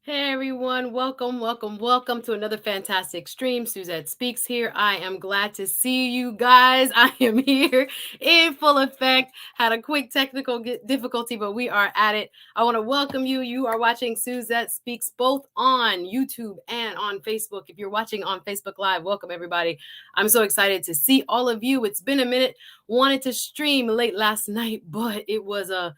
Hey everyone, welcome to another fantastic stream. Suzette Speaks here. I am glad to see you guys. I am here in full effect. Had a quick technical difficulty, but we are at it. I want to welcome you. You are watching Suzette Speaks both on YouTube and on Facebook. If you're watching on Facebook Live, welcome everybody. I'm so excited to see all of you. It's been a minute. Wanted to stream late last night, but it was a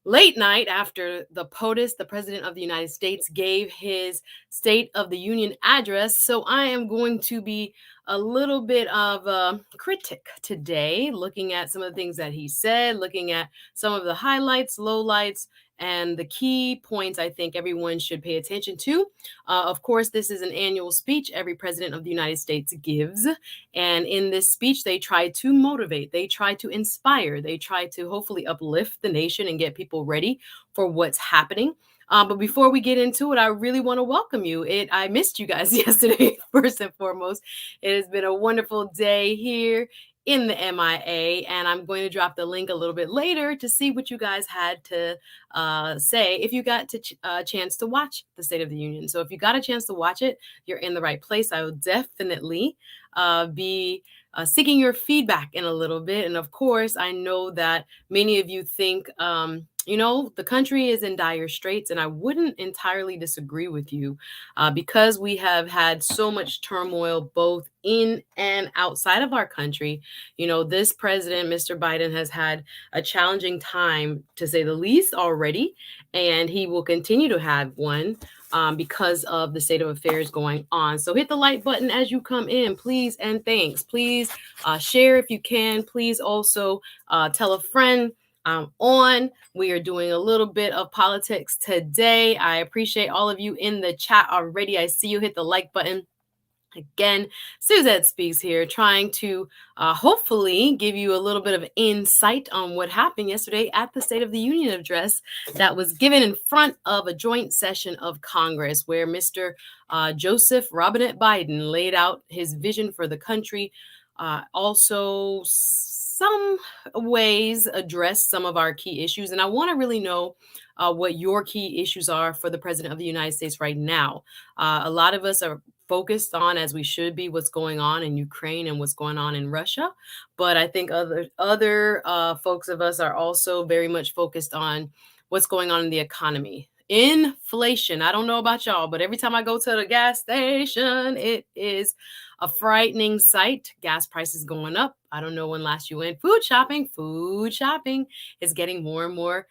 late night after the POTUS, the President of the United States, gave his State of the Union address. So I am going to be a little bit of a critic today, looking at some of the things that he said, looking at some of the highlights, lowlights, and the key points I think everyone should pay attention to. Of course, this is an annual speech every president of the United States gives. And in this speech, they try to motivate, they try to inspire, they try to hopefully uplift the nation and get people ready for what's happening. But before we get into it, I really want to welcome you. I missed you guys yesterday, first and foremost. It has been a wonderful day here in the MIA, and I'm going to drop the link a little bit later to see what you guys had to say if you got a chance to watch the State of the Union. So if you got a chance to watch it, you're in the right place. I will definitely be seeking your feedback in a little bit. And of course, I know that many of you think, the country is in dire straits, and I wouldn't entirely disagree with you because we have had so much turmoil both in and outside of our country. This president, Mr. Biden, has had a challenging time, to say the least, already, and he will continue to have one because of the state of affairs going on. So hit the like button as you come in, please, and thanks. Please share if you can. Please also tell a friend. We are doing a little bit of politics today. I appreciate all of you in the chat already. I see you hit the like button. Again, Suzette Speaks here, trying to hopefully give you a little bit of insight on what happened yesterday at the State of the Union address that was given in front of a joint session of Congress, where Mr. Joseph Robinette Biden laid out his vision for the country. Also, some ways addressed some of our key issues. And I want to really know what your key issues are for the President of the United States right now. A lot of us are focused on, as we should be, what's going on in Ukraine and what's going on in Russia. But I think other folks of us are also very much focused on what's going on in the economy. Inflation. I don't know about y'all, but every time I go to the gas station, it is a frightening sight. Gas prices going up. I don't know when last you went food shopping. Food shopping is getting more and more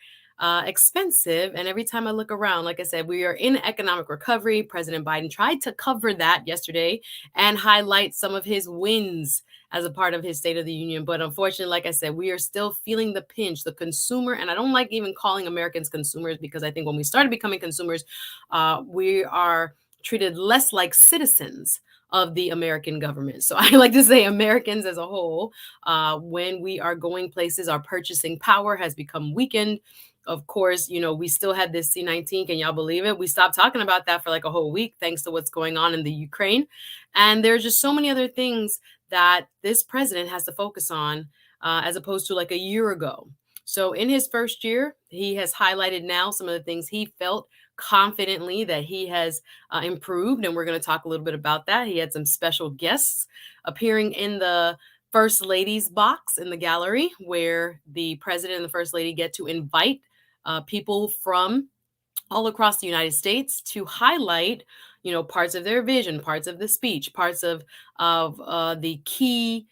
expensive. And every time I look around, like I said, we are in economic recovery. President Biden tried to cover that yesterday and highlight some of his wins as a part of his State of the Union. But unfortunately, like I said, we are still feeling the pinch, the consumer. And I don't like even calling Americans consumers, because I think when we started becoming consumers, we are treated less like citizens of the American government. So I like to say Americans as a whole, when we are going places, our purchasing power has become weakened. Of course, we still had this C-19. Can y'all believe it? We stopped talking about that for like a whole week, thanks to what's going on in the Ukraine. And there's just so many other things that this president has to focus on as opposed to like a year ago. So in his first year, he has highlighted now some of the things he felt confidently that he has improved. And we're going to talk a little bit about that. He had some special guests appearing in the First Lady's box in the gallery, where the president and the First Lady get to invite people from all across the United States to highlight, parts of their vision, parts of the speech, parts of the key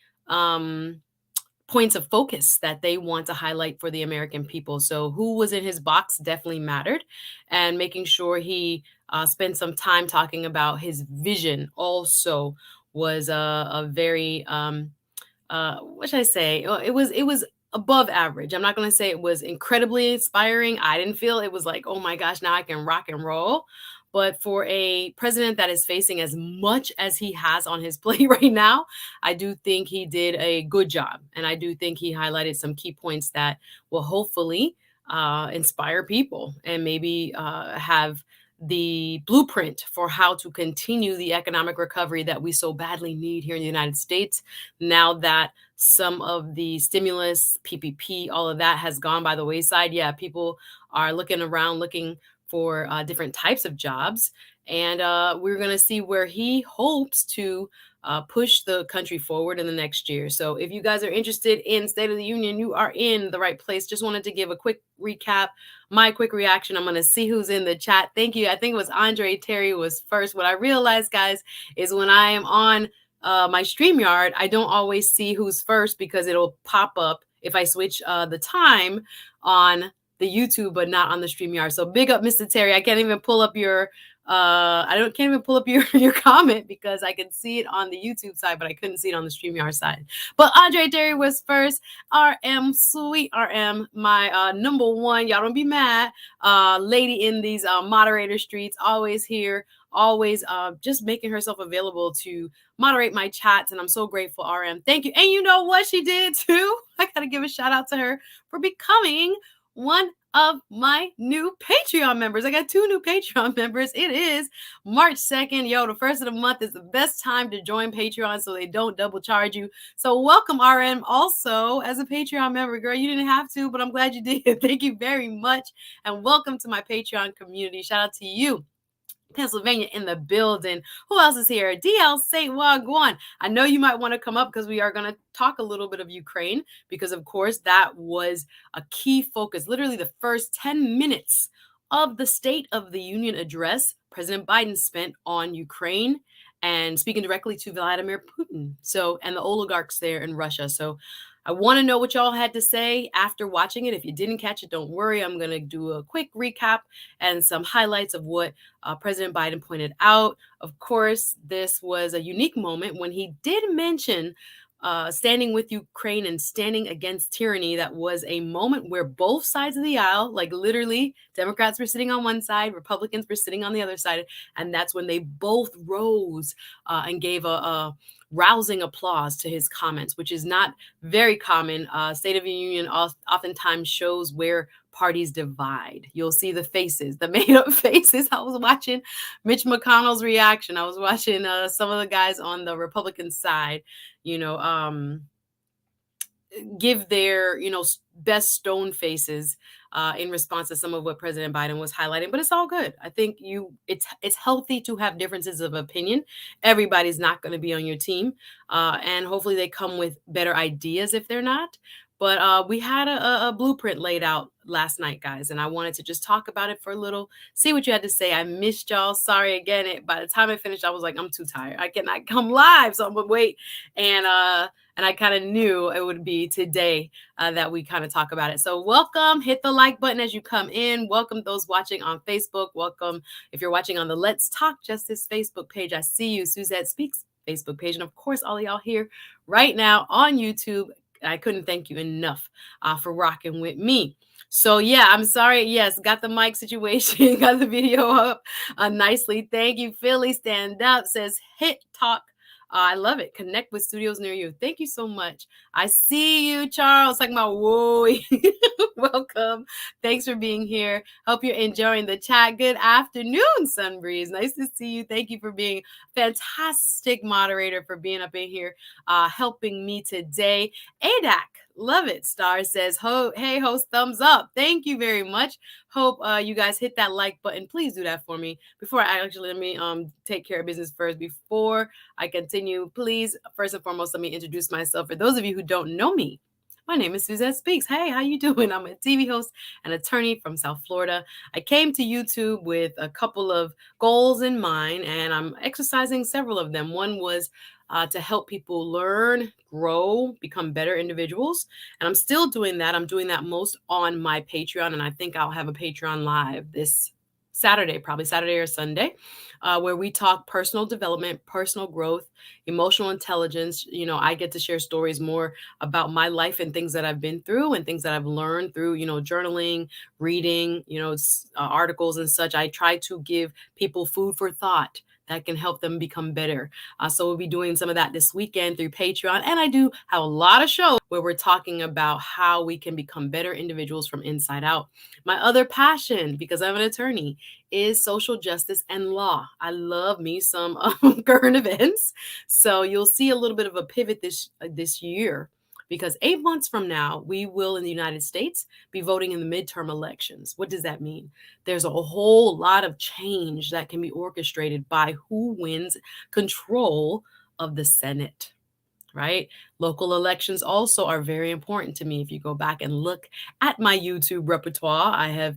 points of focus that they want to highlight for the American people. So who was in his box definitely mattered, and making sure he spent some time talking about his vision also was a very what should I say? It was above average. I'm not going to say it was incredibly inspiring. I didn't feel it was like, oh my gosh, now I can rock and roll. But for a president that is facing as much as he has on his plate right now, I do think he did a good job. And I do think he highlighted some key points that will hopefully inspire people and maybe have the blueprint for how to continue the economic recovery that we so badly need here in the United States, now that some of the stimulus, PPP, all of that has gone by the wayside. Yeah, people are looking around, looking for different types of jobs. And we're going to see where he hopes to push the country forward in the next year. So if you guys are interested in State of the Union, you are in the right place. Just wanted to give a quick recap, my quick reaction. I'm going to see who's in the chat. Thank you. I think it was Andre Terry was first. What I realized, guys, is when I am on my StreamYard, I don't always see who's first because it'll pop up if I switch the time on the YouTube, but not on the StreamYard. So big up, Mr. Terry. I can't even pull up your can't even pull up your comment because I can see it on the YouTube side, but I couldn't see it on the StreamYard side. But Andre Terry was first. RM, sweet RM, my number one. Y'all don't be mad. Lady in these moderator streets, always here, always just making herself available to moderate my chats. And I'm so grateful, RM. Thank you. And you know what she did too? I got to give a shout out to her for becoming one of my new Patreon members. I got 2 new Patreon members. It is March 2nd. Yo, the first of the month is the best time to join Patreon so they don't double charge you. So welcome, RM, also as a Patreon member. Girl, you didn't have to, but I'm glad you did. Thank you very much. And welcome to my Patreon community. Shout out to you. Pennsylvania in the building. Who else is here? DL St. Wagwan. I know you might want to come up because we are going to talk a little bit of Ukraine because, of course, that was a key focus. Literally the first 10 minutes of the State of the Union address President Biden spent on Ukraine and speaking directly to Vladimir Putin. So, and the oligarchs there in Russia. So I want to know what y'all had to say after watching it. If you didn't catch it, don't worry. I'm going to do a quick recap and some highlights of what President Biden pointed out. Of course, this was a unique moment when he did mention standing with Ukraine and standing against tyranny. That was a moment where both sides of the aisle, like literally Democrats were sitting on one side, Republicans were sitting on the other side. And that's when they both rose and gave a rousing applause to his comments, which is not very common. State of the Union oftentimes shows where parties divide. You'll see the faces, the made up faces. I was watching Mitch McConnell's reaction. I was watching some of the guys on the Republican side, give their, best stone faces in response to some of what President Biden was highlighting. But it's all good. I think it's healthy to have differences of opinion. Everybody's not going to be on your team. And hopefully they come with better ideas if they're not. But we had a blueprint laid out last night, guys, and I wanted to just talk about it for a little, see what you had to say. I missed y'all. Sorry again. By the time I finished, I was like, I'm too tired. I cannot come live, so I'm gonna wait. And I kind of knew it would be today that we kind of talk about it. So welcome. Hit the like button as you come in. Welcome those watching on Facebook. Welcome if you're watching on the Let's Talk Justice Facebook page. I see you, SuzetteSpeaks Facebook page. And of course, all of y'all here right now on YouTube. I couldn't thank you enough for rocking with me. So yeah, I'm sorry. Yes, got the mic situation, got the video up nicely. Thank you, Philly. Stand up says hit talk. I love it. Connect with studios near you. Thank you so much. I see you, Charles. Like my whoa. Welcome. Thanks for being here. Hope you're enjoying the chat. Good afternoon, Sunbreeze. Nice to see you. Thank you for being a fantastic moderator, for being up in here, helping me today. ADAC. Love it. Star says, hey, host, thumbs up. Thank you very much. Hope you guys hit that like button. Please do that for me. Before I actually, let me take care of business first. Before I continue, please, first and foremost, let me introduce myself. For those of you who don't know me, my name is SuzetteSpeaks. Hey, how you doing? I'm a TV host and attorney from South Florida. I came to YouTube with a couple of goals in mind, and I'm exercising several of them. One was to help people learn, grow, become better individuals. And I'm still doing that. I'm doing that most on my Patreon. And I think I'll have a Patreon live this Saturday, probably Saturday or Sunday, where we talk personal development, personal growth, emotional intelligence. I get to share stories more about my life and things that I've been through and things that I've learned through, journaling, reading, articles and such. I try to give people food for thought that can help them become better. So we'll be doing some of that this weekend through Patreon. And I do have a lot of shows where we're talking about how we can become better individuals from inside out. My other passion, because I'm an attorney, is social justice and law. I love me some current events. So you'll see a little bit of a pivot this year because 8 months from now, we will in the United States be voting in the midterm elections. What does that mean? There's a whole lot of change that can be orchestrated by who wins control of the Senate, right? Local elections also are very important to me. If you go back and look at my YouTube repertoire, I have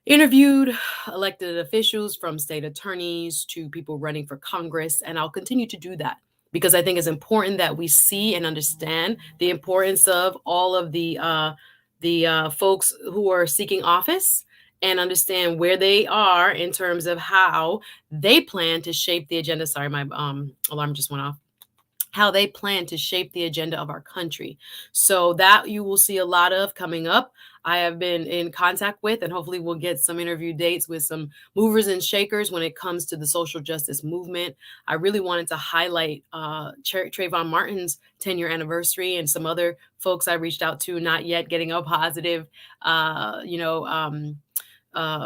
interviewed elected officials from state attorneys to people running for Congress, and I'll continue to do that because I think it's important that we see and understand the importance of all of the folks who are seeking office and understand where they are in terms of how they plan to shape the agenda. Sorry, my alarm just went off. How they plan to shape the agenda of our country. So that you will see a lot of coming up. I have been in contact with, and hopefully we'll get some interview dates with some movers and shakers when it comes to the social justice movement. I really wanted to highlight Trayvon Martin's 10-year anniversary and some other folks I reached out to, not yet getting a positive,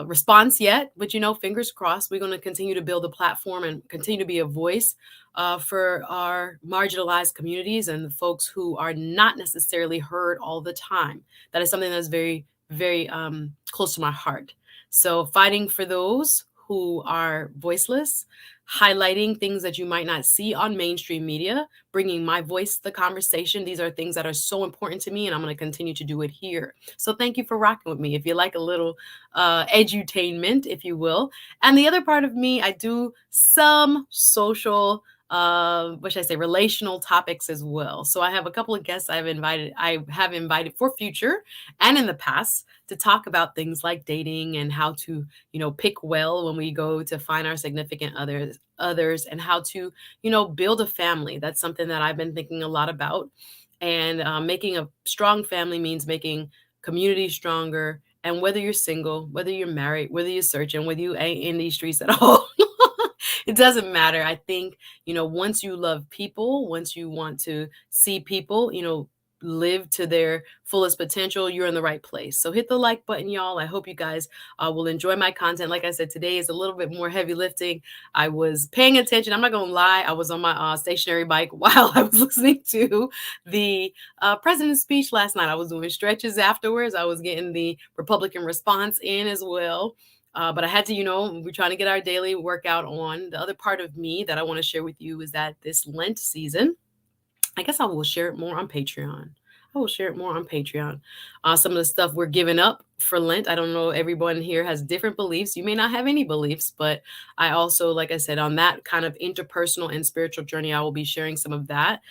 response yet, but fingers crossed. We're going to continue to build a platform and continue to be a voice for our marginalized communities and the folks who are not necessarily heard all the time. That is something that's very, very close to my heart. So fighting for those who are voiceless, highlighting things that you might not see on mainstream media, bringing my voice to the conversation. These are things that are so important to me, and I'm going to continue to do it here. So thank you for rocking with me. If you like a little edutainment, if you will. And the other part of me, I do some social what should I say, relational topics as well. So I have a couple of guests I have invited for future and in the past to talk about things like dating and how to, pick well when we go to find our significant others and how to, build a family. That's something that I've been thinking a lot about. And making a strong family means making community stronger. And whether you're single, whether you're married, whether you're searching, whether you ain't in these streets at all, it doesn't matter. I think, once you love people, once you want to see people, live to their fullest potential, you're in the right place. So hit the like button, y'all. I hope you guys will enjoy my content. Like I said, today is a little bit more heavy lifting. I was paying attention. I'm not going to lie. I was on my stationary bike while I was listening to the president's speech last night. I was doing stretches afterwards. I was getting the Republican response in as well. But I had to, we're trying to get our daily workout on. The other part of me that I want to share with you is that this Lent season, I guess I will share it more on Patreon. Some of the stuff we're giving up for Lent. I don't know, everyone here has different beliefs. You may not have any beliefs, but I also, like I said, on that kind of interpersonal and spiritual journey, I will be sharing some of that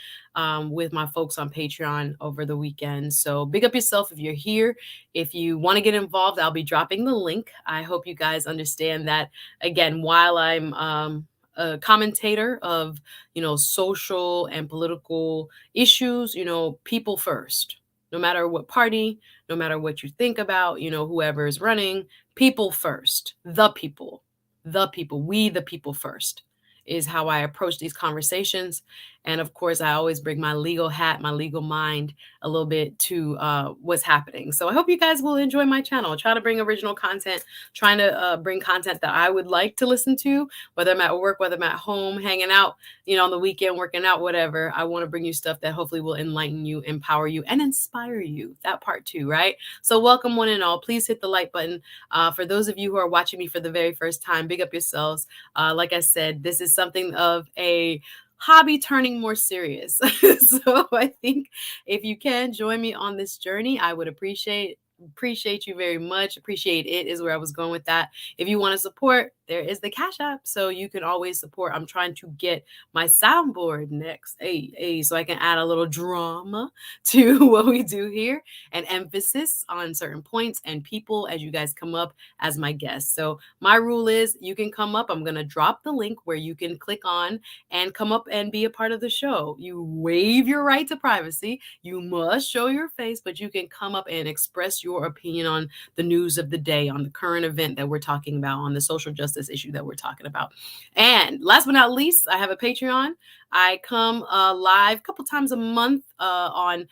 with my folks on Patreon over the weekend. So big up yourself if you're here. If you want to get involved, I'll be dropping the link. I hope you guys understand that, again, while I'm a commentator of, social and political issues, people first, no matter what party, no matter what you think about, whoever is running, people first, the people, we the people first is how I approach these conversations. And of course, I always bring my legal hat, my legal mind a little bit to what's happening. So I hope you guys will enjoy my channel. I try to bring original content, trying to bring content that I would like to listen to, whether I'm at work, whether I'm at home, hanging out, on the weekend, working out, whatever. I want to bring you stuff that hopefully will enlighten you, empower you, and inspire you. That part too, right? So welcome one and all. Please hit the like button. For those of you who are watching me for the very first time, big up yourselves. Like I said, this is something of a hobby turning more serious. So I think if you can join me on this journey, I would appreciate you very much. Appreciate it is where I was going with that. If you want to support, there is the Cash App, so you can always support. I'm trying to get my soundboard next, so I can add a little drama to what we do here and emphasis on certain points and people as you guys come up as my guests. So my rule is you can come up. I'm going to drop the link where you can click on and come up and be a part of the show. You waive your right to privacy. You must show your face, but you can come up and express your opinion on the news of the day, on the current event that we're talking about, on the social justice issue that we're talking about. And last but not least, I have a Patreon. I come live a couple times a month on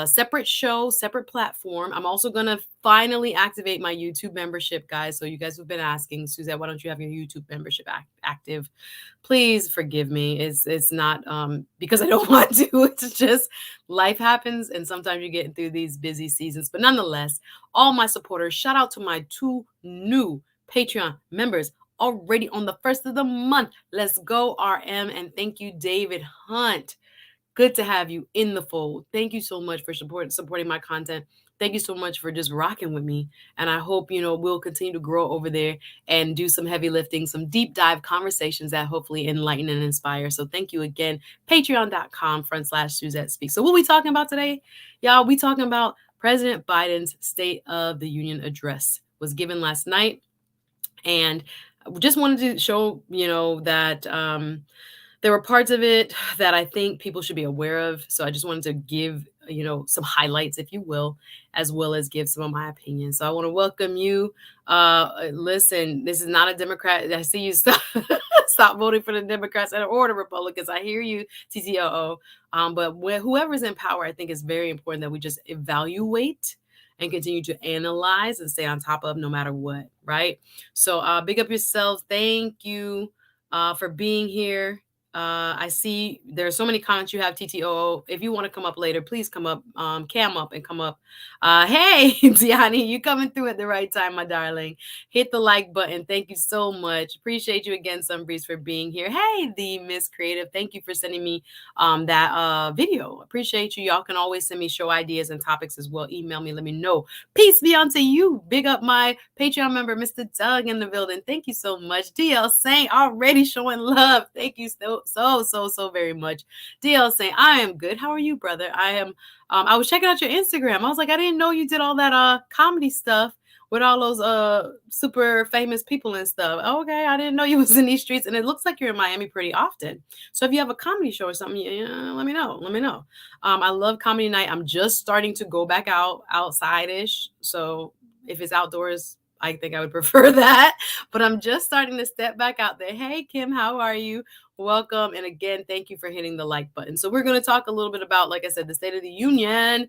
separate show, separate platform. I'm also going to finally activate my YouTube membership, guys. So you guys have been asking, Suzette, why don't you have your YouTube membership active? Please forgive me. It's not because I don't want to. It's just life happens, and sometimes you get through these busy seasons. But nonetheless, all my supporters, shout out to my 2 new Patreon members already on the first of the month. Let's go, RM. And thank you, David Hunt. Good to have you in the fold. Thank you so much for supporting my content. Thank you so much for just rocking with me. And I hope, we'll continue to grow over there and do some heavy lifting, some deep dive conversations that hopefully enlighten and inspire. So thank you again. Patreon.com/SuzetteSpeaks. So what we talking about today? Y'all, we talking about President Biden's State of the Union address was given last night. And just wanted to show, that there were parts of it that I think people should be aware of. So I just wanted to give, some highlights, if you will, as well as give some of my opinions. So I want to welcome you. Listen, this is not a Democrat. I see you stop voting for the Democrats or the Republicans. I hear you, TTOO. But whoever's in power, I think it's very important that we just evaluate and continue to analyze and stay on top of no matter what, right? So big up yourselves. Thank you for being here. I see there's so many comments you have, TTO. If you want to come up later, please come up, cam up and come up. Hey, Diani, you coming through at the right time, my darling. Hit the like button. Thank you so much. Appreciate you again, Sunbreeze, for being here. Hey, the Miss Creative. Thank you for sending me that video. Appreciate you. Y'all can always send me show ideas and topics as well. Email me. Let me know. Peace be unto you. Big up my Patreon member, Mr. Doug, in the building. Thank you so much. DL Saint already showing love. Thank you so very much. DL Saint, I am good. How are you, brother? I am. I was checking out your Instagram. I was like, I didn't know you did all that comedy stuff with all those super famous people and stuff. Okay, I didn't know you was in these streets, and it looks like you're in Miami pretty often. So if you have a comedy show or something, let me know. Let me know. I love comedy night. I'm just starting to go back outside-ish. So if it's outdoors, I think I would prefer that. But I'm just starting to step back out there. Hey, Kim, how are you? Welcome. And again, thank you for hitting the like button. So we're going to talk a little bit about, like I said, the State of the Union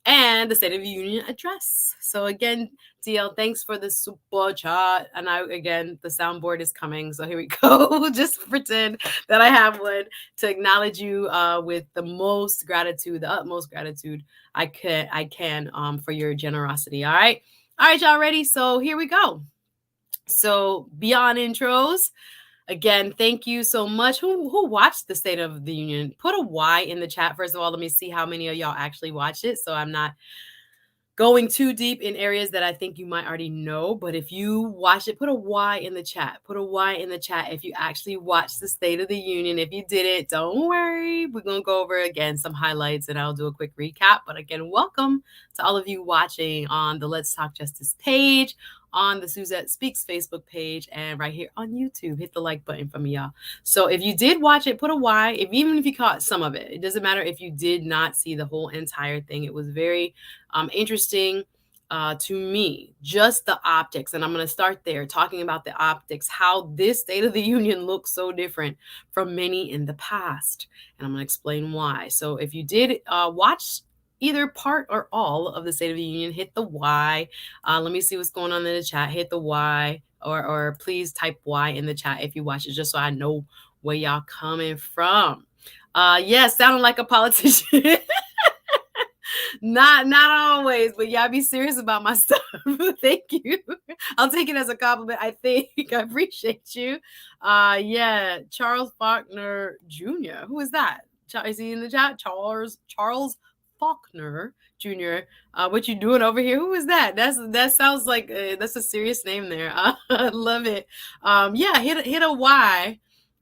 and the State of the Union address. So again, DL, thanks for the super chat. And again, the soundboard is coming. So here we go. Just pretend that I have one to acknowledge you with the utmost gratitude I can for your generosity. All right. All right, y'all ready? So here we go. So beyond intros, again, thank you so much. Who watched the State of the Union? Put a Y in the chat. First of all, let me see how many of y'all actually watched it. So I'm not going too deep in areas that I think you might already know. But if you watched it, put a Y in the chat. Put a Y in the chat if you actually watched the State of the Union. If you didn't, don't worry. We're going to go over again some highlights and I'll do a quick recap. But again, welcome to all of you watching on the Let's Talk Justice page, on the Suzette Speaks Facebook page, and right here on YouTube. Hit the like button for me, y'all. So if you did watch it, put a Y. Even if you caught some of it, it doesn't matter if you did not see the whole entire thing. It was very interesting to me, just the optics. And I'm going to start there talking about the optics, how this State of the Union looks so different from many in the past. And I'm going to explain why. So if you did watch either part or all of the State of the Union, hit the Y. Let me see what's going on in the chat. Hit the Y, or please type Y in the chat if you watch it, just so I know where y'all coming from. Yes, sounding like a politician. Not always, but y'all be serious about my stuff. Thank you. I'll take it as a compliment. I think I appreciate you. Yeah, Charles Faulkner Jr. Who is that? Is he in the chat? Charles Faulkner Jr. What you doing over here? Who is that? That sounds like that's a serious name there. I love it. Yeah, hit a Y.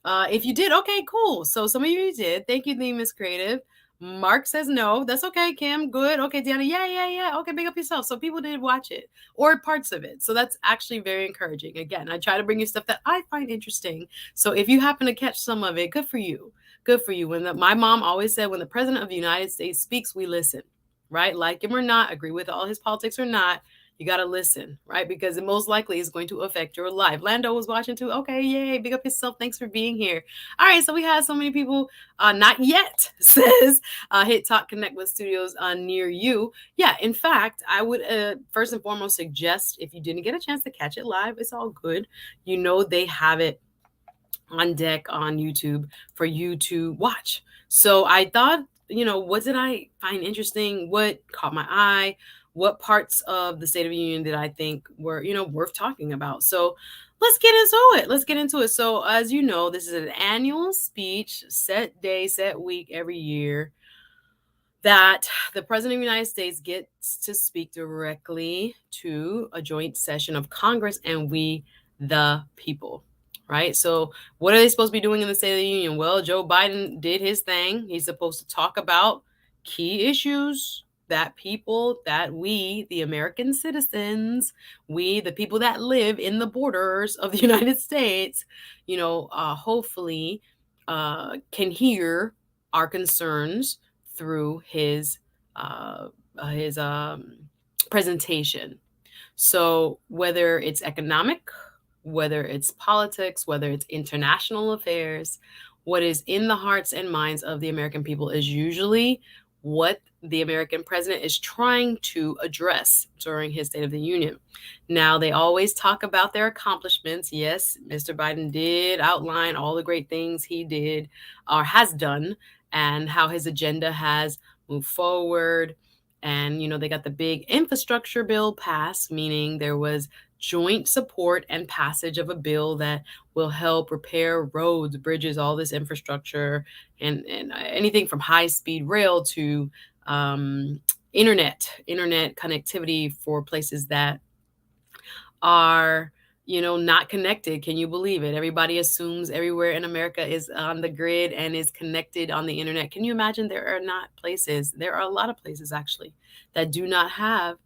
If you did, okay, cool. So some of you did. Thank you, the Miss Creative. Mark says no. That's okay, Kim. Good. Okay, Deanna. Yeah. Okay, big up yourself. So people did watch it or parts of it. So that's actually very encouraging. Again, I try to bring you stuff that I find interesting. So if you happen to catch some of it, good for you. Good for you. My mom always said, when the President of the United States speaks, we listen, right? Like him or not, agree with all his politics or not, You got to listen, right? Because it most likely is going to affect your life. Lando was watching too. Okay, yay, big up yourself. Thanks for being here. All right, so we had so many people. Not yet says hit Talk Connect with studios near you. Yeah, in fact, I would first and foremost suggest, if you didn't get a chance to catch it live, it's all good. They have it on deck on YouTube for you to watch. So I thought, what did I find interesting? What caught my eye? What parts of the State of the Union did I think were, worth talking about? So let's get into it. So as you know, this is an annual speech, set day, set week every year, that the President of the United States gets to speak directly to a joint session of Congress and we, the people. Right. So what are they supposed to be doing in the State of the Union? Well, Joe Biden did his thing. He's supposed to talk about key issues that we, the American citizens, we, the people that live in the borders of the United States, hopefully can hear our concerns through his presentation. So whether it's economic, whether it's politics, whether it's international affairs, what is in the hearts and minds of the American people is usually what the American president is trying to address during his State of the Union. Now, they always talk about their accomplishments. Yes, Mr. Biden did outline all the great things he did or has done and how his agenda has moved forward. And, they got the big infrastructure bill passed, meaning there was joint support and passage of a bill that will help repair roads, bridges, all this infrastructure, and anything from high-speed rail to internet connectivity for places that are not connected. Can you believe it? Everybody assumes everywhere in America is on the grid and is connected on the internet. Can you imagine there are not places? There are a lot of places actually that do not have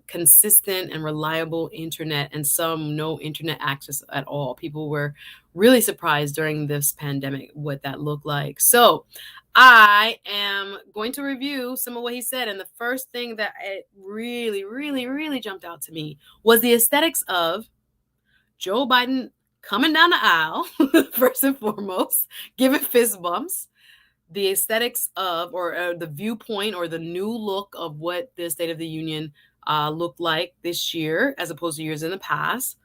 consistent and reliable internet, and some no internet access at all. People were really surprised during this pandemic what that looked like. So I am going to review some of what he said. And the first thing that it really, really, really jumped out to me was the aesthetics of Joe Biden coming down the aisle, first and foremost, giving fist bumps. The aesthetics of, or the viewpoint or the new look of what the State of the Union looked like this year, as opposed to years in the past,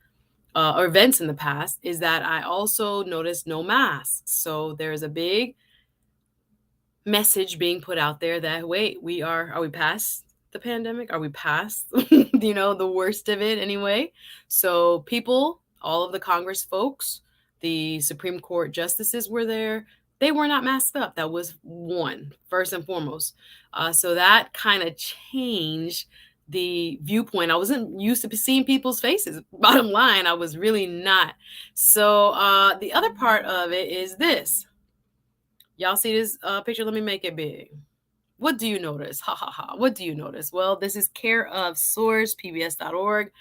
or events in the past, is that I also noticed no masks. So there's a big message being put out there that, wait, are we past the pandemic? Are we past, the worst of it anyway? So people, all of the Congress folks, the Supreme Court justices were there. They were not masked up. That was one, first and foremost. So that kind of changed the viewpoint. I wasn't used to seeing people's faces. Bottom line, I was really not. So the other part of it is this. Y'all see this picture? Let me make it big. What do you notice? Ha ha ha. What do you notice? Well, this is care of source, pbs.org.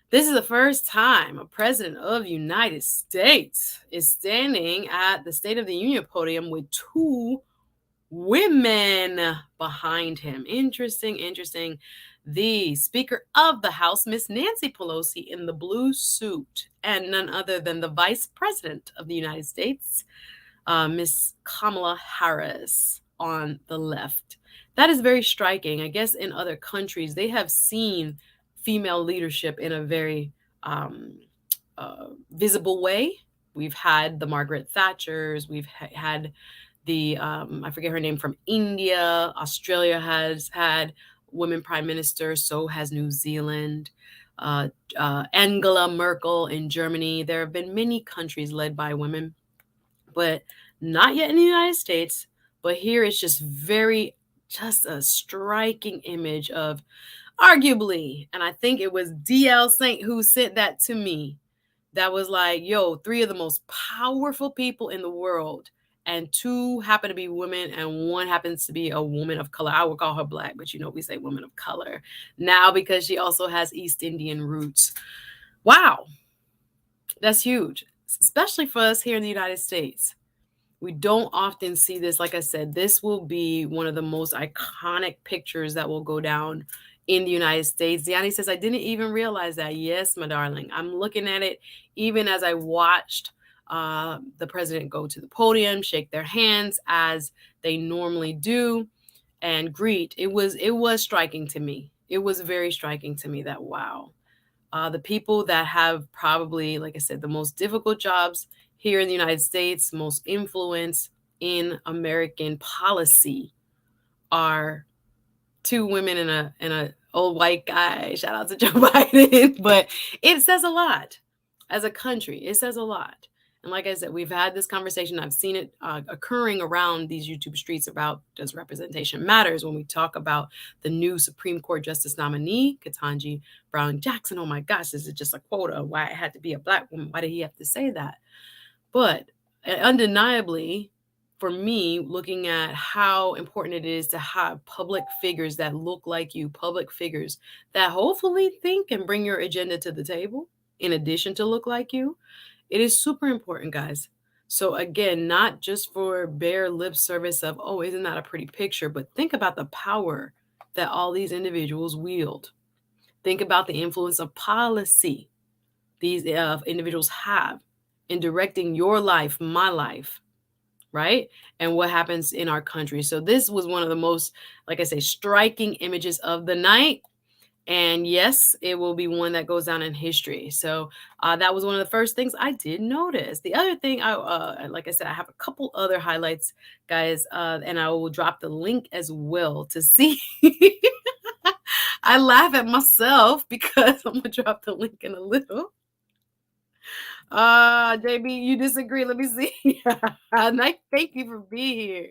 This is the first time a president of the United States is standing at the State of the Union podium with two women behind him. Interesting. The Speaker of the House, Miss Nancy Pelosi, in the blue suit, and none other than the Vice President of the United States, Miss Kamala Harris, on the left. That is very striking. I guess in other countries, they have seen female leadership in a very visible way. We've had the Margaret Thatchers. We've had the, I forget her name, from India. Australia has had women prime ministers. So has New Zealand. Angela Merkel in Germany. There have been many countries led by women, but not yet in the United States. But here it's just a striking image of, arguably, and I think it was DL Saint who sent that to me, that was like, yo, 3 of the most powerful people in the world, and 2 happen to be women, and 1 happens to be a woman of color. I would call her black, but we say woman of color now because she also has East Indian roots. Wow. That's huge, especially for us here in the United States. We don't often see this. Like I said, this will be one of the most iconic pictures that will go down in the United States. Diani says, I didn't even realize that. Yes, my darling. I'm looking at it even as I watched the president go to the podium, shake their hands as they normally do, and greet. It was striking to me. It was very striking to me that, wow, the people that have probably, like I said, the most difficult jobs here in the United States, most influence in American policy, are two women and a old white guy. Shout out to Joe Biden. But it says a lot as a country. It says a lot. And like I said, we've had this conversation. I've seen it occurring around these YouTube streets about, does representation matters, when we talk about the new Supreme Court Justice nominee, Ketanji Brown Jackson. Oh my gosh, is it just a quota? Why it had to be a Black woman? Why did he have to say that? But undeniably, for me, looking at how important it is to have public figures that look like you, public figures that hopefully think and bring your agenda to the table, in addition to look like you, it is super important, guys. So again, not just for bare lip service of, oh, isn't that a pretty picture, but think about the power that all these individuals wield. Think about the influence of policy these individuals have in directing your life, my life, right? And what happens in our country. So this was one of the most, like I say, striking images of the night. And yes, it will be one that goes down in history. So that was one of the first things I did notice. The other thing, like I said, I have a couple other highlights, guys, and I will drop the link as well to see. I laugh at myself because I'm gonna drop the link in a little. JB, you disagree. Let me see. Thank you for being here.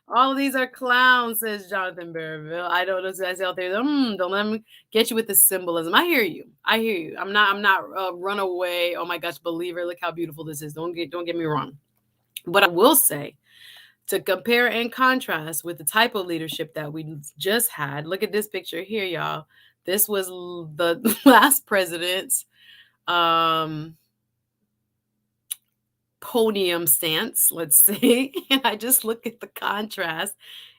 All of these are clowns, says Jonathan Barreville. I don't know who guys out there. Don't let me get you with the symbolism. I hear you. I hear you. I'm not runaway. Oh my gosh, believer. Look how beautiful this is. Don't get me wrong. But I will say, to compare and contrast with the type of leadership that we just had, look at this picture here, y'all. This was the last president's podium stance, let's say. And I just look at the contrast.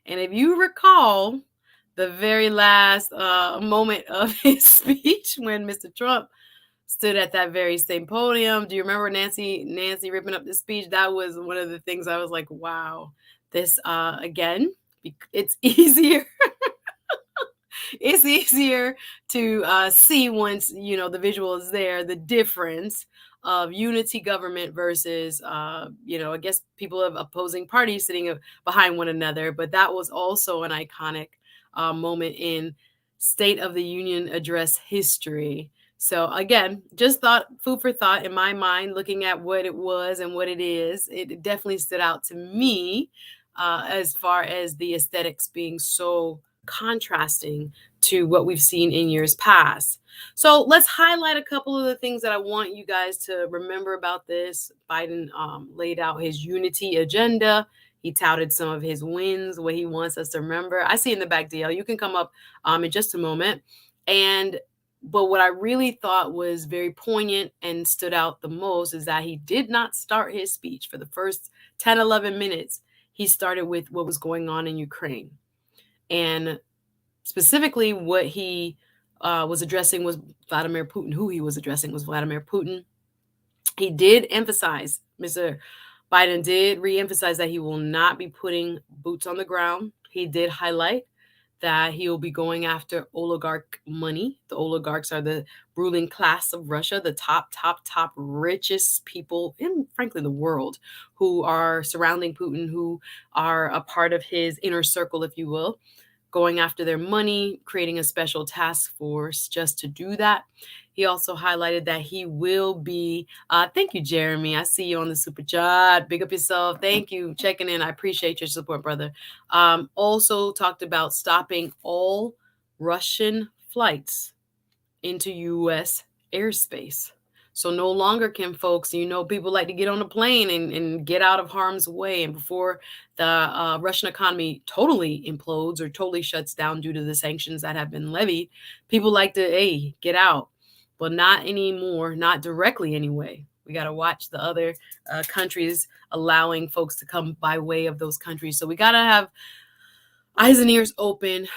And if you recall the very last moment of his speech when Mr. Trump stood at that very same podium, do you remember Nancy ripping up the speech? That was one of the things I was like, wow, this again, it's easier. It's easier to see once, the visual is there, the difference of unity government versus, I guess people of opposing parties sitting behind one another. But that was also an iconic moment in State of the Union address history. So again, just food for thought in my mind, looking at what it was and what it is. It definitely stood out to me as far as the aesthetics being so contrasting to what we've seen in years past. So let's highlight a couple of the things that I want you guys to remember about this. Biden laid out his unity agenda. He touted some of his wins, what he wants us to remember. I see in the back, DL. You can come up in just a moment. But what I really thought was very poignant and stood out the most is that he did not start his speech for the first 10, 11 minutes. He started with what was going on in Ukraine. And specifically what he was addressing was Vladimir Putin. Who he was addressing was Vladimir Putin. He did emphasize, Mr. Biden did re-emphasize that he will not be putting boots on the ground. He did highlight that he will be going after oligarch money. The oligarchs are the ruling class of Russia, the top richest people in, frankly, the world, who are surrounding Putin, who are a part of his inner circle, if you will, going after their money, creating a special task force just to do that. He also highlighted that he will be, thank you, Jeremy. I see you on the super chat. Big up yourself. Thank you. Checking in. I appreciate your support, brother. Also talked about stopping all Russian flights into U.S. airspace. So no longer can folks, people like to get on a plane and get out of harm's way. And before the Russian economy totally implodes or totally shuts down due to the sanctions that have been levied, people like to, get out. But not anymore, not directly anyway. We got to watch the other countries allowing folks to come by way of those countries. So we got to have eyes and ears open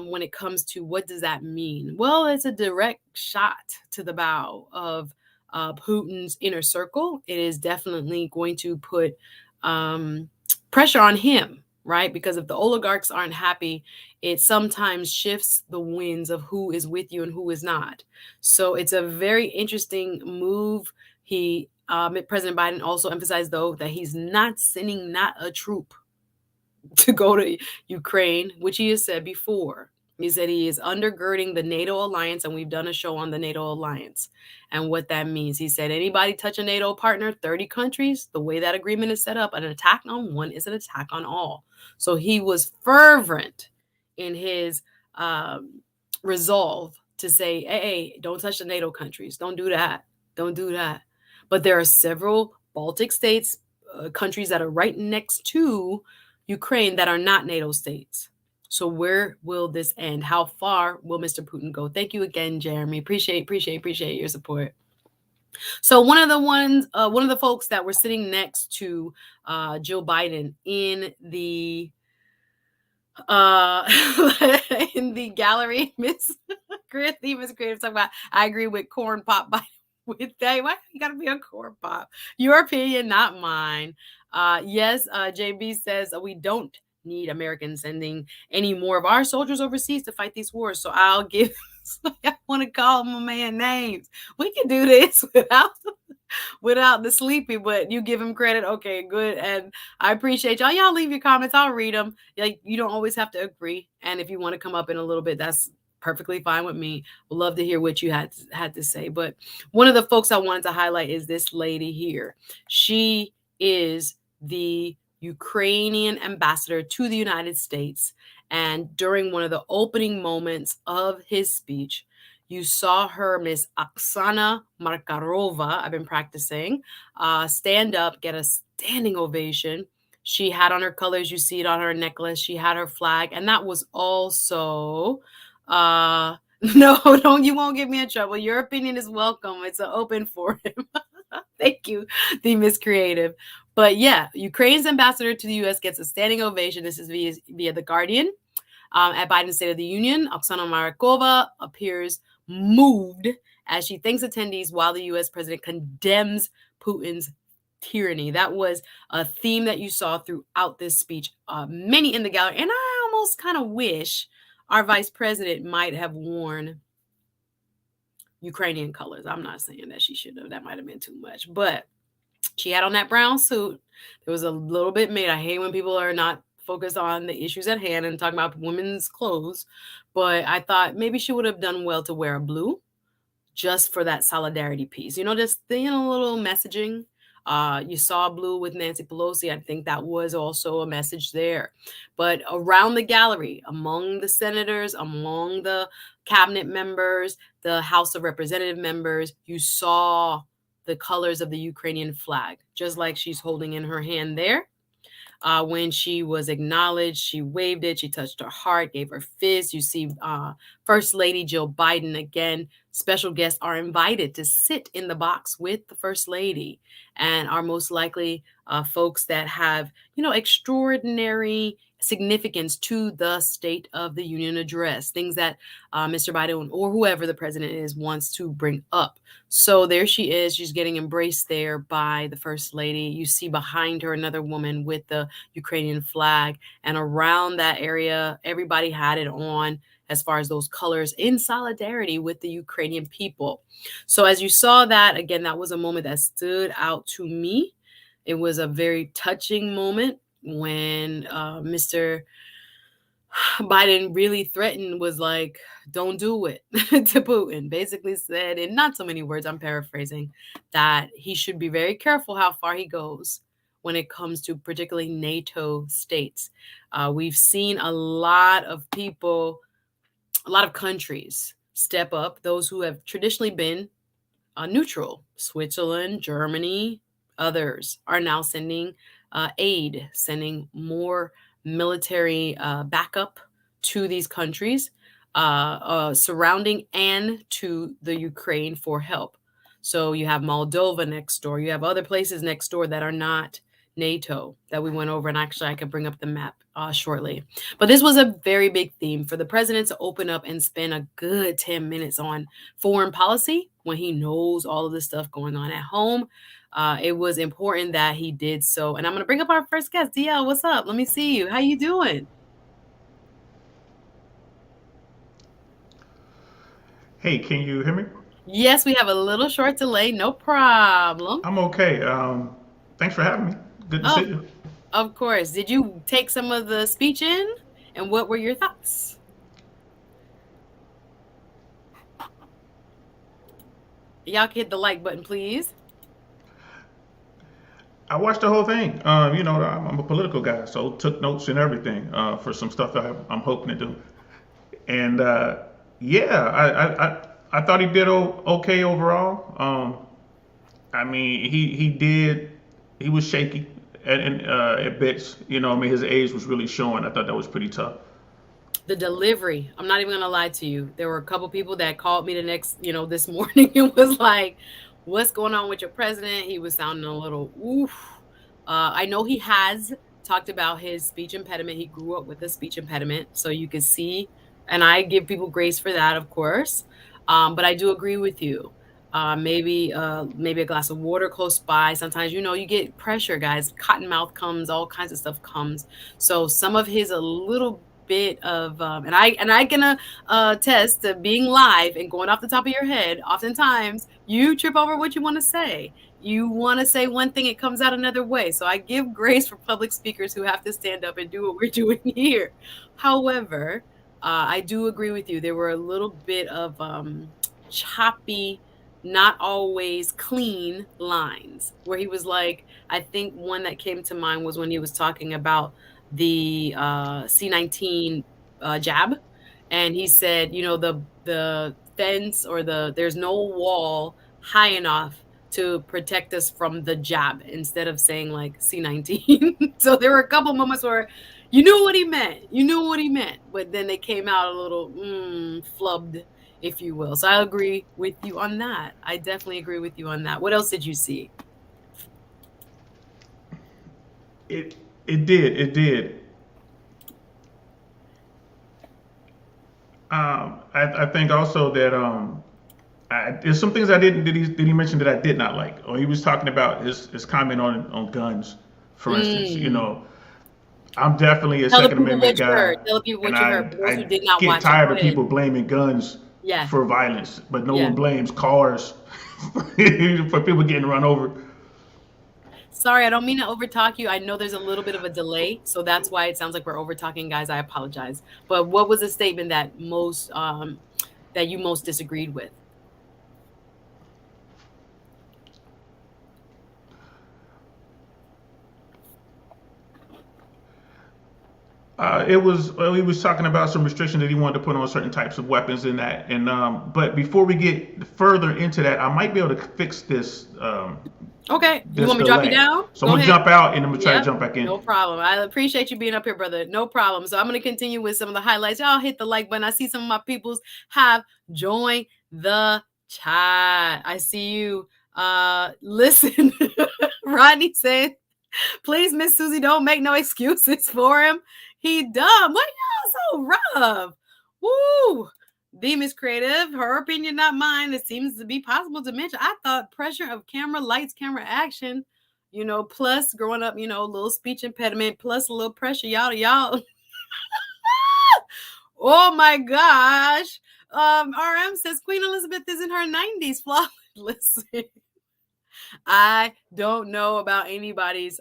when it comes to what does that mean. Well, it's a direct shot to the bow of Putin's inner circle. It is definitely going to put um, pressure on him, right? Because if the oligarchs aren't happy, it sometimes shifts the winds of who is with you and who is not. So it's a very interesting move. President Biden also emphasized, though, that he's not sending not a troop to go to Ukraine, which he has said before. He said he is undergirding the NATO alliance, and we've done a show on the NATO alliance and what that means. He said anybody touch a NATO partner, 30 countries, the way that agreement is set up, an attack on one is an attack on all. So he was fervent in his resolve to say, hey, don't touch the NATO countries. Don't do that. Don't do that. But there are several Baltic states, countries that are right next to Ukraine that are not NATO states. So where will this end? How far will Mr. Putin go? Thank you again, Jeremy. Appreciate your support. So one of the folks that were sitting next to Joe Biden in the in the gallery, Miss Creative talking about, I agree with corn pop Biden with that. Why you gotta be a corn pop? Your opinion, not mine. Yes, JB says we don't need Americans sending any more of our soldiers overseas to fight these wars. So I'll give I want to call my man names. We can do this without the sleepy, but you give him credit. Okay, good. And I appreciate y'all. Y'all leave your comments. I'll read them. Like, you don't always have to agree. And if you want to come up in a little bit, that's perfectly fine with me. Would love to hear what you had to say. But one of the folks I wanted to highlight is this lady here. She is the Ukrainian ambassador to the United States. And during one of the opening moments of his speech, you saw her, Miss Oksana Markarova, I've been practicing, stand up, get a standing ovation. She had on her colors, you see it on her necklace. She had her flag, and that was also no, don't, you won't get me in trouble. Your opinion is welcome. It's an open forum. Thank you, the Miss Creative. But yeah, Ukraine's ambassador to the U.S. gets a standing ovation. This is via The Guardian. At Biden's State of the Union, Oksana Markova appears moved as she thanks attendees while the U.S. president condemns Putin's tyranny. That was a theme that you saw throughout this speech. Many in the gallery, and I almost kind of wish our vice president might have worn Ukrainian colors. I'm not saying that she should have. That might have been too much, but she had on that brown suit. There was a little bit made. I hate when people are not focused on the issues at hand and talking about women's clothes, but I thought maybe she would have done well to wear a blue just for that solidarity piece. Just a little messaging. You saw blue with Nancy Pelosi. I think that was also a message there. But around the gallery, among the senators, among the cabinet members, the House of Representative members, you saw the colors of the Ukrainian flag, just like she's holding in her hand there. When she was acknowledged, she waved it, she touched her heart, gave her fist. You see First Lady Jill Biden again. Special guests are invited to sit in the box with the First Lady and are most likely folks that have, extraordinary significance to the State of the Union address, things that Mr. Biden or whoever the president is wants to bring up. So there she is. She's getting embraced there by the First Lady. You see behind her another woman with the Ukrainian flag. And around that area, everybody had it on as far as those colors in solidarity with the Ukrainian people. So as you saw that, again, that was a moment that stood out to me. It was a very touching moment when Mr. Biden really threatened, was like, don't do it to Putin. Basically said, in not so many words, I'm paraphrasing, that he should be very careful how far he goes when it comes to particularly NATO states. We've seen a lot of people, a lot of countries step up, those who have traditionally been neutral. Switzerland, Germany, others are now sending aid, sending more military backup to these countries surrounding and to the Ukraine for help. So you have Moldova next door. You have other places next door that are not NATO that we went over. And actually, I could bring up the map shortly. But this was a very big theme for the president to open up and spend a good 10 minutes on foreign policy when he knows all of the stuff going on at home. It was important that he did so. And I'm going to bring up our first guest. DL, what's up? Let me see you. How you doing? Hey, can you hear me? Yes, we have a little short delay. No problem. I'm okay. Thanks for having me. Good to see Oh, you. of course. Did you take some of the speech in? And what were your thoughts? Y'all can hit the like button, please. I watched the whole thing. I'm a political guy, so took notes and everything for some stuff that I'm hoping to do. And yeah, I thought he did okay overall. I mean, he did. He was shaky at bits. I mean, his age was really showing. I thought that was pretty tough. The delivery, I'm not even gonna lie to you. There were a couple people that called me the next, this morning and was like, "What's going on with your president?" He was sounding a little oof. I know he has talked about his speech impediment. He grew up with a speech impediment, so you can see, and I give people grace for that, of course. But I do agree with you. Maybe a glass of water close by. Sometimes you get pressure, guys. Cotton mouth comes, all kinds of stuff comes. So some of his a little bit of and I can attest to being live and going off the top of your head. Oftentimes you trip over what you want to say. You want to say one thing, it comes out another way. So I give grace for public speakers who have to stand up and do what we're doing here. However, I do agree with you. There were a little bit of choppy, not always clean lines where he was like, I think one that came to mind was when he was talking about the C-19 jab, and he said, the fence or there's no wall high enough to protect us from the jab instead of saying like C-19. So there were a couple moments where you knew what he meant. You knew what he meant, but then they came out a little flubbed, if you will. So I agree with you on that. I definitely agree with you on that. What else did you see? It did. I think also that there's some things I didn't did he mention that I did not like. Or he was talking about his comment on guns, for instance. Mm. I'm definitely a Tell the Second people Amendment what you guy, heard. Tell the people and what you heard. For those who I did not get watch it, tired go of ahead. people blaming guns Yeah, for violence, but no yeah. one blames cars for people getting run over. Sorry, I don't mean to overtalk you. I know there's a little bit of a delay, so that's why it sounds like we're overtalking, guys. I apologize. But what was the statement that you most disagreed with? It was well, he was talking about some restrictions that he wanted to put on certain types of weapons and that. And but before we get further into that, I might be able to fix Okay, you this want me to drop you delay. down? So I'm Go gonna ahead. jump out and I'm gonna try to Yep, jump back in. no problem. I appreciate you being up here, brother. No problem. So I'm going to continue with some of the highlights. Y'all hit the like button. I see some of my peoples have joined the chat. I see you. Listen, Rodney said, please, Miss Susie, don't make no excuses for him. He dumb. Why y'all so rough? Woo! Theme is creative. Her opinion, not mine. It seems to be possible to mention. I thought pressure of camera, lights, camera, action. Plus growing up, a little speech impediment, plus a little pressure. Y'all. Oh my gosh. RM says Queen Elizabeth is in her 90s. Flawless. Listen. I don't know about anybody's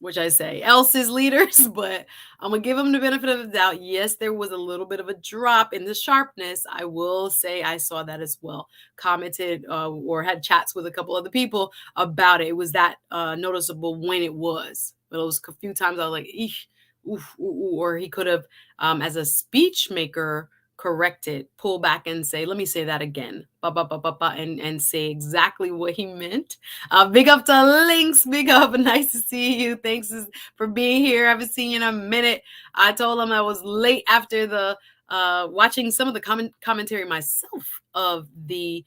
which I say else's leaders, but I'm gonna give them the benefit of the doubt. Yes, there was a little bit of a drop in the sharpness. I will say I saw that as well. Commented or had chats with a couple other people about it. It was that noticeable when it was. But it was a few times I was like, eesh, oof, ooh, ooh, or he could have, as a speech maker, correct it, pull back and say, let me say that again, and say exactly what he meant. Big up to Links, big up, nice to see you. Thanks for being here. I haven't seen you in a minute. I told him I was late after the watching some of the commentary myself of the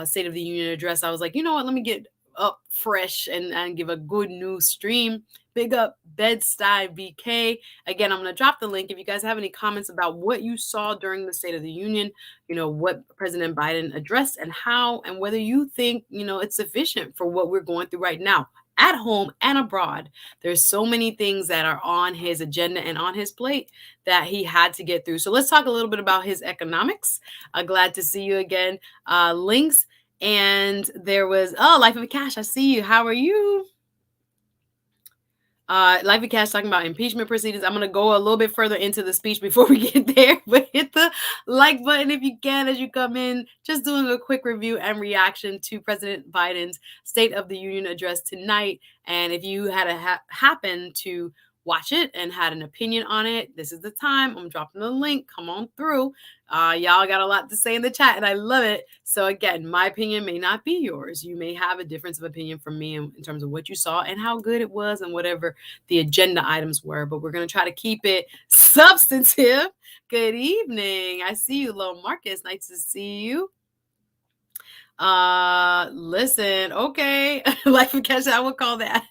State of the Union address. I was like, you know what, let me get up fresh and give a good new stream. Big up Bed-Stuy BK. Again, I'm going to drop the link. If you guys have any comments about what you saw during the State of the Union, what President Biden addressed and how, and whether you think, it's sufficient for what we're going through right now at home and abroad. There's so many things that are on his agenda and on his plate that he had to get through. So let's talk a little bit about his economics. Glad to see you again. Links. And there was, Life of Cash. I see you. How are you? Life of Cash talking about impeachment proceedings. I'm going to go a little bit further into the speech before we get there, but hit the like button if you can as you come in. Just doing a quick review and reaction to President Biden's State of the Union address tonight. And if you had happen to watch it and had an opinion on it, this is the time. I'm dropping the link. Come on through. Y'all got a lot to say in the chat, and I love it. So again, my opinion may not be yours. You may have a difference of opinion from me in terms of what you saw and how good it was and whatever the agenda items were. But we're going to try to keep it substantive. Good evening. I see you, Lo Marcus. Nice to see you. Listen, okay. Life of Cash, I would call that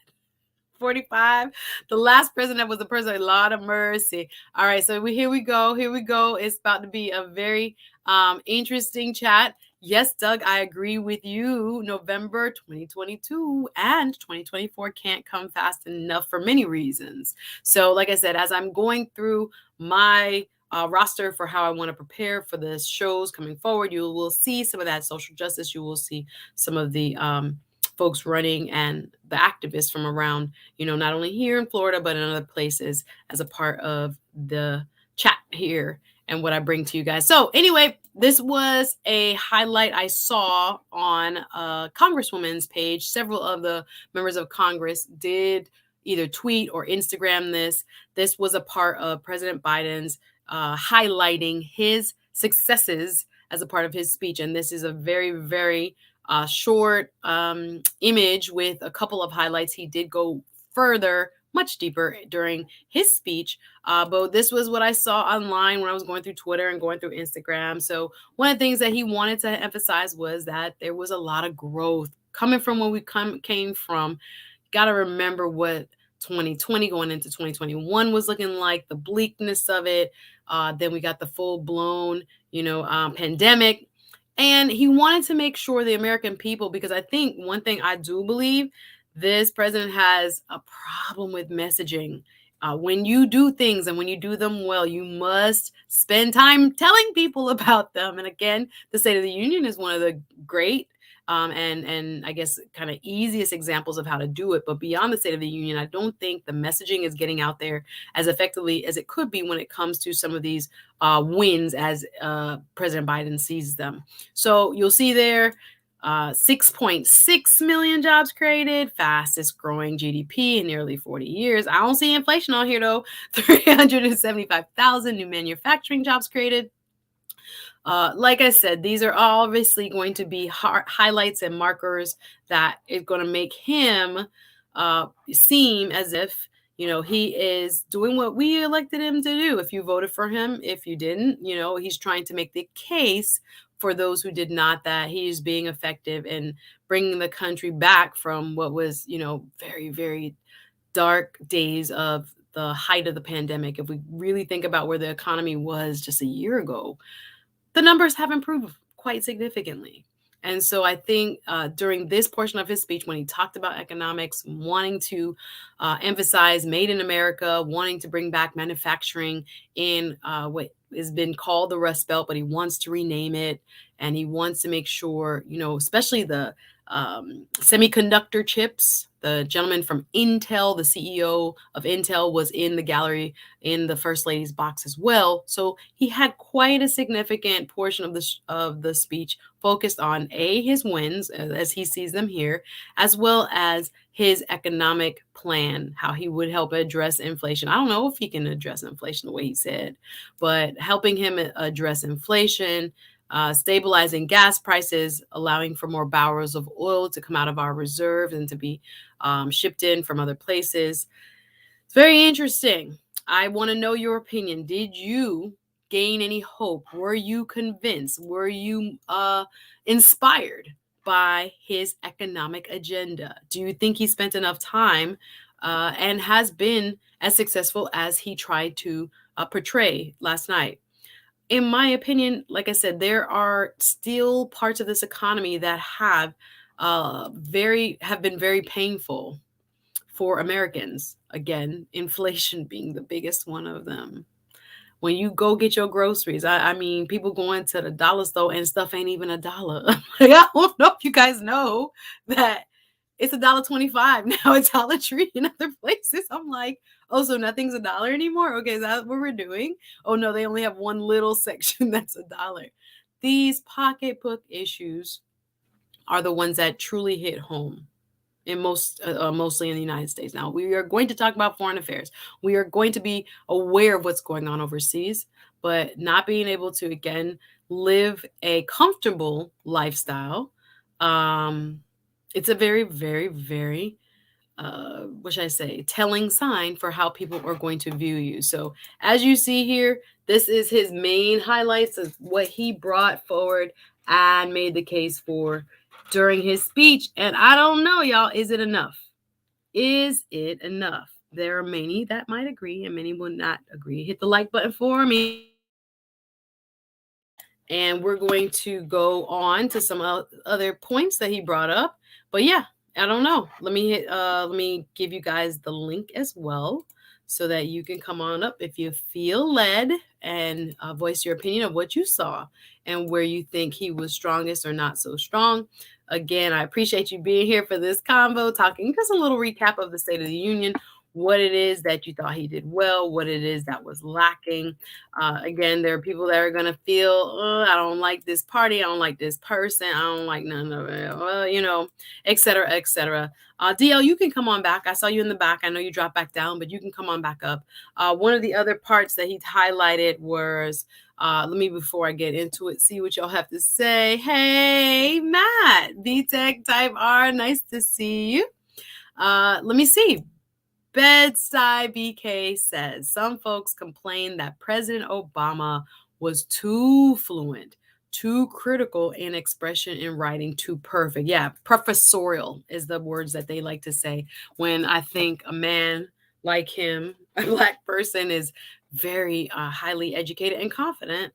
45. The last president was a person, a lot of mercy. All right, so here we go. It's about to be a very interesting chat. Yes, Doug, I agree with you. November 2022 and 2024 can't come fast enough for many reasons. So like I said, as I'm going through my roster for how I want to prepare for the shows coming forward, you will see some of that social justice. You will see some of the folks running and the activists from around, not only here in Florida, but in other places as a part of the chat here and what I bring to you guys. So anyway, this was a highlight I saw on a Congresswoman's page. Several of the members of Congress did either tweet or Instagram this. This was a part of President Biden's highlighting his successes as a part of his speech. And this is a very, very short image with a couple of highlights. He did go further, much deeper during his speech. But this was what I saw online when I was going through Twitter and going through Instagram. So one of the things that he wanted to emphasize was that there was a lot of growth coming from where we came from. Got to remember what 2020 going into 2021 was looking like, the bleakness of it. Then we got the full blown, pandemic. And he wanted to make sure the American people, because I think one thing I do believe, this president has a problem with messaging. When you do things and when you do them well, you must spend time telling people about them. And again, the State of the Union is one of the great and I guess kind of easiest examples of how to do it. But beyond the State of the Union, I don't think the messaging is getting out there as effectively as it could be when it comes to some of these wins as President Biden sees them. So you'll see there 6.6 million jobs created, fastest growing GDP in nearly 40 years. I don't see inflation on here though. 375,000 new manufacturing jobs created. Like I said, these are obviously going to be highlights and markers that is going to make him seem as if, he is doing what we elected him to do. If you voted for him, if you didn't, he's trying to make the case for those who did not, that he is being effective in bringing the country back from what was, very, very dark days of the height of the pandemic. If we really think about where the economy was just a year ago, the numbers have improved quite significantly. And so I think during this portion of his speech, when he talked about economics, wanting to emphasize made in America, wanting to bring back manufacturing in what has been called the Rust Belt, but he wants to rename it. And he wants to make sure, especially the semiconductor chips. The gentleman from Intel, the CEO of Intel, was in the gallery in the First Lady's box as well. So he had quite a significant portion of the speech focused on his wins as he sees them here, as well as his economic plan, how he would help address inflation. I don't know if he can address inflation the way he said, but helping him address inflation, stabilizing gas prices, allowing for more barrels of oil to come out of our reserve and to be shipped in from other places. It's very interesting. I want to know your opinion. Did you gain any hope? Were you convinced? Were you inspired by his economic agenda? Do you think he spent enough time and has been as successful as he tried to portray last night? In my opinion, like I said, there are still parts of this economy that have been very painful for Americans. Again, inflation being the biggest one of them. When you go get your groceries, I mean, people going to the dollar store and stuff ain't even a dollar. Like, I don't know if you guys know that it's $1.25 now at Dollar Tree and other places. I'm like, oh, so nothing's a dollar anymore? Okay, is that what we're doing? Oh no, they only have one little section that's a dollar. These pocketbook issues are the ones that truly hit home in mostly in the United States. Now we are going to talk about foreign affairs. We are going to be aware of what's going on overseas, but not being able to again live a comfortable lifestyle. Um, it's a very, very, very what should I say, telling sign for how people are going to view you. So as you see here, this is his main highlights of what he brought forward and made the case for during his speech. And I don't know, y'all, is it enough? Is it enough? There are many that might agree and many will not agree. Hit the like button for me. And we're going to go on to some other points that he brought up. But yeah, I don't know. Let me give you guys the link as well so that you can come on up if you feel led and voice your opinion of what you saw and where you think he was strongest or not so strong. Again, I appreciate you being here for this convo, talking just a little recap of the State of the Union, what it is that you thought he did well, what it is that was lacking. Again, there are people that are going to feel, oh, I don't like this party. I don't like this person. I don't like none of it. Well, you know, et cetera, et cetera. DL, you can come on back. I saw you in the back. I know you dropped back down, but you can come on back up. One of the other parts that he highlighted was, let me, before I get into it, see what y'all have to say. Hey, Matt, VTech Type R, nice to see you. Let me see. Bedside BK says some folks complain that President Obama was too fluent, too critical in expression in writing, too perfect. Yeah, professorial is the words that they like to say when I think a man like him, a Black person, is very highly educated and confident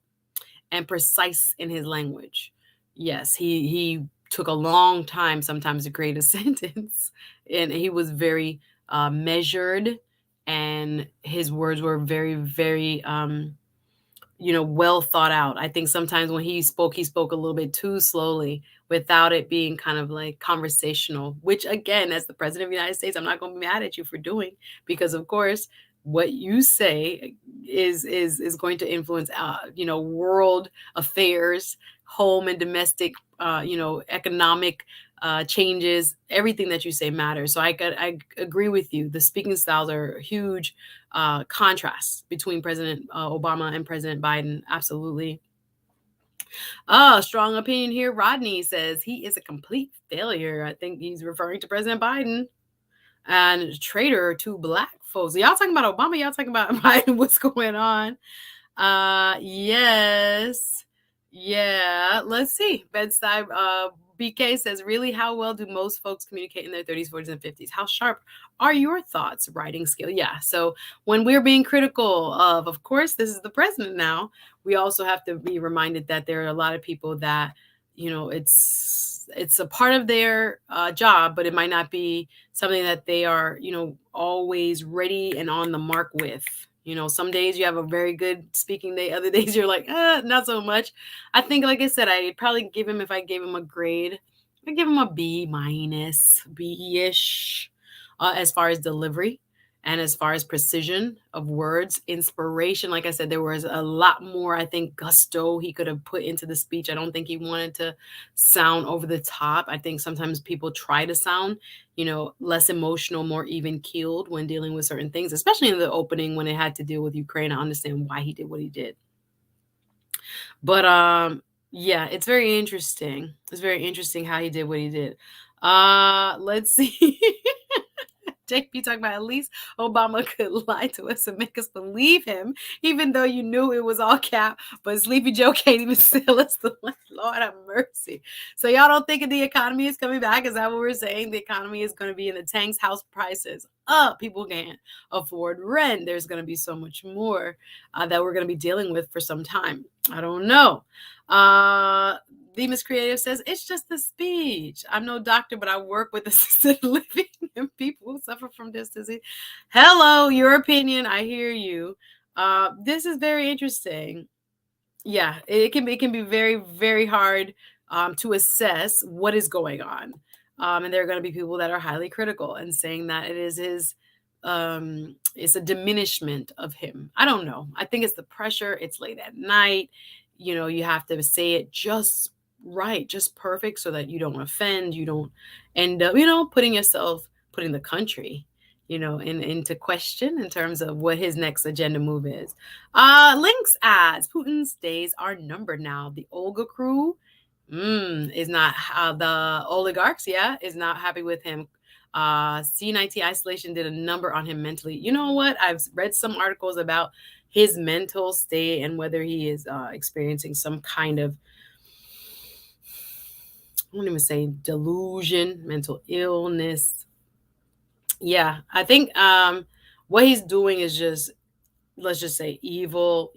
and precise in his language. Yes, he took a long time sometimes to create a sentence, and he was very measured, and his words were very, very well thought out. I think sometimes when he spoke a little bit too slowly without it being kind of like conversational, which again, as the president of the United States, I'm not going to be mad at you for doing, because of course what you say is going to influence world affairs, home and domestic economic changes. Everything that you say matters. So I agree with you. The speaking styles are huge contrasts between President Obama and President Biden. Absolutely. Strong opinion here. Rodney says he is a complete failure. I think he's referring to President Biden and traitor to Black folks. Y'all talking about Obama? Y'all talking about Biden? What's going on? Yes. Yeah. Let's see. Bedside BK says, really, how well do most folks communicate in their 30s, 40s, and 50s? How sharp are your thoughts, writing skill? Yeah. So when we're being critical of course, this is the president now, we also have to be reminded that there are a lot of people that, it's a part of their job, but it might not be something that they are, always ready and on the mark with. Some days you have a very good speaking day. Other days you're like, not so much. I think, like I said, I'd probably give him, if I gave him a grade, I'd give him a B minus, B-ish, as far as delivery and as far as precision of words, inspiration. Like I said, there was a lot more, I think, gusto he could have put into the speech. I don't think he wanted to sound over the top. I think sometimes people try to sound less emotional, more even keeled when dealing with certain things, especially in the opening when it had to deal with Ukraine. I understand why he did what he did. But yeah, it's very interesting. It's very interesting how he did what he did. Let's see. JP talking about at least Obama could lie to us and make us believe him, even though you knew it was all cap. But Sleepy Joe can't even sell us the line. Lord have mercy. So y'all don't think the economy is coming back? Is that what we're saying? The economy is going to be in the tanks, house prices up. People can't afford rent. There's going to be so much more that we're going to be dealing with for some time. I don't know. Demas Creative says, it's just a speech. I'm no doctor, but I work with assisted living and people who suffer from this disease. Hello, your opinion. I hear you. This is very interesting. Yeah, it can be very, very hard to assess what is going on. And there are going to be people that are highly critical and saying that it is his it's a diminishment of him. I don't know. I think it's the pressure. It's late at night. You have to say it just right, just perfect, so that you don't offend, you don't end up, putting the country, into question in terms of what his next agenda move is. Links adds, Putin's days are numbered now. The Olga crew is not, the oligarchs, is not happy with him. C19 isolation did a number on him mentally. You know what? I've read some articles about his mental state and whether he is experiencing some kind of, I won't even say delusion, mental illness. Yeah, I think what he's doing is just, let's just say, evil,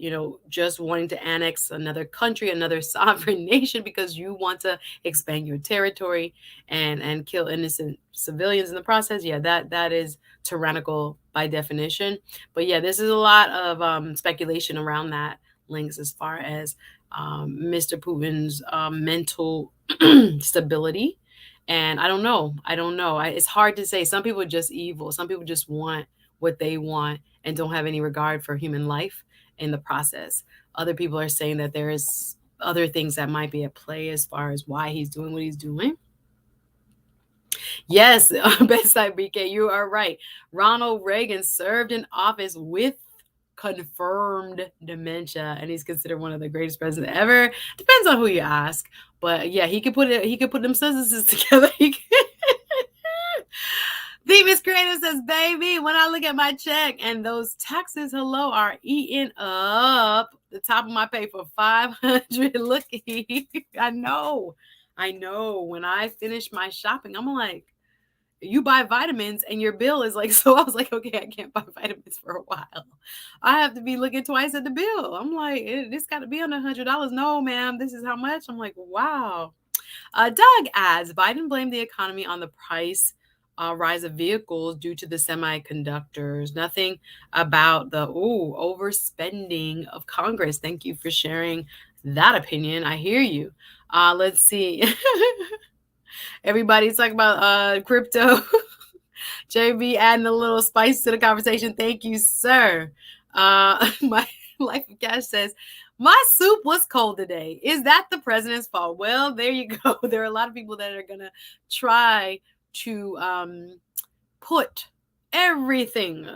just wanting to annex another country, another sovereign nation, because you want to expand your territory and kill innocent civilians in the process. Yeah, that is tyrannical by definition. But yeah, this is a lot of speculation around that, Links, as far as Mr. Putin's mental stability. And I don't know. It's hard to say. Some people are just evil. Some people just want what they want and don't have any regard for human life in the process. Other people are saying that there is other things that might be at play as far as why he's doing what he's doing. Yes, Bedside BK, you are right. Ronald Reagan served in office with confirmed dementia, and he's considered one of the greatest presidents ever. Depends on who you ask, but yeah, he could put them sentences together. Demas Creative says, baby, when I look at my check and those taxes, hello, are eating up the top of my pay for $500. Looky, I know. When I finish my shopping, I'm like, you buy vitamins and your bill is like, so I was like, okay, I can't buy vitamins for a while. I have to be looking twice at the bill. I'm like, this got to be under $100. No, ma'am, this is how much. I'm like, wow. Doug adds, Biden blamed the economy on the price rise of vehicles due to the semiconductors. Nothing about the overspending of Congress. Thank you for sharing that opinion. I hear you. Let's see. Everybody's talking about crypto. JB adding a little spice to the conversation. Thank you, sir. My Life of Cash says, my soup was cold today. Is that the president's fault? Well, there you go. There are a lot of people that are going to try to put everything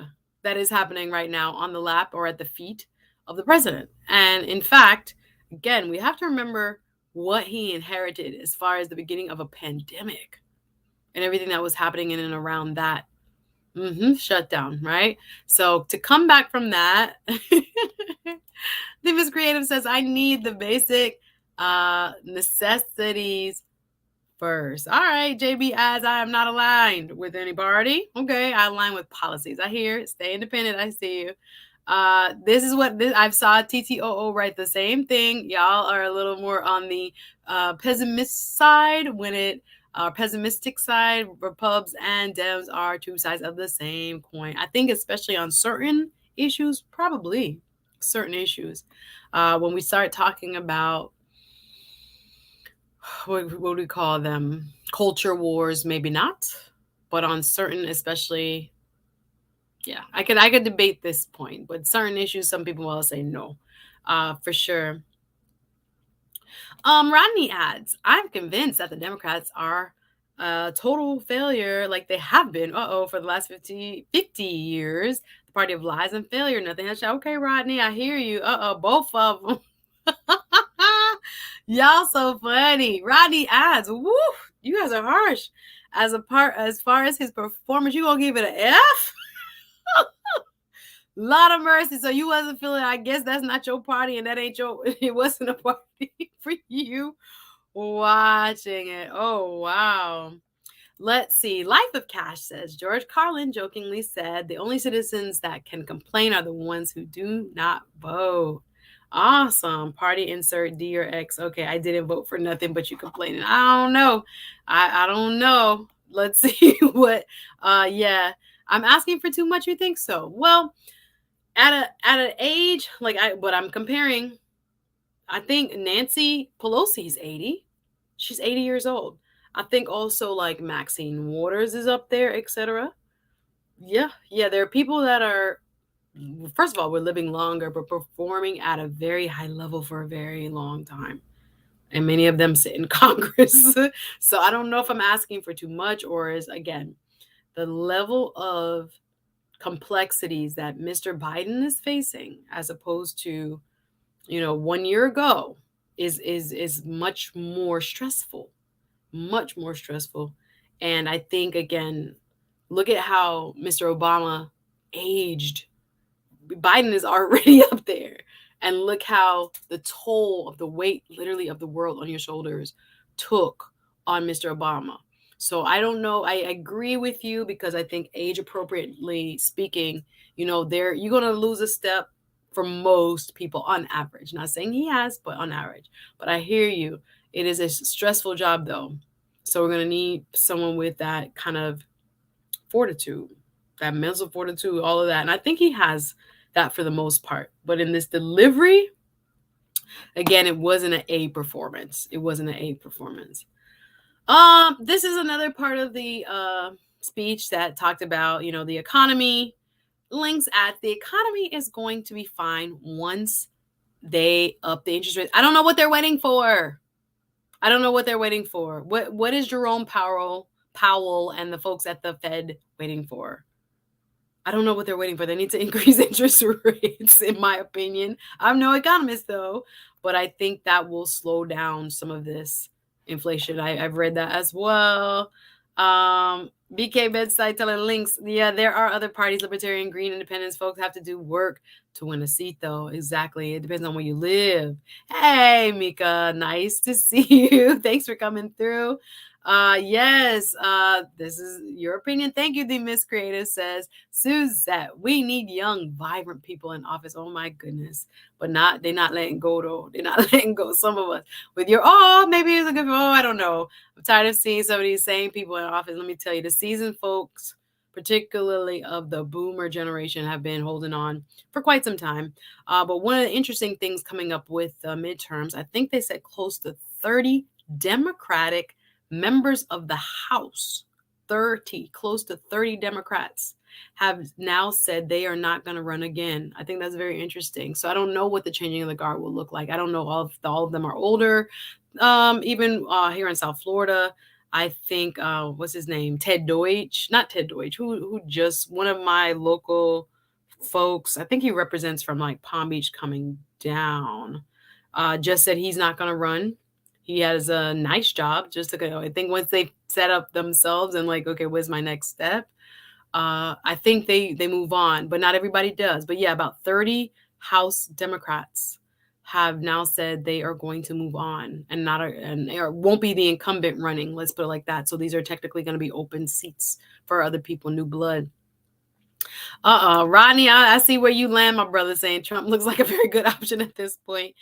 that is happening right now on the lap or at the feet of the president. And in fact, again, we have to remember what he inherited as far as the beginning of a pandemic and everything that was happening in and around that shutdown, right? So to come back from that, Divis Creative says, I need the basic necessities first. All right, JB adds, I am not aligned with any party. Okay, I align with policies. I hear it. Stay independent. I see you. This is what I saw TTOO write the same thing. Y'all are a little more on the pessimist side pessimistic side. Repubs and Dems are two sides of the same coin. I think especially on certain issues, probably certain issues. When we start talking about what do we call them? Culture wars, maybe not, but on certain, especially, yeah, I could debate this point, but certain issues, some people will say no, for sure. Rodney adds, I'm convinced that the Democrats are a total failure, like they have been, for the last 50 years. The party of lies and failure, nothing else. Okay, Rodney, I hear you. Both of them. Y'all so funny. Rodney adds, woo, you guys are harsh. as far as his performance, you gonna give it an F? Lot of mercy. So you wasn't feeling. I guess that's not your party, and that ain't your. It wasn't a party for you watching it. Oh wow. Let's see. Life of Cash says George Carlin jokingly said the only citizens that can complain are the ones who do not vote. Awesome. Party insert D or X. Okay, I didn't vote for nothing, but you complaining. I don't know. I don't know. Let's see what. Yeah. I'm asking for too much. You think so? Well, at an age like what I'm comparing, I think Nancy Pelosi's 80. She's 80 years old. I think also like Maxine Waters is up there, etc. Yeah, yeah. There are people that are, first of all, we're living longer, but performing at a very high level for a very long time. And many of them sit in Congress. So I don't know if I'm asking for too much or is, again, the level of complexities that Mr. Biden is facing as opposed to, 1 year ago is much more stressful, much more stressful. And I think, again, look at how Mr. Obama aged. Biden is already up there. And look how the toll of the weight, literally, of the world on your shoulders took on Mr. Obama. So I don't know. I agree with you because I think age appropriately speaking, there you're gonna lose a step for most people on average. Not saying he has, but on average. But I hear you. It is a stressful job though. So we're gonna need someone with that kind of fortitude, that mental fortitude, all of that. And I think he has that for the most part. But in this delivery, again, it wasn't an A performance. It wasn't an A performance. This is another part of the speech that talked about, the economy. Links at the economy is going to be fine once they up the interest rate. I don't know what they're waiting for. I don't know what they're waiting for. What is Jerome Powell and the folks at the Fed waiting for? I don't know what they're waiting for. They need to increase interest rates, in my opinion. I'm no economist, though, but I think that will slow down some of this inflation. I've read that as well. BK bedside telling links. Yeah, there are other parties, libertarian, green, independents. Folks have to do work to win a seat, though. Exactly. It depends on where you live. Hey, Mika, nice to see you. Thanks for coming through. Yes, this is your opinion. Thank you, the Miss Creative says. Suzette, we need young, vibrant people in office. Oh my goodness. But they're not letting go though. They're not letting go. Some of us with your, maybe it's a good, I don't know. I'm tired of seeing some of these same people in office. Let me tell you, the seasoned folks, particularly of the boomer generation, have been holding on for quite some time. But one of the interesting things coming up with midterms, I think they said close to 30 Democratic members of the House, 30, close to 30 Democrats have now said they are not going to run again. I think that's very interesting. So I don't know what the changing of the guard will look like. I don't know if all of them are older. Even here in South Florida, I think what's his name? Not Ted Deutsch, who just one of my local folks, I think he represents from like Palm Beach coming down, just said he's not going to run. He has a nice job. Just to, I think once they set up themselves and like, okay, where's my next step? I think they move on, but not everybody does. But yeah, about 30 House Democrats have now said they are going to move on and won't be the incumbent running. Let's put it like that. So these are technically going to be open seats for other people, new blood. Rodney, I see where you land, my brother, saying Trump looks like a very good option at this point.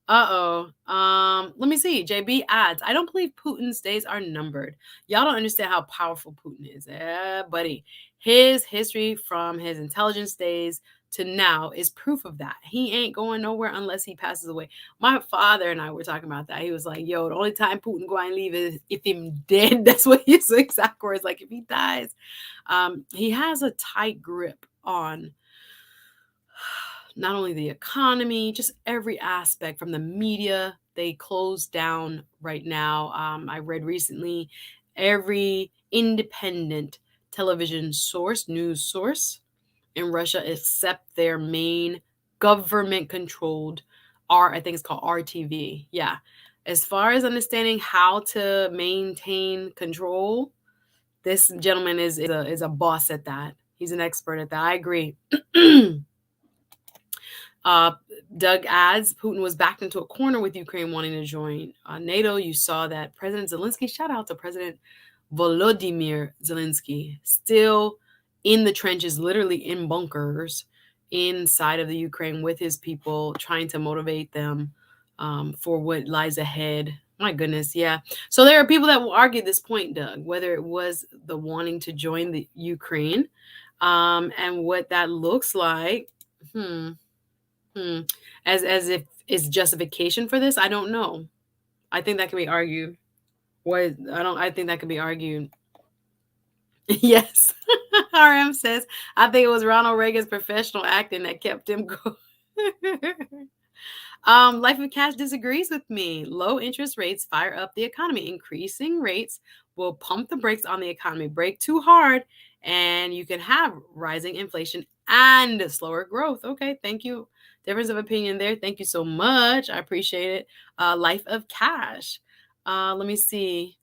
Let me see. JB adds, I don't believe Putin's days are numbered. Y'all don't understand how powerful Putin is. Buddy. His history from his intelligence days to now is proof of that. He ain't going nowhere unless he passes away. My father and I were talking about that. He was like, yo, the only time Putin go and leave is if him dead. That's what his exact words, like if he dies. He has a tight grip on not only the economy, just every aspect from the media. They closed down right now. I read recently every independent television source, news source in Russia, except their main government controlled I think it's called RTV. Yeah. As far as understanding how to maintain control, This gentleman is a boss at that. He's an expert at that. I agree. Uh, Doug adds, Putin was backed into a corner with Ukraine wanting to join NATO. You saw that President Zelensky, shout out to President Volodymyr Zelensky, still in the trenches, literally in bunkers inside of the Ukraine with his people, trying to motivate them for what lies ahead. My goodness, yeah. So there are people that will argue this point, Doug, whether it was the wanting to join the Ukraine and what that looks like. Hmm. Hmm. As if it's justification for this, I don't know. I think that can be argued. What I think that can be argued. Yes. RM says, I think it was Ronald Reagan's professional acting that kept him going. Life of Cash disagrees with me. Low interest rates fire up the economy. Increasing rates will pump the brakes on the economy. Brake too hard, and you can have rising inflation and slower growth. Okay, thank you. Difference of opinion there. Thank you so much. I appreciate it. Life of Cash. Let me see.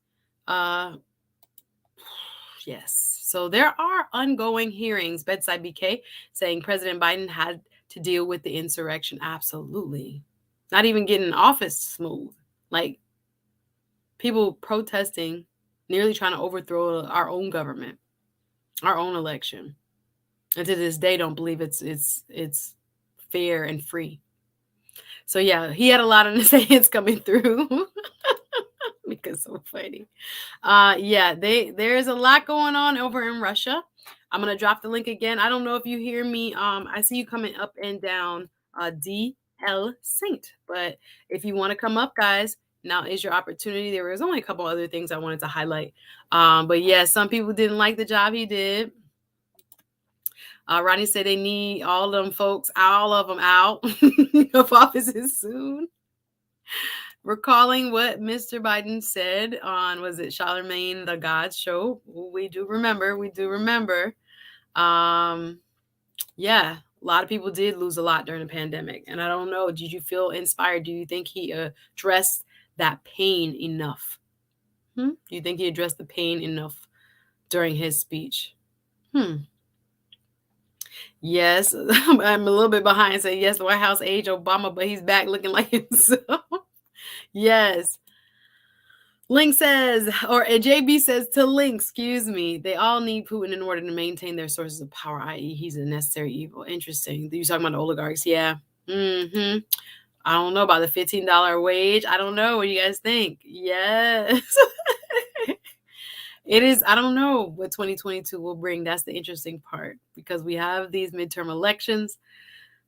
Yes. So there are ongoing hearings. Bedside BK saying President Biden had to deal with the insurrection. Absolutely. Not even getting office smooth. Like people protesting, nearly trying to overthrow our own government, our own election. And to this day don't believe it's fair and free. So yeah, he had a lot on his hands coming through. Because so funny. Yeah, there's a lot going on over in Russia. I'm gonna drop the link again. I don't know if you hear me. I see you coming up and down. DL Saint, but if you want to come up, guys, now is your opportunity. There was only a couple other things I wanted to highlight. But yeah, some people didn't like the job he did. Ronnie said they need all of them folks, all of them out of offices soon. Recalling what Mr. Biden said on, was it Charlemagne the God show? We do remember. We do remember. Yeah, a lot of people did lose a lot during the pandemic. And I don't know, did you feel inspired? Do you think he addressed that pain enough? Do you think he addressed the pain enough during his speech? Yes, I'm a little bit behind. Say yes, the White House age Obama, but he's back looking like himself. Yes. Link says, or JB says to Link, excuse me, they all need Putin in order to maintain their sources of power, i.e., he's a necessary evil. Interesting. You talking about the oligarchs? Yeah. I don't know about the $15 wage. I don't know. What do you guys think? Yes. It is. I don't know what 2022 will bring. That's the interesting part, because we have these midterm elections.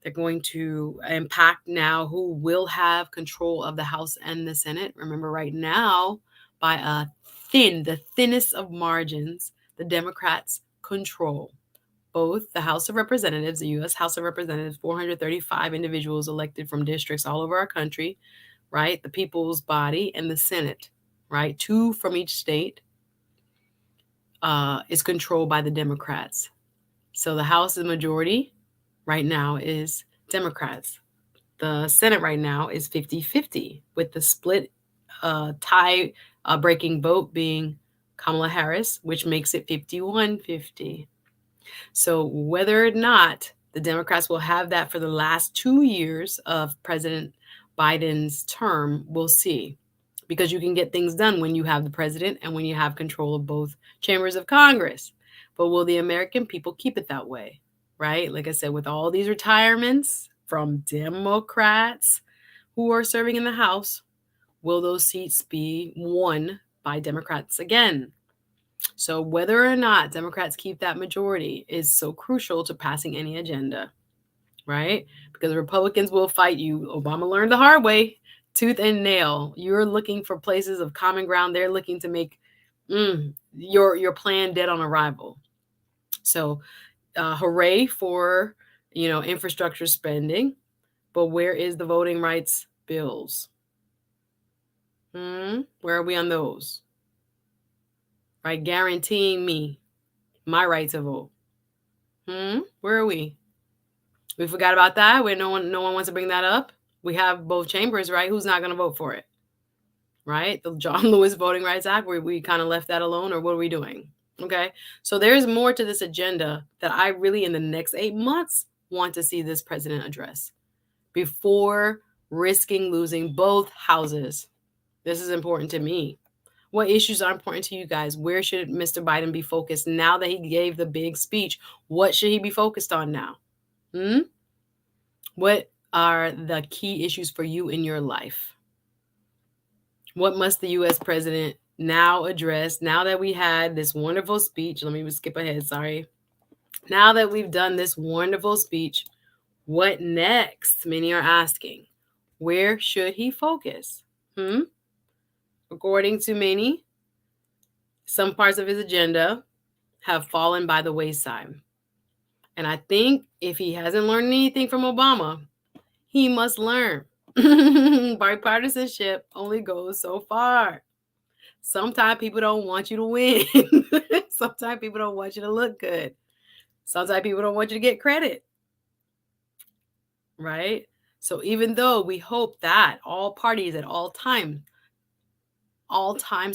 They're going to impact now who will have control of the House and the Senate. Remember, right now, by the thinnest of margins, the Democrats control both the House of Representatives, the U.S. House of Representatives, 435 individuals elected from districts all over our country, right? The people's body, and the Senate, right? 2 from each state, is controlled by the Democrats. So the House majority right now is Democrats. The Senate right now is 50-50, with the split tie breaking vote being Kamala Harris, which makes it 51-50. So whether or not the Democrats will have that for the last 2 years of President Biden's term, we'll see. Because you can get things done when you have the president and when you have control of both chambers of Congress. But will the American people keep it that way? Right? Like I said, with all these retirements from Democrats who are serving in the House, will those seats be won by Democrats again? So whether or not Democrats keep that majority is so crucial to passing any agenda, right? Because Republicans will fight you. Obama learned the hard way, tooth and nail. You're looking for places of common ground. They're looking to make your plan dead on arrival. So hooray for, infrastructure spending. But where is the voting rights bills? Where are we on those? Right? Guaranteeing me my right to vote. Where are we? We forgot about that. Where no one wants to bring that up. We have both chambers, right? Who's not going to vote for it? Right? The John Lewis Voting Rights Act, where we kind of left that alone, or what are we doing? Okay. So there's more to this agenda that I really, in the next 8 months, want to see this president address before risking losing both houses. This is important to me. What issues are important to you guys? Where should Mr. Biden be focused now that he gave the big speech? What should he be focused on now? Hmm? What are the key issues for you in your life? What must the US president now address now that we had this wonderful speech? Let me skip ahead, sorry. Now that we've done this wonderful speech, what next? Many are asking. Where should he focus? Hmm? According to many, some parts of his agenda have fallen by the wayside. And I think if he hasn't learned anything from Obama, he must learn. Bipartisanship only goes so far. Sometimes people don't want you to win. Sometimes people don't want you to look good. Sometimes people don't want you to get credit. Right? So even though we hope that all parties at all times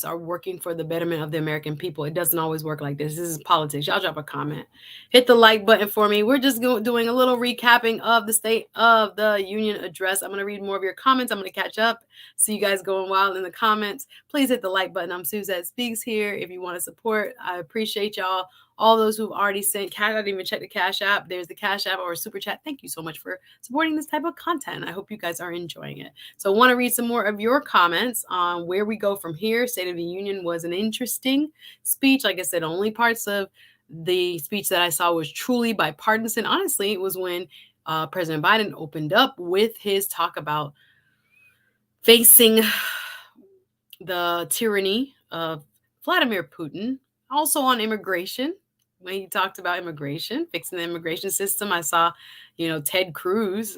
are working for the betterment of the American people. It doesn't always work like this. This is politics. Y'all drop a comment. Hit the like button for me. We're just doing a little recapping of the State of the Union address. I'm going to read more of your comments. I'm going to catch up. See you guys going wild in the comments. Please hit the like button. I'm Suzette Speaks here. If you want to support, I appreciate y'all. All those who've already sent cash, I didn't even check the Cash App. There's the Cash App or Super Chat. Thank you so much for supporting this type of content. I hope you guys are enjoying it. So I want to read some more of your comments on where we go from here. State of the Union was an interesting speech. Like I said, only parts of the speech that I saw was truly bipartisan. Honestly, it was when President Biden opened up with his talk about facing the tyranny of Vladimir Putin, also on immigration. When he talked about immigration, fixing the immigration system, I saw, Ted Cruz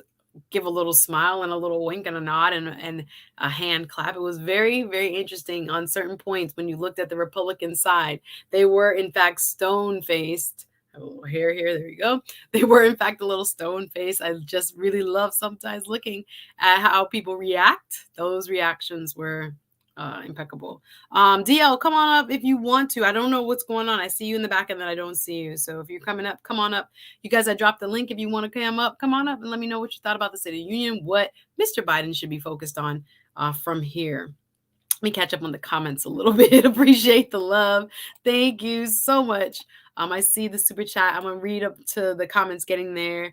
give a little smile and a little wink and a nod and a hand clap. It was very, very interesting on certain points when you looked at the Republican side. They were, in fact, stone faced. A little hair here, there you go. They were, in fact, a little stone faced. I just really love sometimes looking at how people react. Those reactions were impeccable. DL, come on up if you want to. I don't know what's going on. I see you in the back and then I don't see you. So if you're coming up, come on up. You guys, I dropped the link. If you want to come up, come on up and let me know what you thought about the State of the Union, what Mr. Biden should be focused on from here. Let me catch up on the comments a little bit. Appreciate the love. Thank you so much. I see the super chat. I'm going to read up to the comments getting there.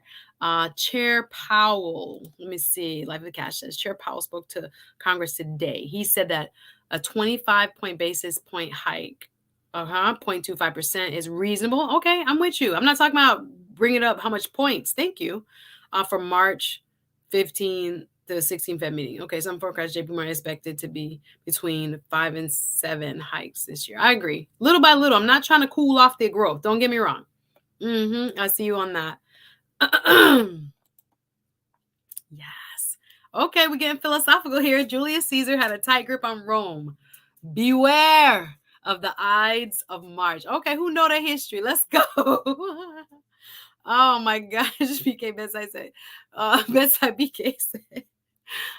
Chair Powell, let me see. Life of the Cash says Chair Powell spoke to Congress today. He said that a 25 point basis point hike, 0.25% is reasonable. Okay, I'm with you. I'm not talking about bringing up how much points. Thank you. For March 15 the 16 Fed meeting. Okay, some forecasts JP Morgan expected to be between 5 and 7 hikes this year. I agree. Little by little. I'm not trying to cool off their growth. Don't get me wrong. I see you on that. Yes. Okay, we're getting philosophical here. Julius Caesar had a tight grip on Rome. Beware of the Ides of March. Okay, who know their history? Let's go. Oh my gosh, BK Bedside said, Bedside BK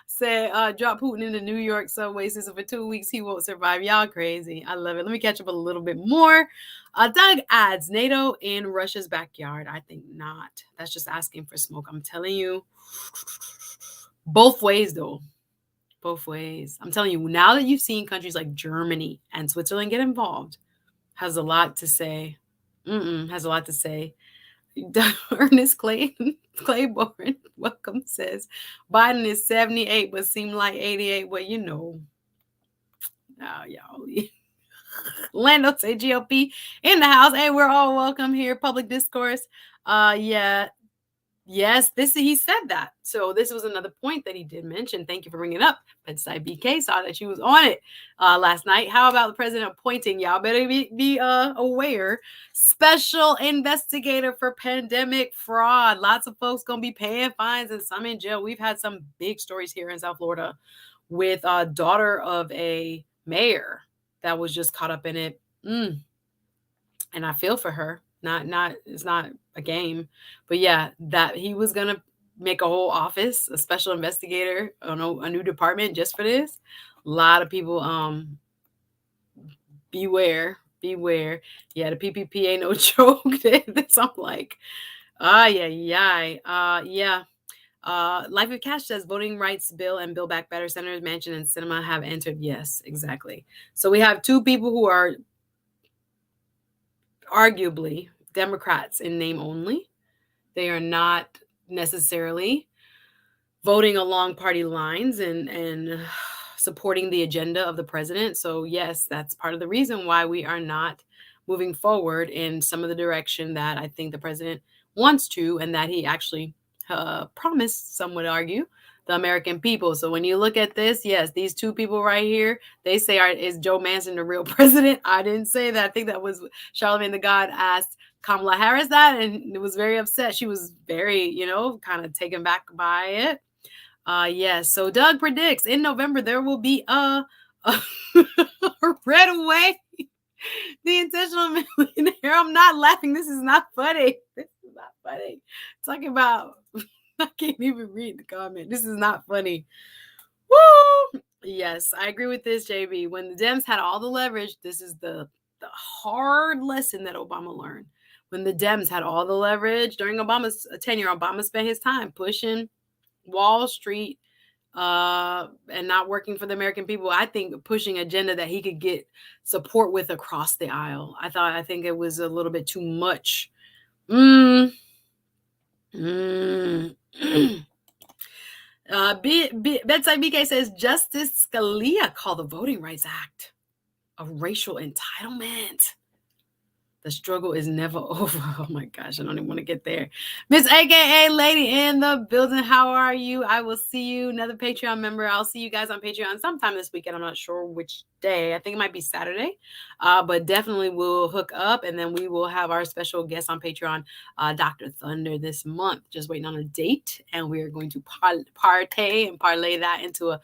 said, drop Putin in the New York subway system for 2 weeks. He won't survive. Y'all crazy. I love it. Let me catch up a little bit more. Doug adds NATO in Russia's backyard. I think not. That's just asking for smoke. I'm telling you. Both ways, though. Both ways. I'm telling you, now that you've seen countries like Germany and Switzerland get involved, has a lot to say. Has a lot to say. Ernest Claiborne, welcome, says Biden is 78 but seemed like 88. Well, y'all. Lando say GOP in the house. Hey, we're all welcome here. Public discourse. Yes, he said that. So this was another point that he did mention. Thank you for bringing it up. Bedside BK saw that she was on it last night. How about the president appointing? Y'all better be aware. Special investigator for pandemic fraud. Lots of folks gonna be paying fines and some in jail. We've had some big stories here in South Florida with a daughter of a mayor that was just caught up in it. And I feel for her. It's not a game, but yeah, that he was gonna make a whole office, a special investigator, a new department just for this. A lot of people beware beware. Yeah, the PPP ain't no joke. This I'm like, yeah. Life of Cash says voting rights bill and Build Back Better Senators Mansion and Cinema have entered. Yes, exactly. So we have two people who are arguably Democrats in name only. They are not necessarily voting along party lines and supporting the agenda of the president. So yes, that's part of the reason why we are not moving forward in some of the direction that I think the president wants to, and that he actually promised, some would argue, the American people. So when you look at this, yes, these two people right here, they say, is Joe Manchin the real president? I didn't say that. I think that was Charlemagne the God asked Kamala Harris that, and it was very upset. She was very, kind of taken back by it. Yes. So Doug predicts in November there will be a red wave. The intentional millionaire. I'm not laughing. This is not funny. This is not funny. Talking about, I can't even read the comment. This is not funny. Woo! Yes, I agree with this, JB. When the Dems had all the leverage, this is the hard lesson that Obama learned. When the Dems had all the leverage during Obama's tenure, Obama spent his time pushing Wall Street and not working for the American people. I think pushing agenda that he could get support with across the aisle. I think it was a little bit too much. Bedside BK says Justice Scalia called the Voting Rights Act a racial entitlement. The struggle is never over. Oh my gosh, I don't even want to get there. Miss AKA Lady in the building. How are you? I will see you. Another Patreon member. I'll see you guys on Patreon sometime this weekend. I'm not sure which day. I think it might be Saturday. But definitely we'll hook up, and then we will have our special guest on Patreon, Dr. Thunder, this month. Just waiting on a date, and we are going to partay and parlay that into a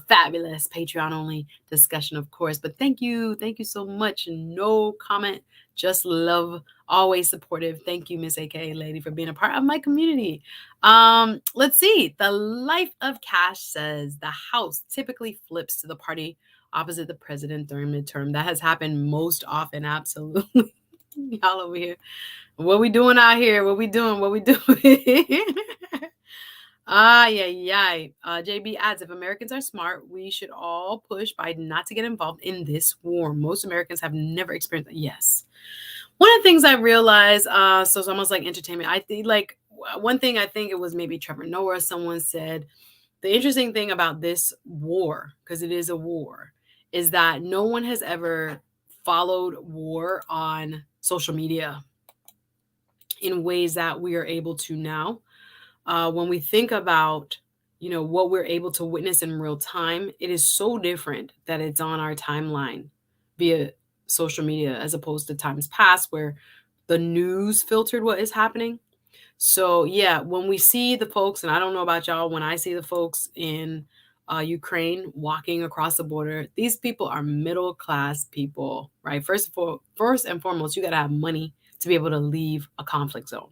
fabulous Patreon only discussion, of course. But thank you so much. No comment, just love, always supportive. Thank you, Miss AKA Lady, for being a part of my community. Let's see. The Life of Cash says the House typically flips to the party opposite the president during midterm. That has happened most often. Absolutely. Y'all over here. What we doing out here? What we doing? JB adds, if Americans are smart, we should all push Biden not to get involved in this war. Most Americans have never experienced that. Yes. One of the things I realized, so it's almost like entertainment. I think one thing, I think it was maybe Trevor Noah, someone said, the interesting thing about this war, because it is a war, is that no one has ever followed war on social media in ways that we are able to now. When we think about, what we're able to witness in real time, it is so different that it's on our timeline via social media as opposed to times past where the news filtered what is happening. So yeah, when we see the folks, and I don't know about y'all, when I see the folks in Ukraine walking across the border, these people are middle class people, right? First and foremost, you got to have money to be able to leave a conflict zone.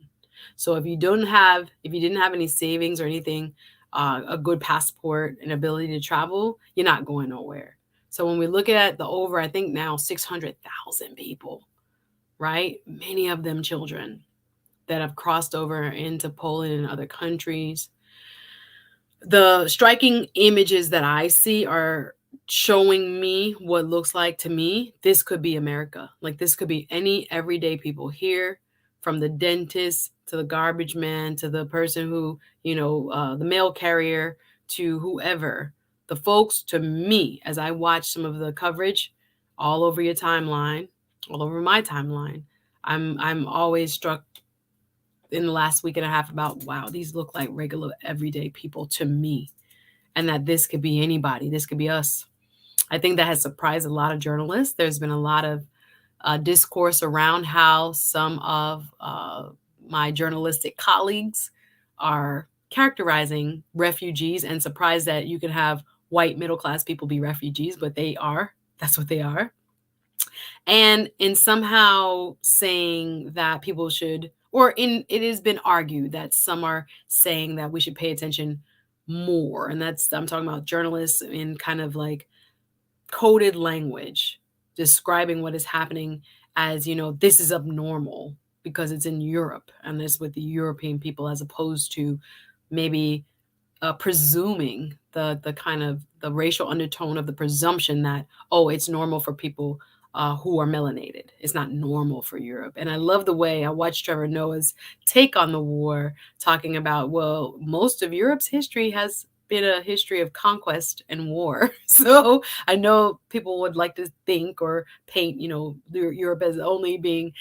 So if you didn't have any savings or anything, a good passport and ability to travel, you're not going nowhere. So when we look at the over, I think now 600,000 people, right? Many of them children that have crossed over into Poland and other countries. The striking images that I see are showing me what looks like to me, this could be America. Like this could be any everyday people here, from the dentist to the garbage man to the person who, the mail carrier to whoever. The folks, to me, as I watch some of the coverage all over your timeline, all over my timeline, I'm always struck in the last week and a half about, wow, these look like regular everyday people to me, and that this could be anybody. This could be us. I think that has surprised a lot of journalists. There's been a lot of discourse around how some of my journalistic colleagues are characterizing refugees, and surprised that you can have white middle-class people be refugees, but they are. That's what they are. And in somehow saying that people should, it has been argued that some are saying that we should pay attention more. And I'm talking about journalists in kind of like coded language, describing what is happening as, this is abnormal because it's in Europe and it's with the European people, as opposed to maybe presuming the kind of the racial undertone of the presumption that, oh, it's normal for people who are melanated. It's not normal for Europe. And I love the way I watched Trevor Noah's take on the war, talking about, well, most of Europe's history has been a history of conquest and war. So I know people would like to think or paint, Europe as only being,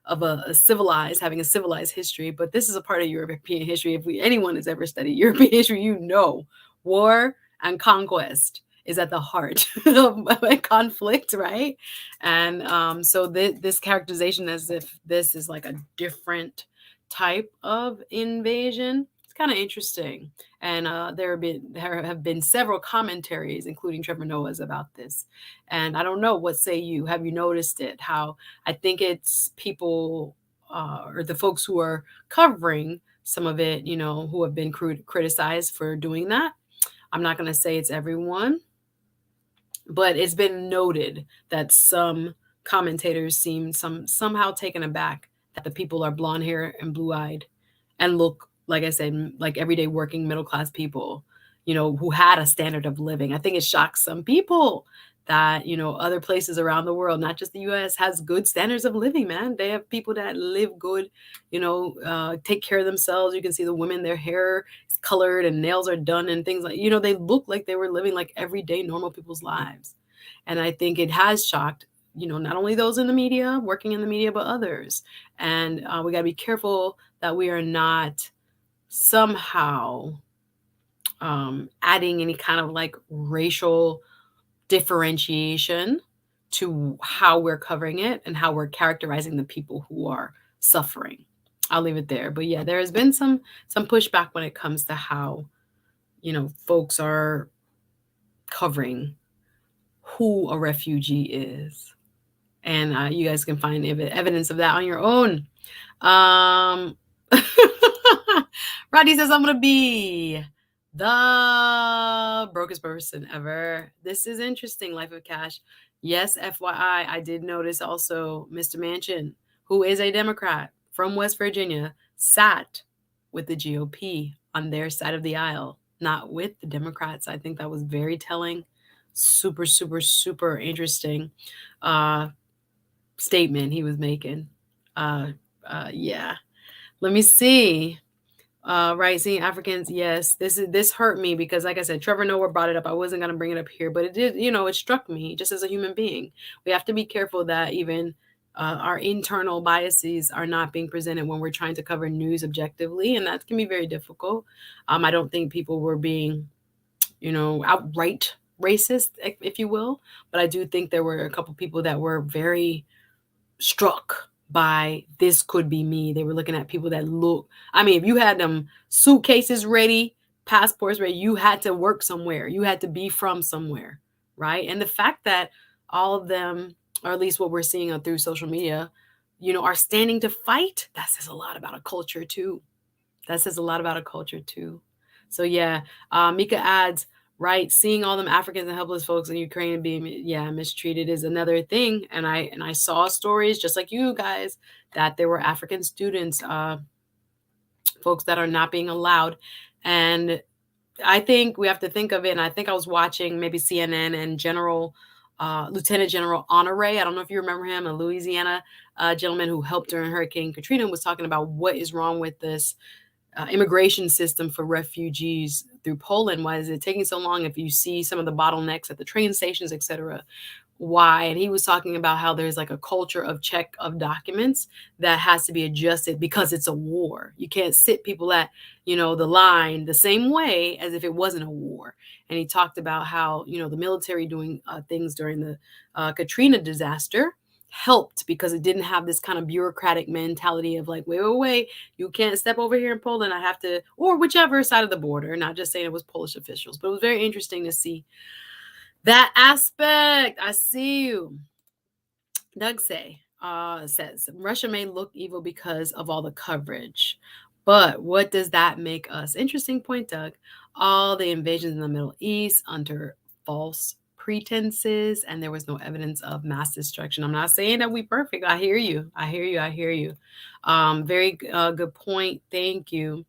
of a civilized, having a civilized history. But this is a part of European history. If anyone has ever studied European history, war and conquest is at the heart of conflict, right? And so this characterization as if this is like a different type of invasion, it's kind of interesting. And there have been several commentaries, including Trevor Noah's, about this. And I don't know, what say you? Have you noticed it? How I think it's people or the folks who are covering some of it, who have been criticized for doing that. I'm not going to say it's everyone, but it's been noted that some commentators seem somehow taken aback that the people are blonde hair and blue eyed and look, like I said, like everyday working middle class people, who had a standard of living. I think it shocks some people that, other places around the world, not just the US, has good standards of living, man. They have people that live good, take care of themselves. You can see the women, their hair is colored and nails are done and things like, they look like they were living like everyday normal people's lives. And I think it has shocked, not only those in the media, working in the media, but others. And we got to be careful that we are not somehow adding any kind of like racial differentiation to how we're covering it and how we're characterizing the people who are suffering. I'll leave it there. But yeah, there has been some pushback when it comes to how, folks are covering who a refugee is. And you guys can find evidence of that on your own. Um, Rodney says, I'm going to be the brokest person ever. This is interesting, Life of Cash. Yes, FYI, I did notice also Mr. Manchin, who is a Democrat from West Virginia, sat with the GOP on their side of the aisle, not with the Democrats. I think that was very telling. Super, super, super interesting statement he was making. Yeah. Let me see. Right, seeing Africans, yes, this hurt me because, like I said, Trevor Noah brought it up. I wasn't gonna bring it up here, but it did. It struck me just as a human being. We have to be careful that even our internal biases are not being presented when we're trying to cover news objectively, and that can be very difficult. I don't think people were being, outright racist, if you will, but I do think there were a couple people that were very struck by this could be me. They were looking at people that look, I mean, if you had them suitcases ready, passports ready, you had to work somewhere. You had to be from somewhere, right? And the fact that all of them, or at least what we're seeing through social media, are standing to fight, that says a lot about a culture too. That says a lot about a culture too. So yeah, Mika adds, right, seeing all them Africans and helpless folks in Ukraine being mistreated is another thing. And I saw stories just like you guys that there were African students, folks that are not being allowed. And I think we have to think of it. And I think I was watching maybe CNN and Lieutenant General Honore. I don't know if you remember him, a Louisiana gentleman who helped during Hurricane Katrina, was talking about what is wrong with this immigration system for refugees through Poland. Why is it taking so long? If you see some of the bottlenecks at the train stations, etc., why? And he was talking about how there's like a culture of check of documents that has to be adjusted because it's a war. You can't sit people at, the line the same way as if it wasn't a war. And he talked about how, the military doing things during the Katrina disaster helped because it didn't have this kind of bureaucratic mentality of like, wait, you can't step over here in Poland. I have to, or whichever side of the border, not just saying it was Polish officials, but it was very interesting to see that aspect. I see you. Doug says Russia may look evil because of all the coverage, but what does that make us? Interesting point, Doug. All the invasions in the Middle East under false pretenses and there was no evidence of mass destruction. I'm not saying that we perfect. I hear you. I hear you. I hear you. Very good point. Thank you.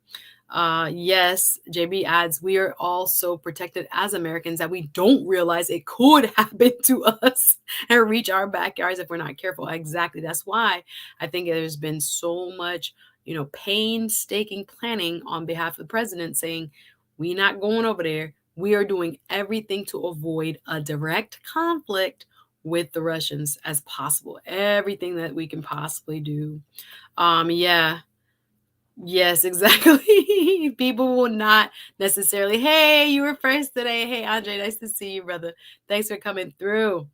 Yes, JB adds, we are all so protected as Americans that we don't realize it could happen to us and reach our backyards if we're not careful. Exactly. That's why I think there's been so much, painstaking planning on behalf of the president saying, we not going over there. We are doing everything to avoid a direct conflict with the Russians as possible. Everything that we can possibly do. Yeah, yes, exactly. People will not necessarily, hey, you were first today. Hey, Andre, nice to see you, brother. Thanks for coming through.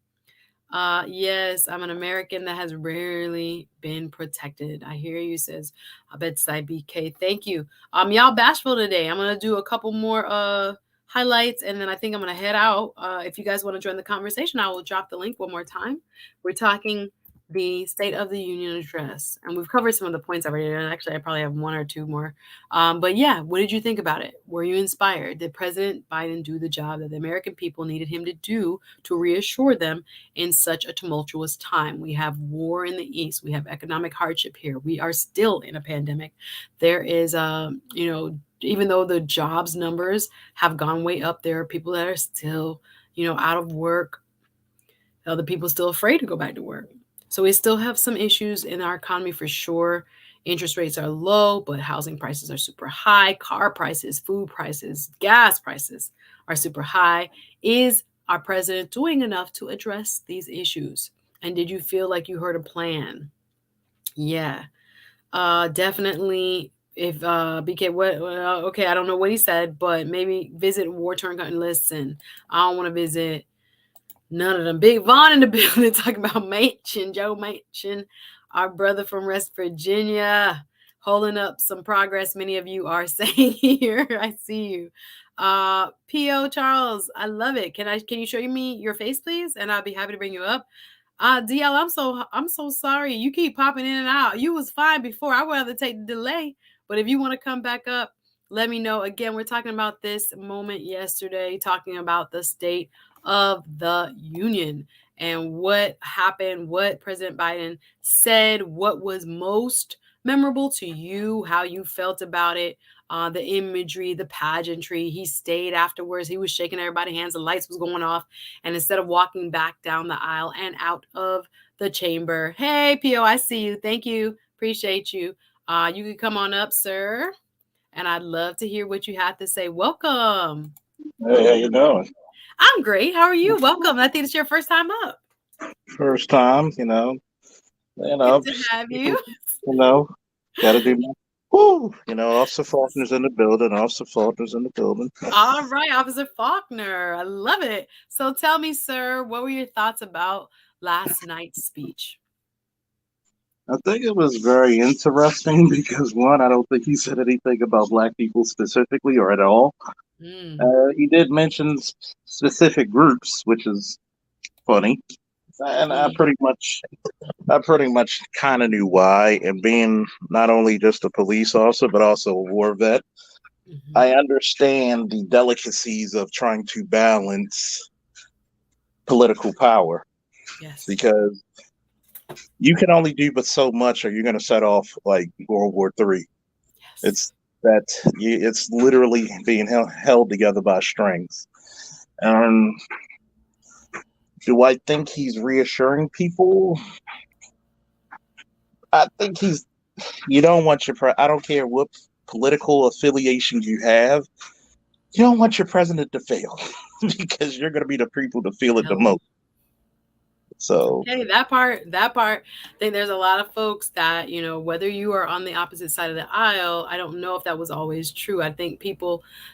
Yes, I'm an American that has rarely been protected. I hear you, says Bedside BK. Thank you. Y'all bashful today. I'm gonna do a couple more highlights and then I think I'm gonna head out. If you guys want to join the conversation, I will drop the link one more time. We're talking the State of the Union address, and we've covered some of the points already. And actually, I probably have one or two more. But yeah, what did you think about it? Were you inspired? Did President Biden do the job that the American people needed him to do to reassure them in such a tumultuous time? We have war in the East. We have economic hardship here. We are still in a pandemic. There is, even though the jobs numbers have gone way up, there are people that are still, out of work. Other people still afraid to go back to work. So we still have some issues in our economy for sure. Interest rates are low, but housing prices are super high. Car prices, food prices, gas prices are super high. Is our president doing enough to address these issues? And did you feel like you heard a plan? Yeah, definitely. If BK, okay, I don't know what he said, but maybe visit war-torn country. Listen, I don't want to visit none of them. Big Vaughn in the building talking about Manchin, Joe Manchin, our brother from West Virginia, holding up some progress. Many of you are saying here. I see you. P.O. Charles, I love it. Can you show me your face, please? And I'll be happy to bring you up. DL, I'm so sorry. You keep popping in and out. You was fine before. I would rather take the delay. But if you want to come back up, let me know. Again, we're talking about this moment yesterday, talking about the State of the Union and what happened, what President Biden said, what was most memorable to you, how you felt about it, the imagery, the pageantry. He stayed afterwards. He was shaking everybody's hands. The lights was going off. And instead of walking back down the aisle and out of the chamber, hey, P.O., I see you. Thank you. Appreciate you. You can come on up, sir. And I'd love to hear what you have to say. Welcome. Hey, how you doing? I'm great. How are you? Welcome. I think it's your first time up. First time, Good to have you. Gotta do my Officer Faulkner's in the building. Officer Faulkner's in the building. All right, Officer Faulkner. I love it. So tell me, sir, what were your thoughts about last night's speech? I think it was very interesting because one, I don't think he said anything about black people specifically or at all. He did mention specific groups, which is funny, and I pretty much kind of knew why. And being not only just a police officer but also a war vet, I understand the delicacies of trying to balance political power. Yes. Because you can only do but so much, or you're going to set off like World War III. Yes. It's literally being held together by strings. Do I think he's reassuring people? I think you don't want I don't care what political affiliation you have, you don't want your president to fail because you're going to be the people to feel it the most. So hey, that part, I think there's a lot of folks that, whether you are on the opposite side of the aisle, I don't know if that was always true. I think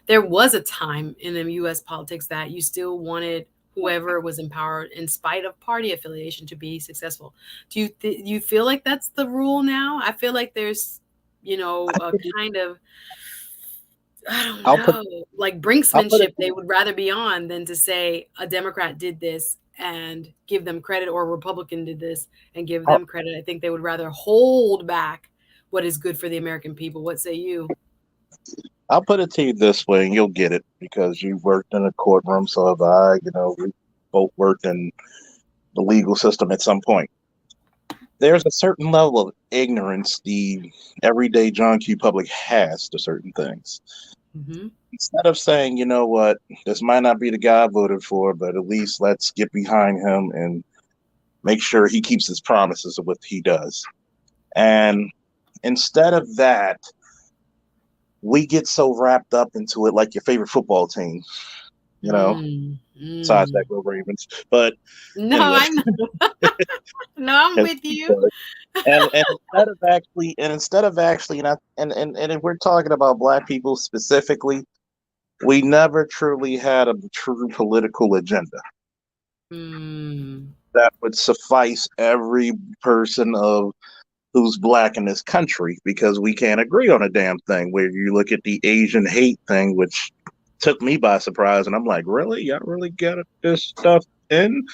there was a time in the U.S. politics that you still wanted whoever was in power, in spite of party affiliation, to be successful. Do you feel like that's the rule now? I feel like there's, a kind of, I don't know, like brinksmanship they would rather be on than to say a Democrat did this and give them credit, or a Republican did this and give them credit. I think they would rather hold back what is good for the American people. What say you? I'll put it to you this way, and you'll get it because you worked in a courtroom, so have I. both worked in the legal system at some point. There's a certain level of ignorance the everyday John Q. public has to certain things. Mm-hmm. Instead of saying, you know what, this might not be the guy I voted for, but at least let's get behind him and make sure he keeps his promises of what he does. And instead of that, we get so wrapped up into it, like your favorite football team, besides that, go Ravens. But No, anyway, I know. No, I'm with you. and instead of actually, and if we're talking about Black people specifically, we never truly had a true political agenda that would suffice every person of who's Black in this country, because we can't agree on a damn thing. Where you look at the Asian hate thing, which took me by surprise, and I'm like, really? Y'all really get this stuff in?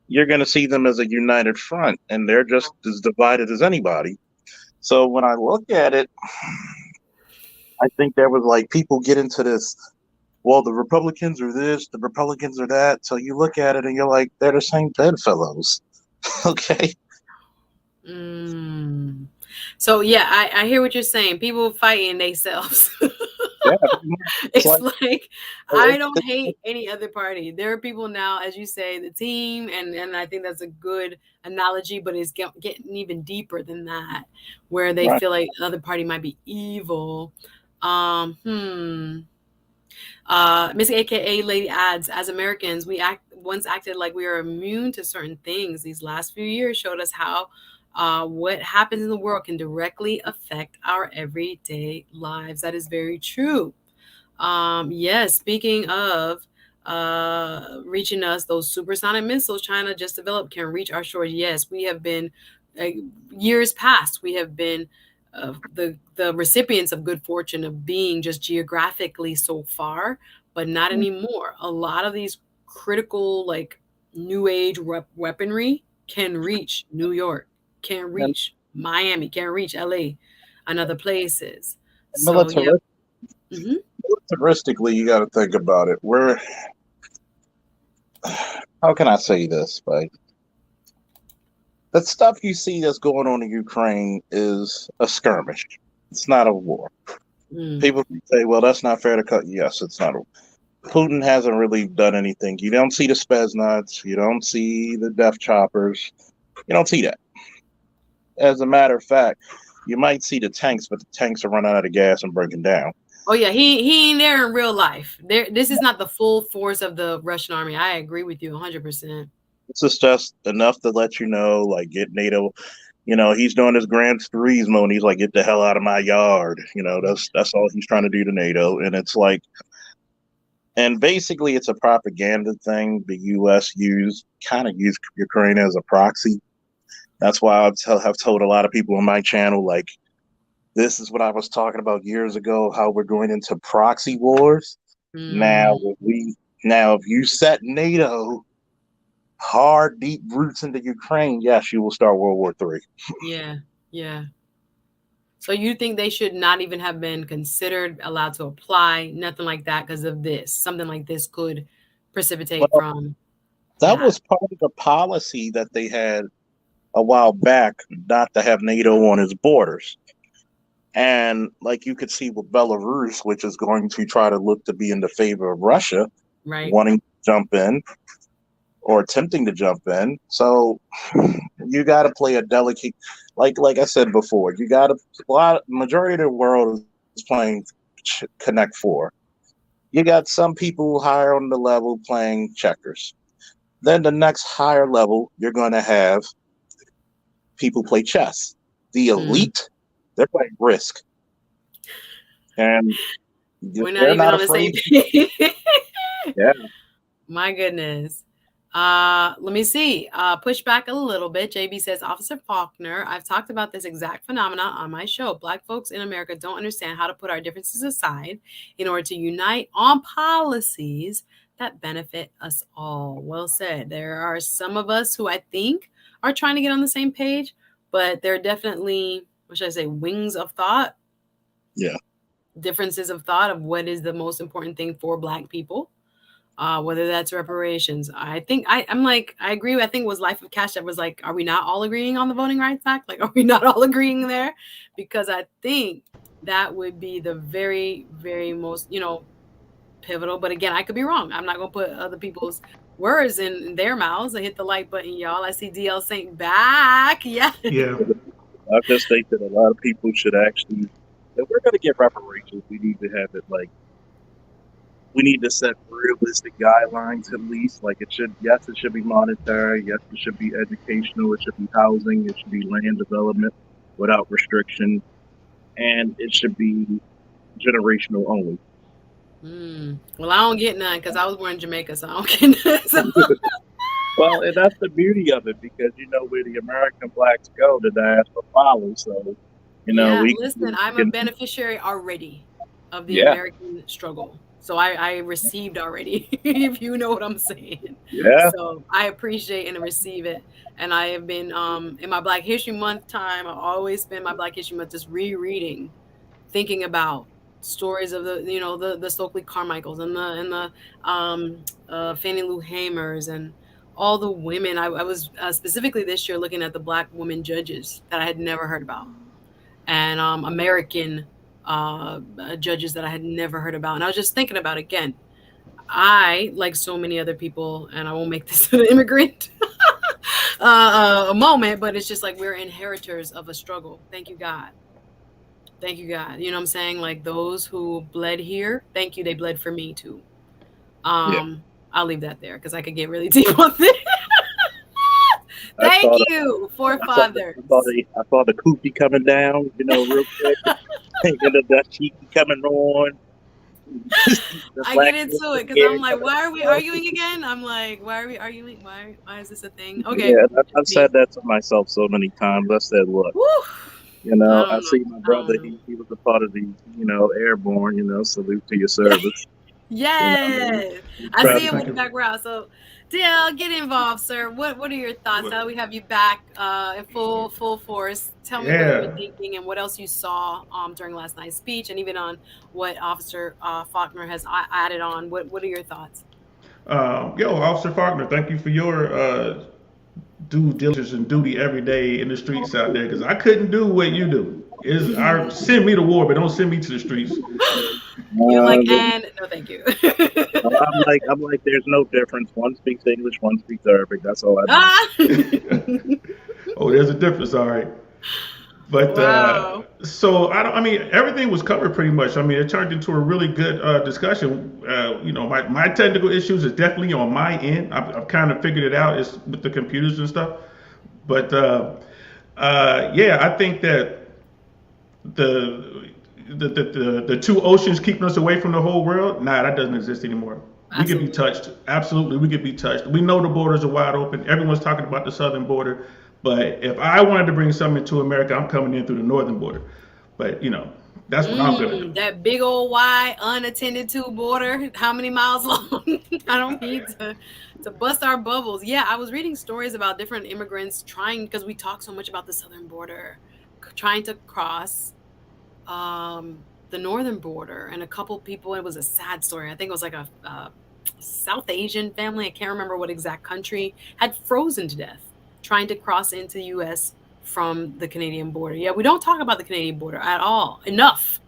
You're going to see them as a united front, and they're just as divided as anybody. So when I look at it, I think there was like people get into this, well, the Republicans are this, the Republicans are that. So you look at it and you're like, they're the same bedfellows. Okay. So yeah, I hear what you're saying. People fighting themselves. Yeah, It's like I don't hate any other party. There are people now, as you say, the team, and I think that's a good analogy, but it's getting even deeper than that, where they feel like the other party might be evil. Miss AKA Lady adds, as Americans, we once acted like we are immune to certain things. These last few years showed us how what happens in the world can directly affect our everyday lives. That is very true. Yes, speaking of reaching us, those supersonic missiles China just developed can reach our shores. Yes, we have been years past. We have been the recipients of good fortune of being just geographically so far, but not anymore. A lot of these critical, like new age weaponry can reach New York, can reach Miami, can reach LA, and other places. So yeah. Militaristically, you got to think about it. How can I say this? Like, the stuff you see that's going on in Ukraine is a skirmish. It's not a war. People can say, well, that's not fair to cut. Yes, it's not. Putin hasn't really done anything. You don't see the Spetsnaz. You don't see the death choppers. You don't see that. As a matter of fact, you might see the tanks, but the tanks are running out of gas and breaking down. Oh yeah, he ain't there in real life. This is not the full force of the Russian army. I agree with you 100%. This is just enough to let you know, like, get NATO. He's doing his Gran Turismo, and he's like, get the hell out of my yard. That's all he's trying to do to NATO, and it's like, and basically, it's a propaganda thing. The U.S. used Ukraine as a proxy. That's why I've told a lot of people on my channel, like, this is what I was talking about years ago, how we're going into proxy wars. Now, if you set NATO hard, deep roots into Ukraine, yes, you will start World War III. Yeah. So you think they should not even have been considered, allowed to apply, nothing like that, because of this? Something like this could precipitate from that was part of the policy that they had a while back, not to have NATO on its borders. And like you could see with Belarus, which is going to try to look to be in the favor of Russia, wanting to jump in or attempting to jump in. So you got to play a delicate, like I said before, you got to, majority of the world is playing Connect 4. You got some people higher on the level playing checkers. Then the next higher level, you're going to have people play chess. The elite, they're playing Risk. And we're not even on the same page. Yeah. My goodness. Let me see. Push back a little bit. JB says, Officer Faulkner, I've talked about this exact phenomenon on my show. Black folks in America don't understand how to put our differences aside in order to unite on policies that benefit us all. Well said. There are some of us who I think are trying to get on the same page, but there are definitely, what should I say, wings of thought. Yeah. Differences of thought of what is the most important thing for Black people. whether that's reparations. I think I'm like, I agree. I think it was Life of Cash that was like, are we not all agreeing on the Voting Rights Act? Like, are we not all agreeing there? Because I think that would be the very, very most, pivotal. But again, I could be wrong. I'm not going to put other people's words in their mouths. I hit the like button, y'all. I see DL Saint back. Yeah. Yeah. I just think that a lot of people should actually, if we're going to get reparations, we need to have it like, we need to set realistic guidelines at least. Like it should be monetary. Yes, it should be educational. It should be housing. It should be land development without restriction. And it should be generational only. Well, I don't get none because I was born in Jamaica, so I don't get none. So. Well, and that's the beauty of it because where the American blacks go, the diaspora follows. So, listen, I'm a beneficiary already of the American struggle. So I received already, if you know what I'm saying. Yeah. So I appreciate and receive it. And I have been in my Black History Month time. I always spend my Black History Month just rereading, thinking about stories of the Stokely Carmichaels and the Fannie Lou Hamers and all the women. I was specifically this year looking at the Black women judges that I had never heard about, and American judges that I had never heard about. And I was just thinking about, again, I, like so many other people, and I won't make this an immigrant a moment, but it's just like we're inheritors of a struggle. Thank you, God. Thank you, God. You know what I'm saying? Like those who bled here, thank you. They bled for me too. I'll leave that there because I could get really deep on this. Thank you, forefather. I saw the Koofy coming down, real quick. And the Dutchie coming on. I get into it because I'm like, why are we arguing again? I'm like, why are we arguing? Why is this a thing? Okay. Yeah, I've said that to myself so many times. I said, look, I see my brother. He was a part of the, airborne. Salute to your service. Yes, I see him in the background. So, Dale, get involved, sir. What are your thoughts? How do we have you back in full force? Tell me what you've been thinking and what else you saw during last night's speech, and even on what Officer Faulkner has added on. What are your thoughts? Officer Faulkner, thank you for your due diligence and duty every day in the streets out there, because I couldn't do what you do. Send me to war, but don't send me to the streets. You're like, and no, thank you. I'm like, there's no difference. One speaks English, one speaks Arabic. That's all I do. Oh, there's a difference, all right. But wow. So everything was covered pretty much. It turned into a really good discussion. My technical issues is definitely on my end. I've kind of figured it out. It's with the computers and stuff. But I think that the two oceans keeping us away from the whole world, that doesn't exist anymore. Absolutely. We could be touched. Absolutely, we could be touched. We know the borders are wide open. Everyone's talking about the southern border. But if I wanted to bring something to America, I'm coming in through the northern border. But, that's what I'm going to do. That big old wide, unattended to border, how many miles long? I don't need to bust our bubbles. Yeah, I was reading stories about different immigrants trying, because we talk so much about the southern border, trying to cross the northern border. And a couple people, it was a sad story. I think it was like a South Asian family. I can't remember what exact country, had frozen to death trying to cross into the U.S. from the Canadian border. Yeah, we don't talk about the Canadian border at all enough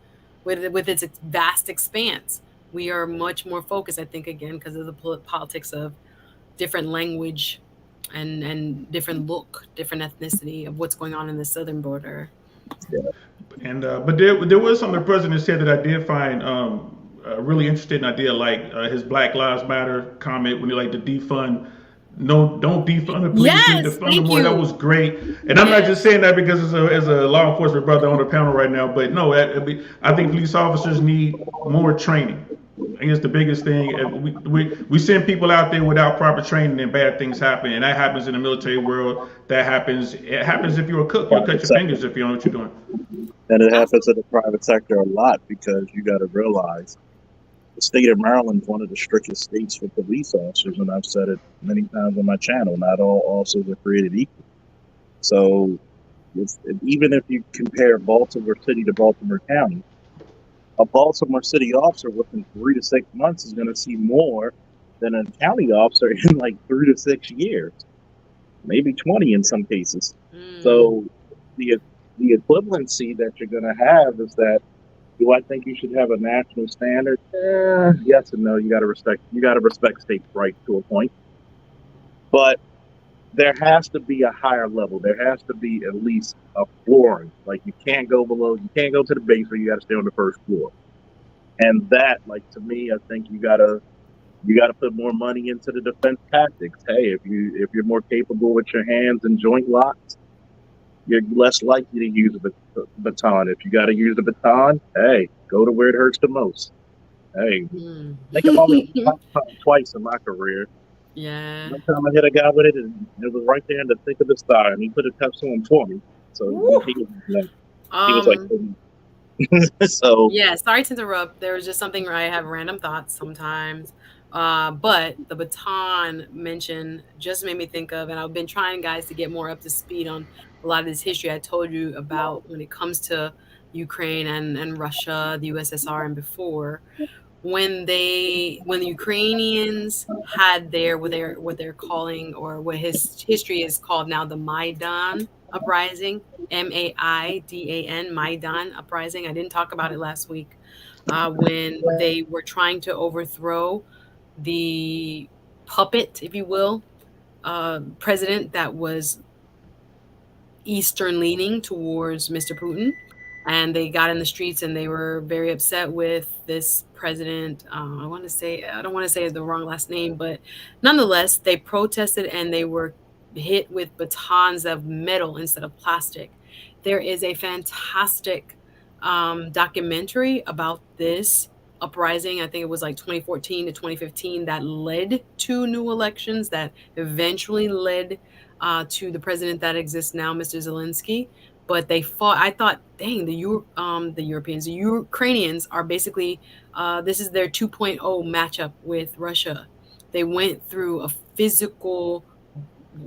with its vast expanse. We are much more focused, I think, again, because of the politics of different language and different look, different ethnicity of what's going on in the southern border. Yeah. And but there was something the president said that I did find a really interesting idea, like his Black Lives Matter comment when he like to defund. No, don't defund the police. Yes, defund them more. That was great. And I'm not just saying that because as a law enforcement brother on the panel right now, but no, I think police officers need more training. I think it's the biggest thing. We send people out there without proper training and bad things happen. And that happens in the military world. It happens if you're a cook. You cut your fingers if you don't know what you're doing. And it happens in the private sector a lot because you got to realize the state of Maryland is one of the strictest states for police officers, and I've said it many times on my channel. Not all officers are created equal. So, even if you compare Baltimore City to Baltimore County, a Baltimore City officer within 3 to 6 months is going to see more than a county officer in like 3 to 6 years, maybe 20 in some cases. Mm. So the the equivalency that you're going to have is that, do I think you should have a national standard? Yes and no. You got to respect states' rights to a point, but there has to be a higher level. There has to be at least a flooring. Like you can't go below. You can't go to the basement. You got to stay on the first floor. And that, like to me, I think you gotta put more money into the defense tactics. Hey, if you're more capable with your hands and joint locks, you're less likely to use a baton. If you got to use the baton, hey, go to where it hurts the most. Hey, I Mm. think I've only been twice in my career. Yeah. One time I hit a guy with it, and it was right there in the thick of his thigh, and he put a cuffs on for me. So Woo. he was like, Um, so yeah, sorry to interrupt. There was just something where I have random thoughts sometimes. But the baton mention just made me think of, and I've been trying, guys, to get more up to speed on a lot of this history I told you about when it comes to Ukraine and Russia, the USSR, and before. When the Ukrainians had their what they're calling, or what his history is called now, the Maidan uprising, Maidan, Maidan uprising. I didn't talk about it last week. When they were trying to overthrow the puppet, if you will, president that was Eastern leaning towards Mr. Putin. And they got in the streets and they were very upset with this president. I don't want to say the wrong last name, but nonetheless, they protested and they were hit with batons of metal instead of plastic. There is a fantastic documentary about this uprising. I think it was like 2014 to 2015 that led to new elections that eventually led to the president that exists now, Mr. Zelensky. But they fought. I thought, dang, the Europeans, the Ukrainians are basically this is their 2.0 matchup with Russia. They went through a physical,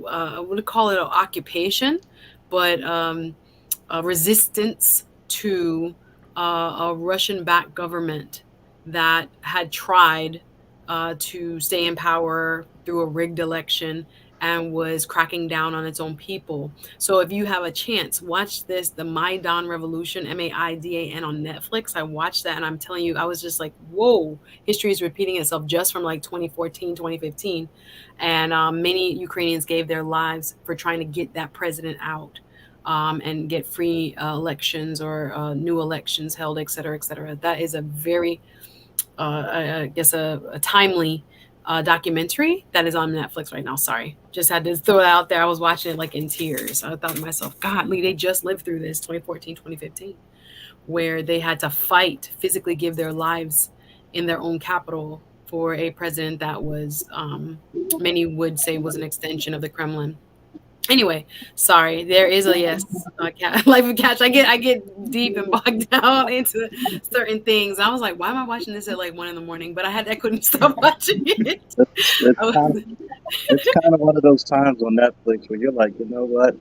I wouldn't call it an occupation, but a resistance to a Russian-backed government that had tried to stay in power through a rigged election and was cracking down on its own people. So if you have a chance, watch this, the Maidan Revolution, Maidan on Netflix. I watched that and I'm telling you, I was just like, whoa, history is repeating itself just from like 2014, 2015. And many Ukrainians gave their lives for trying to get that president out. And get free elections or new elections held, et cetera, et cetera. That is a very, I guess, a timely documentary that is on Netflix right now. Sorry, just had to throw it out there. I was watching it like in tears. I thought to myself, God, Lee, they just lived through this 2014, 2015, where they had to fight, physically give their lives in their own capital for a president that was, many would say, was an extension of the Kremlin. Anyway, sorry. There is a yes, life of catch. I get deep and bogged down into certain things. I was like, why am I watching this at like 1 in the morning? But I couldn't stop watching it. it's I was, kind of it's kind of one of those times on Netflix where you're like, you know what,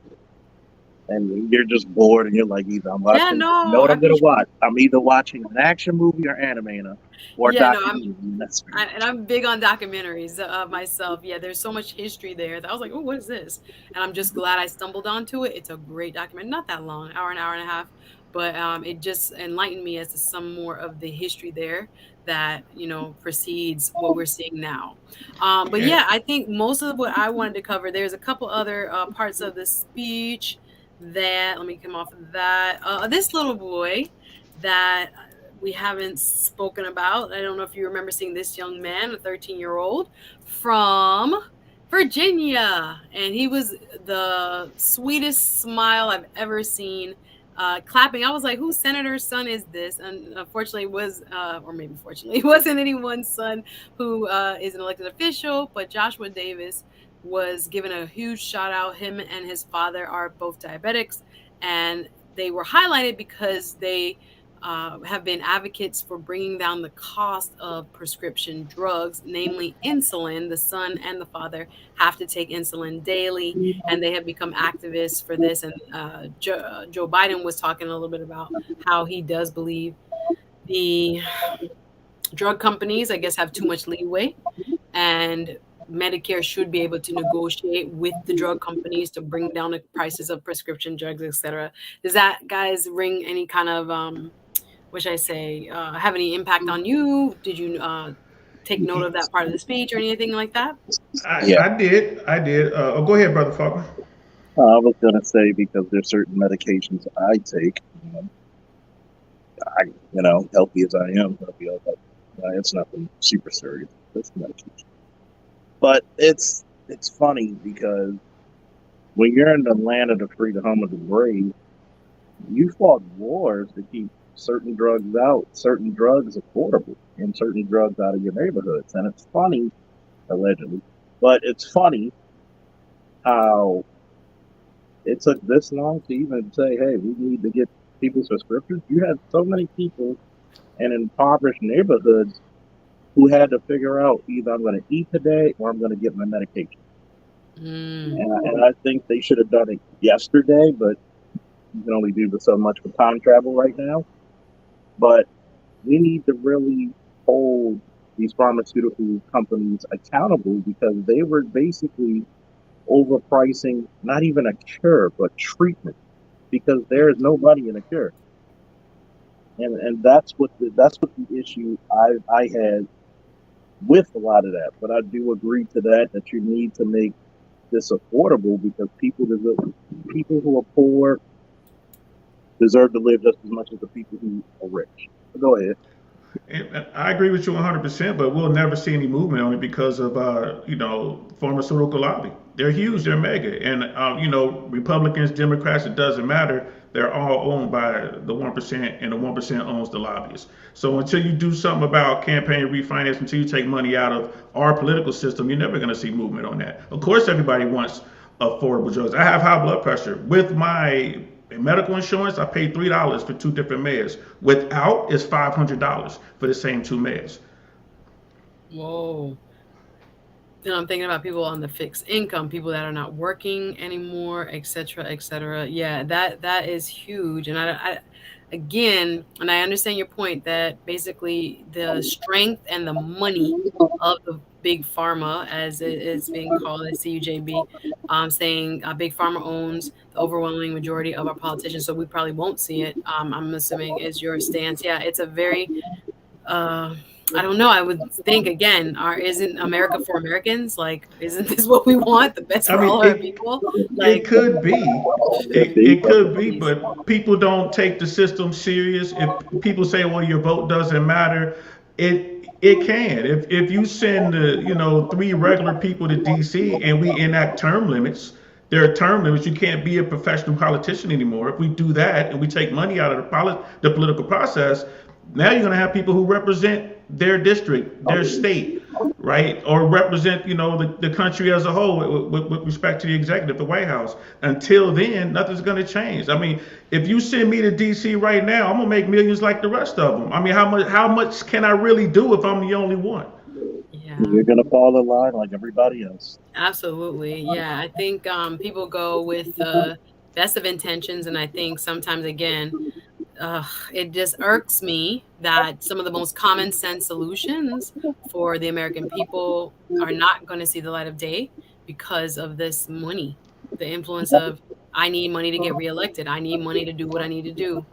and you're just bored, and you're like, either I'm yeah, watching, you know no, what I I'm gonna appreciate. watch? I'm either watching an action movie or anime or a Yeah, no, documentary. And that's and I'm big on documentaries myself. Yeah, there's so much history there that I was like, oh, what is this? And I'm just glad I stumbled onto it. It's a great document, not that long, hour and a half, but it just enlightened me as to some more of the history there that precedes what we're seeing now. But yeah. yeah, I think most of what I wanted to cover. There's a couple other parts of the speech that let me come off of that. This little boy that we haven't spoken about. I don't know if you remember seeing this young man, a 13-year-old from Virginia, and he was the sweetest smile I've ever seen. Clapping, I was like, "Whose senator's son is this?" And unfortunately, was or maybe fortunately, it wasn't anyone's son who is an elected official. But Joshua Davis was given a huge shout out. Him and his father are both diabetics, and they were highlighted because they have been advocates for bringing down the cost of prescription drugs, namely insulin. The son and the father have to take insulin daily, and they have become activists for this. And Joe Biden was talking a little bit about how he does believe the drug companies, I guess, have too much leeway and Medicare should be able to negotiate with the drug companies to bring down the prices of prescription drugs, etc. Does that, guys, ring any kind of what should I say, have any impact on you? Did you take note of that part of the speech or anything like that? Yeah, I did. Oh, go ahead, brother Faulkner. I was gonna say because there's certain medications I take. I, healthy as I am, it's nothing super serious. It's medication, but it's funny because when you're in the land of the free, the home of the brave, you fought wars to keep certain drugs out, certain drugs affordable, and certain drugs out of your neighborhoods. And it's funny, allegedly, but it's funny how it took this long to even say, hey, we need to get people's prescriptions. You had so many people in impoverished neighborhoods who had to figure out either I'm going to eat today or I'm going to get my medication. And I think they should have done it yesterday, but you can only do so much with time travel right now. But we need to really hold these pharmaceutical companies accountable because they were basically overpricing not even a cure but treatment because there is no money in a cure, and that's what the issue I had with a lot of that. But I do agree to that you need to make this affordable because people who are poor deserve to live just as much as the people who are rich. But go ahead. And I agree with you 100%, but we'll never see any movement on it because of pharmaceutical lobby. They're huge, they're mega, and Republicans, Democrats, it doesn't matter. They're all owned by the 1%, and the 1% owns the lobbyists. So until you do something about campaign refinance, until you take money out of our political system, you're never going to see movement on that. Of course, everybody wants affordable drugs. I have high blood pressure. With my medical insurance, I pay $3 for two different meds. Without, it's $500 for the same two meds. Whoa. And I'm thinking about people on the fixed income, people that are not working anymore, et cetera, et cetera. Yeah, that is huge. And again, and I understand your point that basically the strength and the money of the big pharma, as it is being called at CUJB, saying big pharma owns the overwhelming majority of our politicians, so we probably won't see it. I'm assuming is your stance. Yeah, it's a very uh, I don't know. I would think again, isn't America for Americans? Like, isn't this what we want? The best I for mean, all our people? it Like, could be, it could be, please. but people don't take the system serious. If people say, "Well, your vote doesn't matter," it can. If you send three regular people to D.C. and we enact term limits, there are term limits. You can't be a professional politician anymore. If we do that and we take money out of the political process, now you're going to have people who represent their district, their state, right, or represent the country as a whole with respect to the executive, the White House. Until then, nothing's going to change. I mean, if you send me to D.C. right now, I'm gonna make millions like the rest of them. I mean, how much can I really do if I'm the only one? Yeah, You're gonna fall in line like everybody else. absolutely. Yeah, I think people go with the best of intentions, and I think sometimes again, it just irks me that some of the most common sense solutions for the American people are not going to see the light of day because of this money, the influence of I need money to get reelected. I need money to do what I need to do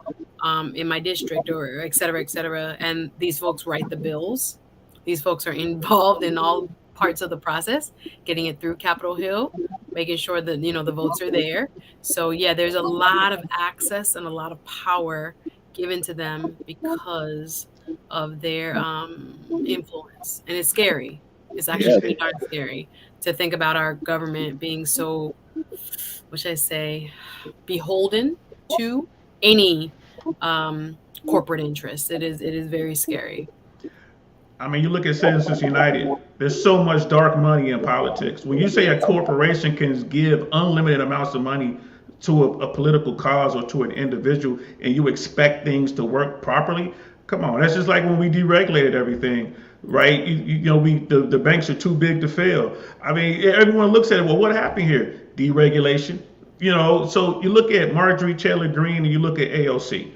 in my district or et cetera, et cetera. And these folks write the bills. These folks are involved in all parts of the process, getting it through Capitol Hill, making sure that, the votes are there. So yeah, there's a lot of access and a lot of power given to them because of their influence. And it's scary. It's actually Yeah, pretty darn scary to think about our government being so, what should I say, beholden to any corporate interest. It is very scary. I mean, you look at Citizens United. There's so much dark money in politics. When you say a corporation can give unlimited amounts of money to a political cause or to an individual, and you expect things to work properly, come on. That's just like when we deregulated everything, right? The banks are too big to fail. I mean, everyone looks at it. Well, what happened here? Deregulation. So you look at Marjorie Taylor Greene and you look at AOC.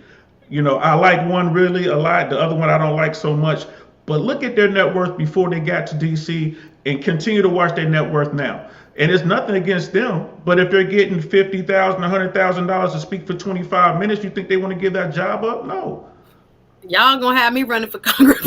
I like one really a lot. The other one I don't like so much. But look at their net worth before they got to DC and continue to watch their net worth now. And it's nothing against them, but if they're getting $50,000, $100,000 to speak for 25 minutes, you think they want to give that job up? No. Y'all gonna have me running for Congress.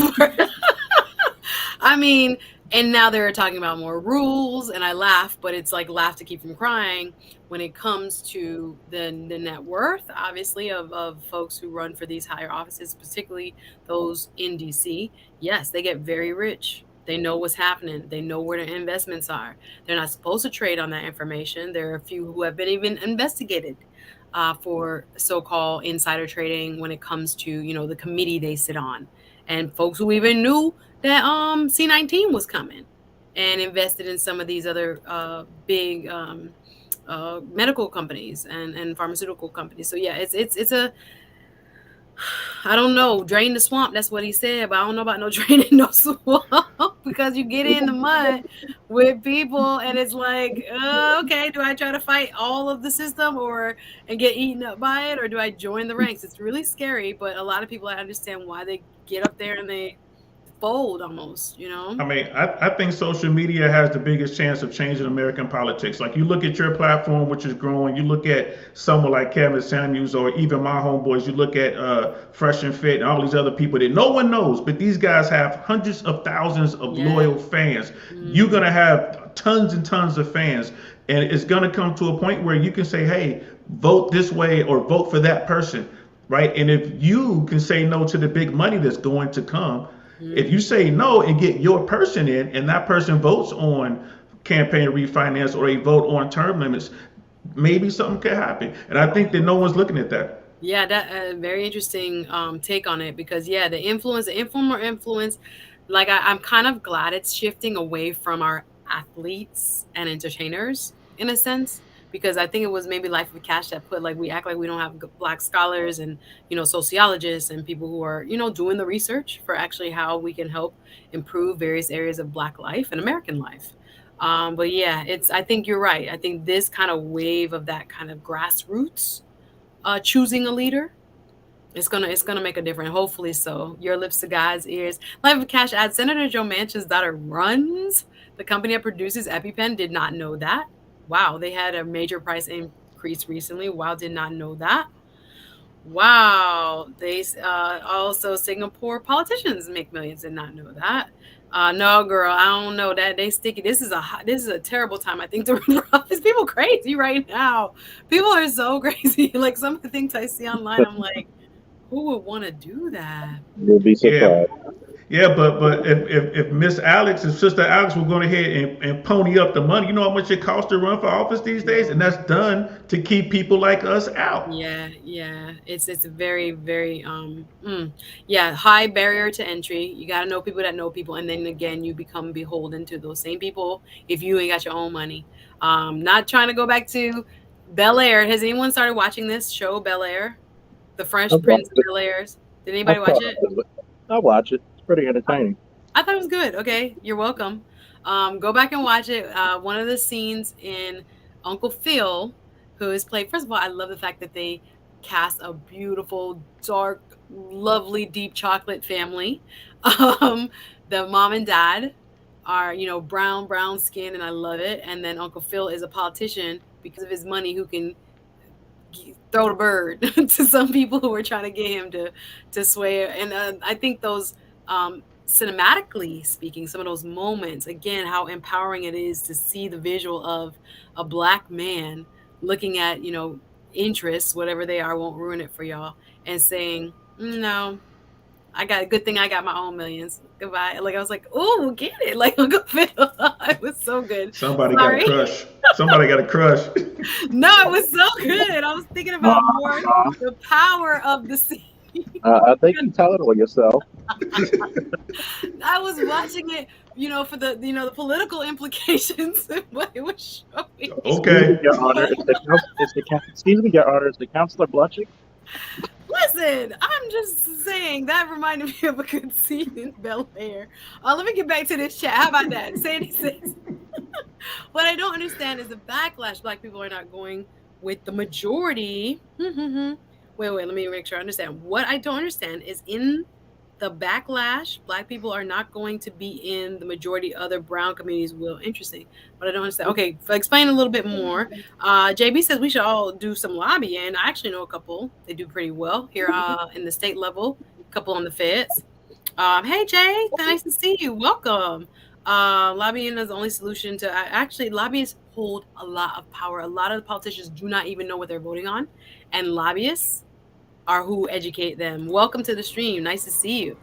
I mean, and now they're talking about more rules, and I laugh, but it's like laugh to keep from crying when it comes to the net worth, obviously, of folks who run for these higher offices, particularly those in DC. Yes, they get very rich. They know what's happening. They know where their investments are. They're not supposed to trade on that information. There are a few who have been even investigated for so-called insider trading when it comes to the committee they sit on, and folks who even knew that C-19 was coming and invested in some of these other big medical companies and pharmaceutical companies. So yeah, it's a I don't know, drain the swamp. That's what he said, but I don't know about no draining no swamp because you get in the mud with people, and it's like, okay, do I try to fight all of the system and get eaten up by it, or do I join the ranks? It's really scary, but a lot of people, I understand why they get up there and they fold almost, you know? I mean, I think social media has the biggest chance of changing American politics. Like you look at your platform, which is growing. You look at someone like Kevin Samuels, or even my homeboys. You look at Fresh and Fit and all these other people that no one knows, but these guys have hundreds of thousands of loyal fans. You're gonna have tons and tons of fans, and it's gonna come to a point where you can say, "Hey, vote this way or vote for that person," right? And if you can say no to the big money that's going to come, if you say no and get your person in, and that person votes on campaign refinance or a vote on term limits, maybe something could happen. And I think that no one's looking at that. Yeah, that very interesting take on it, because yeah, the informal influence, like I'm kind of glad it's shifting away from our athletes and entertainers in a sense, because I think it was maybe Life of Cash that put, like, we act like we don't have black scholars and sociologists and people who are doing the research for actually how we can help improve various areas of black life and American life. But yeah, I think you're right. I think this kind of wave of that kind of grassroots choosing a leader, it's gonna make a difference. Hopefully so. Your lips to God's ears. Life of Cash adds, Senator Joe Manchin's daughter runs the company that produces EpiPen. Did not know that. Wow, they had a major price increase recently. Wow, did not know that. Wow, they also Singapore politicians make millions. Did not know that. No, girl, I don't know that they sticky. This is a terrible time, I think, to run for office. People crazy right now. People are so crazy. Like some of the things I see online, I'm like, who would want to do that? You'll be Yeah, surprised. yeah, but if Miss Alex and Sister Alex will go ahead and pony up the money, you know how much it costs to run for office these days, and that's done to keep people like us out. Yeah, yeah. It's a very, very yeah, high barrier to entry. You gotta know people that know people, and then again you become beholden to those same people if you ain't got your own money. Not trying to go back to Bel Air. Has anyone started watching this show, Bel Air? The I Fresh Prince watched of it. Bel Airs. Did I anybody watch caught it? up with it. I watch it. It's pretty entertaining. I thought it was good. Okay, you're welcome. Go back and watch it. One of the scenes in Uncle Phil, who is played. First of all, I love the fact that they cast a beautiful, dark, lovely, deep chocolate family. Um, the mom and dad are brown skin, and I love it. And then Uncle Phil is a politician because of his money, who can throw the bird to some people who are trying to get him to sway. And I think those cinematically speaking, some of those moments, again, how empowering it is to see the visual of a black man looking at interests, whatever they are, won't ruin it for y'all, and saying, no, I got a good thing I got my own millions. Goodbye. Like I was like, oh, get it. Like Uncle Phil. It was so good. Somebody got a Sorry. crush. Somebody got a crush. No, it was so good. I was thinking about more the power of the scene. I think you tell it all yourself. I was watching it, for the political implications of what it was showing. Excuse me, Okay. Your Honor. Excuse me, Your Honor. Is the counselor blushing? Listen, I'm just saying that reminded me of a good scene in Bel Air. Let me get back to this chat. How about that? Sandy says, what I don't understand is the backlash. Black people are not going with the majority. Wait, let me make sure I understand. What I don't understand is in the backlash, Black people are not going to be in the majority other brown communities will. Interesting, but I don't understand. Okay, explain a little bit more. JB says we should all do some lobbying. I actually know a couple. They do pretty well here in the state level. A couple on the feds. Hey Jay, nice to see you. Welcome. Lobbying is the only solution to actually lobbyists hold a lot of power. A lot of the politicians do not even know what they're voting on, and lobbyists are who educate them. Welcome to the stream. Nice to see you.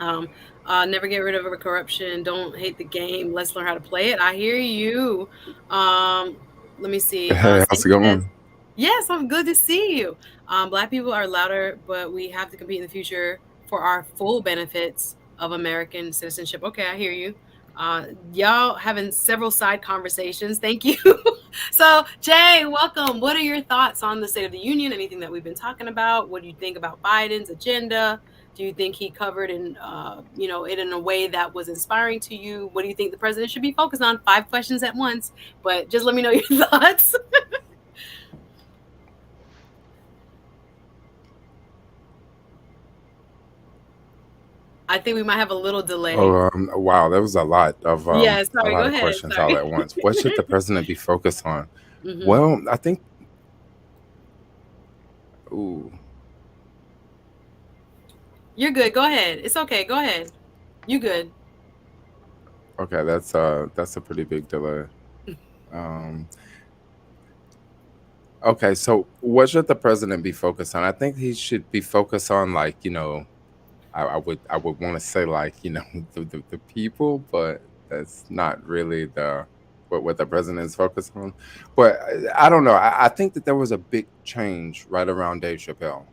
Um, never get rid of a corruption. Don't hate the game. Let's learn how to play it. I hear you. Let me see. Hey, how's it Sandy says, going? yes, I'm good to see you. Black people are louder, but we have to compete in the future for our full benefits of American citizenship. Okay, I hear you. Y'all having several side conversations. Thank you. So, Jay, welcome. What are your thoughts on the State of the Union? Anything that we've been talking about? What do you think about Biden's agenda? Do you think he covered it in a way that was inspiring to you? What do you think the president should be focused on? 5 questions at once, but just let me know your thoughts. I think we might have a little delay. Oh, wow, there was a lot of Yeah, sorry. Go ahead. questions Sorry. all at once. What should the president be focused on? Mhm. Well, I think. Ooh, You're good. Go ahead. It's okay. Go ahead. You good. okay, that's a pretty big delay. Um, okay, so what should the president be focused on? I think he should be focused on, like, I would want to say, like, the people, but that's not really what the president is focused on. But I don't know. I think that there was a big change right around Dave Chappelle.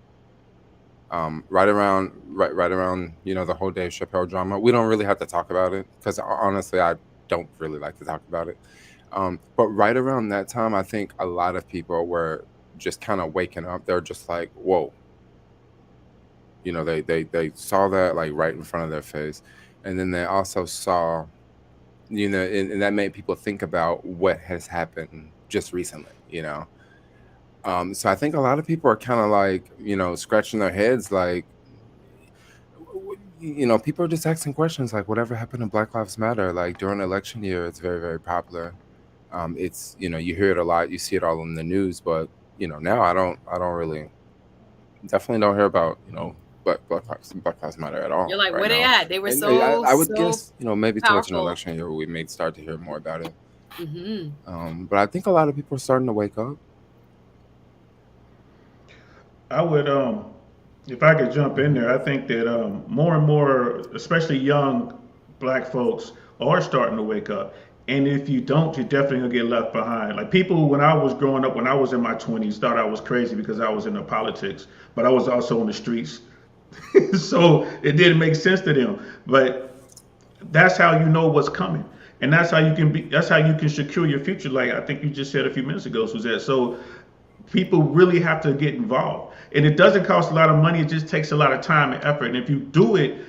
Right around the whole Dave Chappelle drama. We don't really have to talk about it because honestly, I don't really like to talk about it. But right around that time, I think a lot of people were just kind of waking up. They're just like, whoa. They saw that, like, right in front of their face, and then they also saw, and that made people think about what has happened just recently. So I think a lot of people are kind of like, scratching their heads, like, people are just asking questions like, whatever happened to Black Lives Matter? Like, during election year, it's very, very popular. It's, you hear it a lot, you see it all in the news, but now I don't really, definitely don't hear about Black Lives Matter at all. You're like, right where they now. at? They were And so I would so guess, maybe towards an powerful. election year we may start to hear more about it. Mm-hmm. But I think a lot of people are starting to wake up. I would, if I could jump in there, I think that more and more, especially young black folks, are starting to wake up. And if you don't, you're definitely gonna get left behind. Like people, when I was growing up, when I was in my 20s, thought I was crazy because I was in the politics, but I was also on the streets. So it didn't make sense to them. But that's how you know what's coming, and that's how you can be. That's how you can secure your future. Like I think you just said a few minutes ago, Suzette. So people really have to get involved, and it doesn't cost a lot of money. It just takes a lot of time and effort. And if you do it,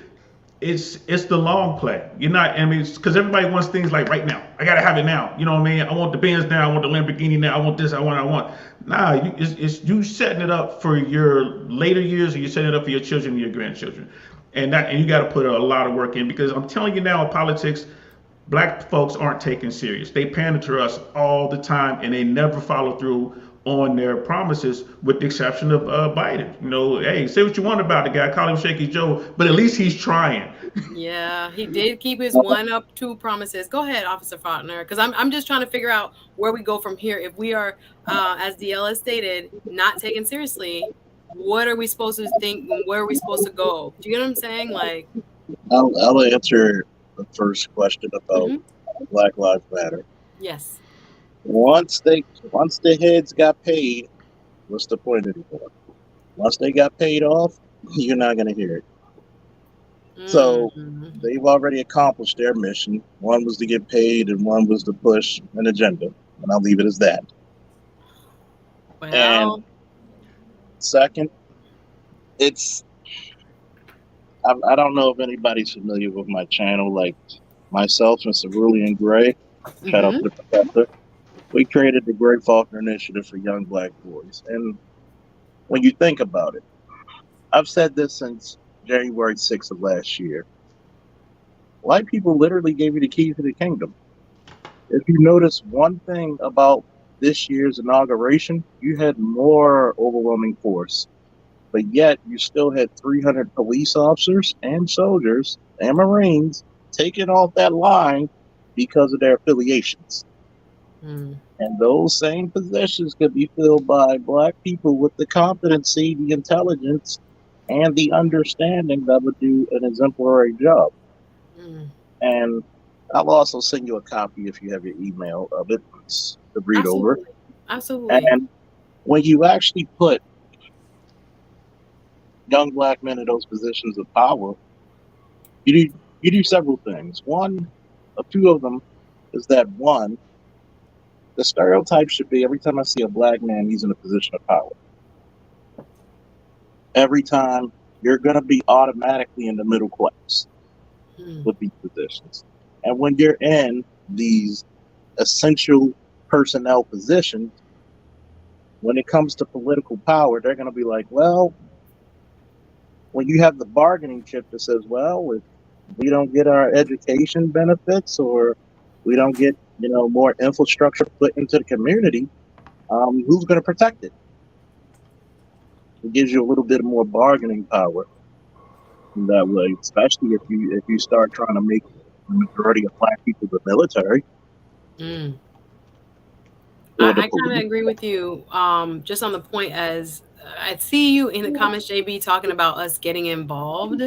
it's the long play. You're not. I mean, because everybody wants things like right now. I gotta have it now. You know what I mean? I want the Benz now. I want the Lamborghini now. I want this. I want. I want. Nah, it's you setting it up for your later years, or you're setting it up for your children and your grandchildren, and you got to put a lot of work in because I'm telling you now, in politics, black folks aren't taken serious. They pander to us all the time, and they never follow through on their promises, with the exception of Biden. Hey, say what you want about the guy, call him Shaky Joe, but at least he's trying. Yeah, he did keep his 1 up 2 promises. Go ahead, Officer Faulkner, because I'm just trying to figure out where we go from here. If we are, as DL has stated, not taken seriously, what are we supposed to think and where are we supposed to go? Do you get what I'm saying? Like, I'll answer the first question about Black Lives Matter. yes. Once the heads got paid, what's the point anymore? Once they got paid off, you're not gonna hear it. So they've already accomplished their mission. One was to get paid, and one was to push an agenda. And I'll leave it as that. Well, And second, it's I don't know if anybody's familiar with my channel, like myself and Cerulean Gray. Shout out to the professor. We created the Gray Faulkner Initiative for Young Black Boys. And when you think about it, I've said this since January 6th of last year, white people literally gave you the key to the kingdom. If you notice one thing about this year's inauguration, you had more overwhelming force, but yet you still had 300 police officers and soldiers and Marines taken off that line because of their affiliations. Mm. And those same positions could be filled by black people with the competency, the intelligence, and the understanding that would do an exemplary job. Mm. And I'll also send you a copy if you have your email of it to read over. Absolutely. Absolutely. And when you actually put young black men in those positions of power, you do several things. One, a few of them is that one, the stereotype should be every time I see a black man, he's in a position of power. Every time you're going to be automatically in the middle class Mm. with these positions. And when you're in these essential personnel positions, when it comes to political power, they're going to be like, well, when you have the bargaining chip that says, well, if we don't get our education benefits or we don't get, more infrastructure put into the community, who's going to protect it? It gives you a little bit more bargaining power in that way, especially if you start trying to make the majority of black people the military Mm. or the I kind police. of agree with you. Just on the point as I see you in the comments, JB, talking about us getting involved,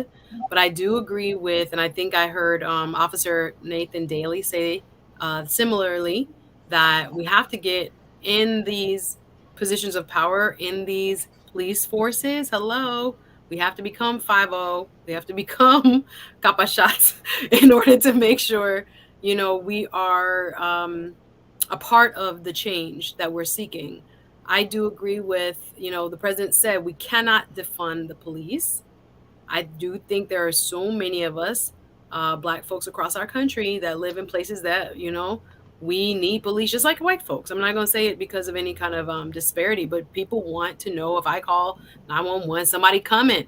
but I do agree with, and I think I heard Officer Nathan Daly say similarly that we have to get in these positions of power in these police forces. Hello. We have to become 5-0. We have to become capachats in order to make sure, we are a part of the change that we're seeking. I do agree with, the president said we cannot defund the police. I do think there are so many of us, black folks across our country, that live in places that, we need police just like white folks. I'm not going to say it because of any kind of disparity, but people want to know if I call 911, somebody coming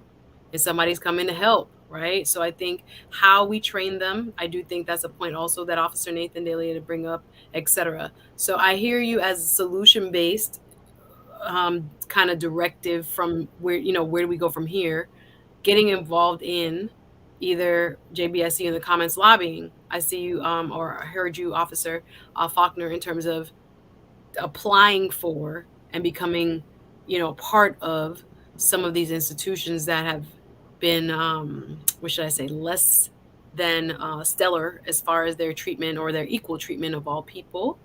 and somebody's coming to help, right? So I think how we train them, I do think that's a point also that Officer Nathan Daly had to bring up, etc. So I hear you as solution based kind of directive from where, where do we go from here? Getting involved in either JBSC in the comments lobbying. I see you, or I heard you, Officer Faulkner, in terms of applying for and becoming, part of some of these institutions that have been, what should I say, less than stellar as far as their treatment or their equal treatment of all people.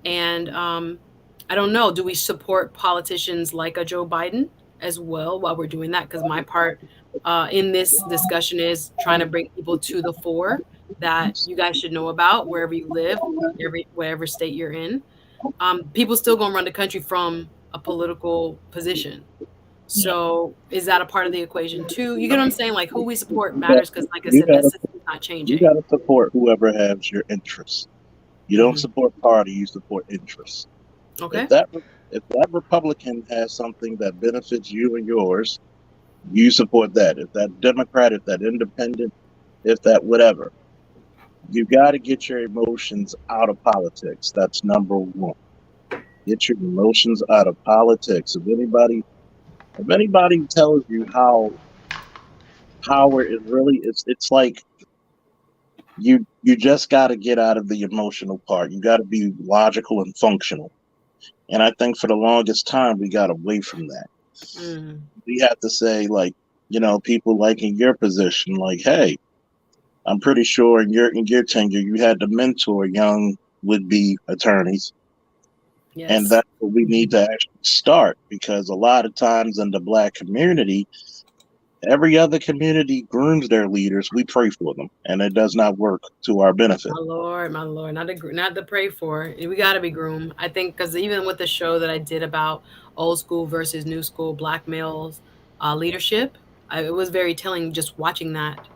And I don't know, do we support politicians like a Joe Biden as well while we're doing that? Because my part in this discussion is trying to bring people to the fore that you guys should know about wherever you live, wherever state you're in. People still gonna run the country from a political position. So is that a part of the equation too? You get what I'm saying? Like who we support You got matters because, like I you said, that got system's not you changing. got to support whoever has your interests. You don't Hmm. support party, you support interests. If Okay. that if that Republican has something that benefits you and yours, you support that. If that Democrat, if that Independent, if that whatever, you got to get your emotions out of politics. That's number one. Get your emotions out of politics. If anybody tells you how power is really, it's like you just got to get out of the emotional part. You got to be logical and functional. And I think for the longest time we got away from that. Mm. We have to say, like, people like in your position, like, hey, I'm pretty sure in your tenure you had to mentor young would be attorneys. And Yes. that's what we need to actually start, because a lot of times in the black community, every other community grooms their leaders. We pray for them, and it does not work to our benefit. My Lord, not to pray for. We got to be groomed. I think because even with the show that I did about old school versus new school black males leadership, it was very telling just watching that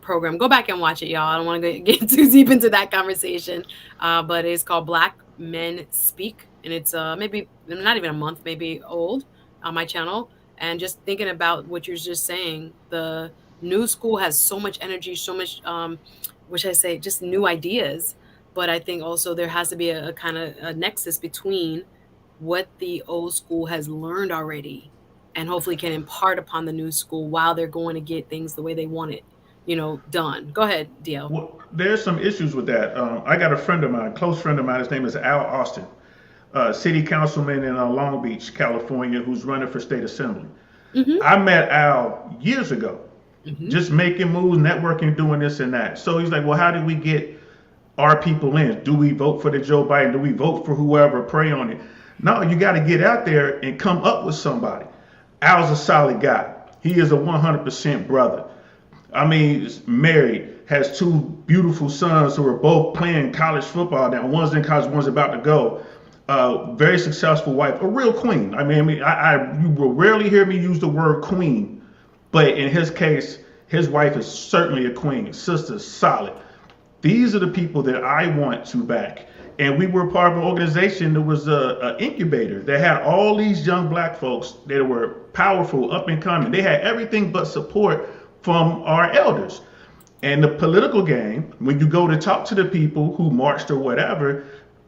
program. Go back and watch it, y'all. I don't want to get too deep into that conversation, but it's called Black Men Speak, and it's maybe not even a month, maybe old on my channel. And just thinking about what you're just saying, the new school has so much energy, so much, which I say, just new ideas. But I think also there has to be a kind of a nexus between what the old school has learned already and hopefully can impart upon the new school while they're going to get things the way they want it, done. Go ahead, DL. Well, there's some issues with that. I got a friend of mine, close friend of mine. His name is Al Austin, city councilman in Long Beach, California, who's running for state assembly. Mm-hmm. I met Al years ago, Mm-hmm. just making moves, networking, doing this and that. So he's like, well, how do we get our people in? Do we vote for the Joe Biden? Do we vote for whoever? Pray on it. No, you got to get out there and come up with somebody. Al's a solid guy. He is a 100% brother. I mean, he's married, has two beautiful sons who are both playing college football now. One's in college, one's about to go. Very successful wife, a real queen. You will rarely hear me use the word queen, but in his case, his wife is certainly a queen. Sister's solid. These are the people that I want to back. And we were part of an organization that was an incubator that had all these young black folks that were powerful, up and coming. They had everything but support from our elders. And the political game, when you go to talk to the people who marched or whatever,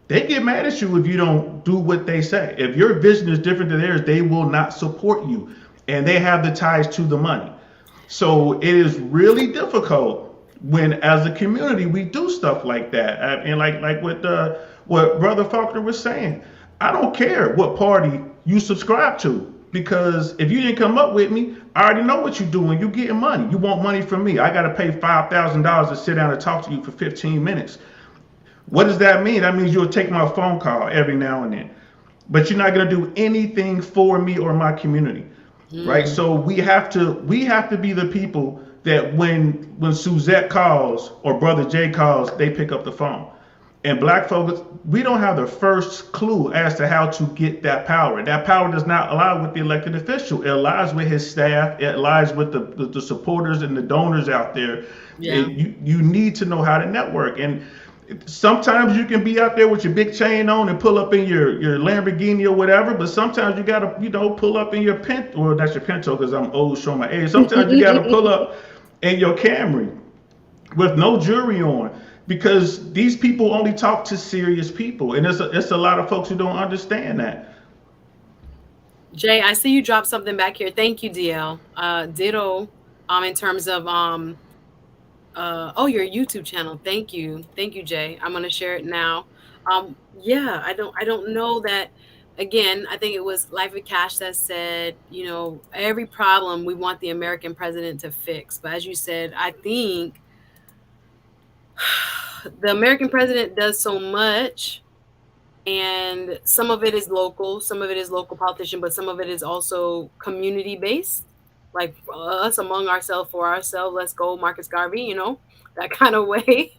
they get mad at you if you don't do what they say. If your vision is different than theirs, they will not support you. And they have the ties to the money. So it is really difficult when, as a community, we do stuff like that. And like what Brother Faulkner was saying, I don't care what party you subscribe to. Because if you didn't come up with me, I already know what you're doing. You're getting money. You want money from me. I got to pay $5,000 to sit down and talk to you for 15 minutes. What does that mean? That means you'll take my phone call every now and then. But you're not going to do anything for me or my community. Right? So we have to be the people that when Suzette calls or Brother Jay calls, they pick up the phone. And black folks, we don't have the first clue as to how to get that power. That power does not lie with the elected official. It lies with his staff. It lies with the supporters and the donors out there. Yeah. You need to know how to network. And sometimes you can be out there with your big chain on and pull up in your Lamborghini or whatever, but sometimes you got to, pull up in your Pinto, or that's your Pinto because I'm old, showing my age. Sometimes you got to pull up in your Camry with no jury on. Because these people only talk to serious people, and it's a lot of folks who don't understand that. Jay, I see you dropped something back here. Thank you, DL. Ditto. In terms of your YouTube channel. Thank you, Jay. I'm gonna share it now. Yeah, I don't know that. Again, I think it was Life of Cash that said, every problem we want the American president to fix. But as you said, I think the American president does so much, and some of it is local, some of it is local politician, but some of it is also community based, like us among ourselves, for ourselves. Let's go, Marcus Garvey, that kind of way.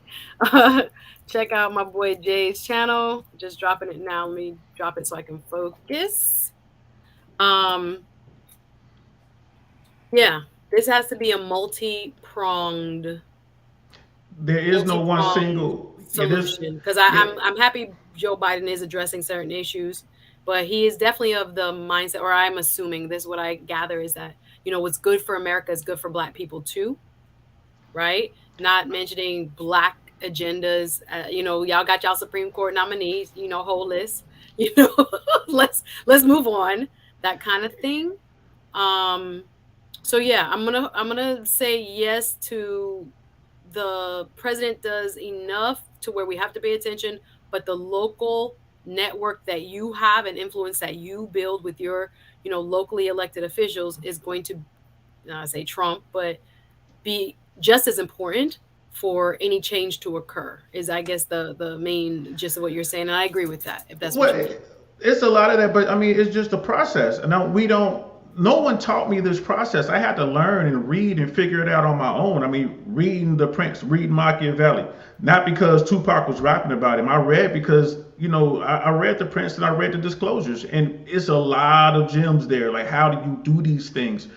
Check out my boy Jay's channel. Just dropping it now. Let me drop it so I can focus. Yeah, this has to be a multi-pronged. There is no one single solution, because I'm happy Joe Biden is addressing certain issues, but he is definitely of the mindset, or I'm assuming this, what I gather is that, what's good for America is good for black people too, right? Not mentioning black agendas. Y'all got y'all Supreme Court nominees, whole list, let's move on, that kind of thing. So yeah, I'm gonna say yes to the president does enough to where we have to pay attention, but the local network that you have and influence that you build with your, locally elected officials is going to, not say Trump, but be just as important for any change to occur, is I guess the main gist of what you're saying. And I agree with that, if that's what you mean. It's a lot of that, but I mean, it's just a process. And no one taught me this process. I had to learn and read and figure it out on my own. I mean, reading The Prince, reading Machiavelli, not because Tupac was rapping about him. I read because, I read The Prince and I read the disclosures, and it's a lot of gems there. Like, how do you do these things?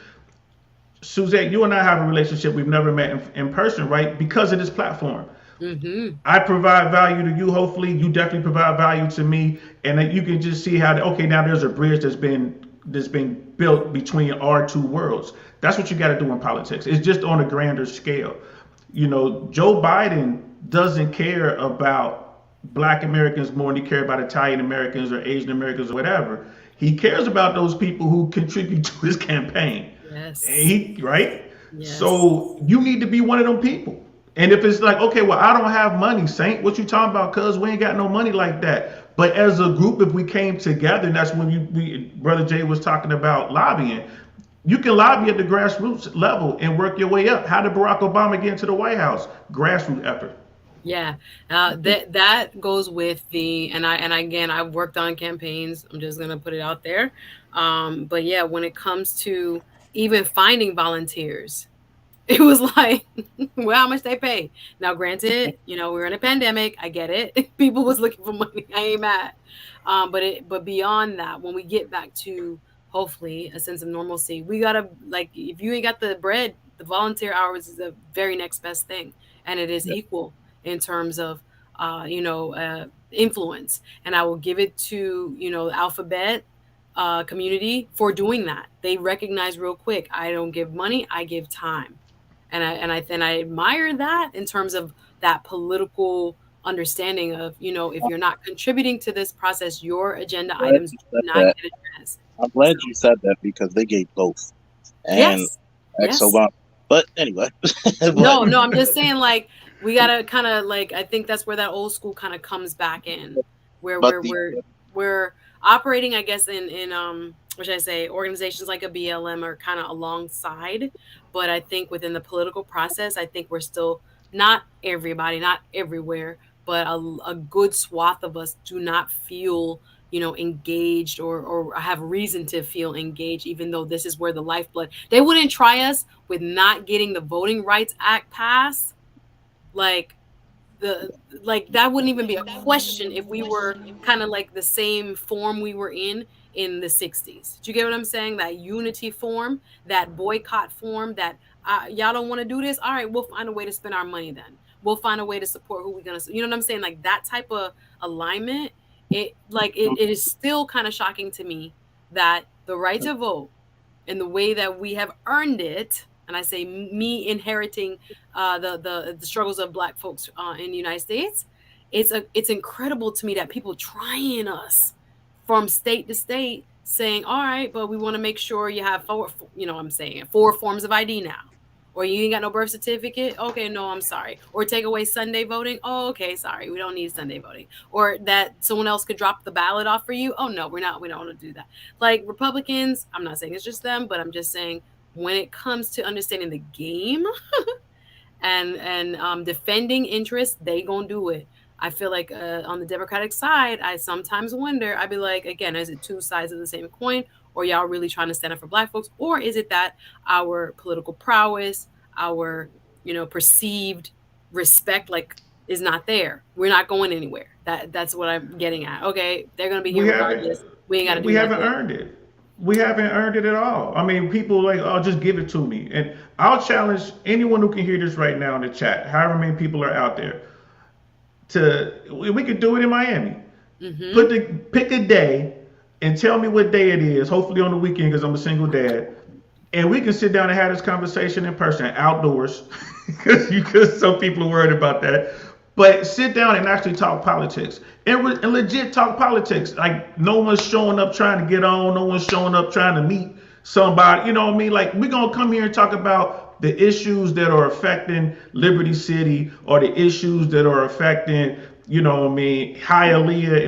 Suzette, you and I have a relationship. We've never met in person, right? Because of this platform. Mm-hmm. I provide value to you. Hopefully, you definitely provide value to me. And then you can just see how, now there's a bridge that's been that's been built between our two worlds. That's what you got to do in politics. It's just on a grander scale. Joe Biden doesn't care about Black Americans more than he cares about Italian Americans or Asian Americans or whatever. He cares about those people who contribute to his campaign. Yes. Right? Yes. So you need to be one of them people. And if it's like, okay, well, I don't have money, Saint, what you talking about? Cuz we ain't got no money like that. But as a group, if we came together, and that's when Brother Jay was talking about lobbying, you can lobby at the grassroots level and work your way up. How did Barack Obama get into the White House? Grassroots effort. Yeah, that goes with the and again I've worked on campaigns. I'm just gonna put it out there, but yeah, when it comes to even finding volunteers, it was like, well, how much they pay. Now, granted, we're in a pandemic. I get it. People was looking for money. I ain't mad. But beyond that, when we get back to hopefully a sense of normalcy, we gotta, like, if you ain't got the bread, the volunteer hours is the very next best thing, and it is Yeah. equal in terms of influence. And I will give it to Alphabet community for doing that. They recognize real quick. I don't give money. I give time, and I admire that in terms of that political understanding of if you're not contributing to this process, your agenda Glad items you do said not that. get addressed. I'm So glad you said that because they gave both. And yes, ex yes. Obama. But anyway, but No, no, I'm just saying, like, we gotta kind of, like, I think that's where that old school kind of comes back in, where but we're the we're we're operating, I guess, in what should I say, organizations like a BLM are kind of alongside, but I think within the political process, I think we're still not everybody, not everywhere, but a good swath of us do not feel engaged, or have reason to feel engaged, even though this is where the lifeblood. They wouldn't try us with not getting the Voting Rights Act passed. Like, the like that wouldn't even be a question if we were kind of like the same form we were in the 60s. Do you get what I'm saying? That unity form, that boycott form, that y'all don't want to do this, all right, we'll find a way to spend our money. Then we'll find a way to support who we're gonna, you know what I'm saying, like that type of alignment. It is still kind of shocking to me that the right to vote and the way that we have earned it, and I say me inheriting the struggles of Black folks in the United States, it's incredible to me that people trying us from state to state, saying, all right, but we want to make sure you have four, I'm saying, four forms of ID now. Or you ain't got no birth certificate? Okay, no, I'm sorry. Or take away Sunday voting? Oh, okay, sorry. We don't need Sunday voting. Or that someone else could drop the ballot off for you? Oh no, we don't want to do that. Like Republicans, I'm not saying it's just them, but I'm just saying when it comes to understanding the game and defending interests, they gonna do it. I feel like on the Democratic side, I sometimes wonder. I'd be like, again, is it two sides of the same coin, or y'all really trying to stand up for Black folks, or is it that our political prowess, our perceived respect, like, is not there? We're not going anywhere. That's what I'm getting at. Okay, they're gonna be here We haven't regardless. We ain't got to do we haven't nothing. earned it. We haven't earned it at all. I mean, people like, oh, just give it to me. And I'll challenge anyone who can hear this right now in the chat, however many people are out there, to we could do it in Miami. Mm-hmm. Pick a day and tell me what day it is. Hopefully on the weekend because I'm a single dad, and we can sit down and have this conversation in person, outdoors, because some people are worried about that. But sit down and actually talk politics, and legit talk politics. Like no one's showing up trying to get on, no one's showing up trying to meet somebody. You know what I mean? Like we're gonna come here and talk about the issues that are affecting Liberty City or the issues that are affecting, Hialeah,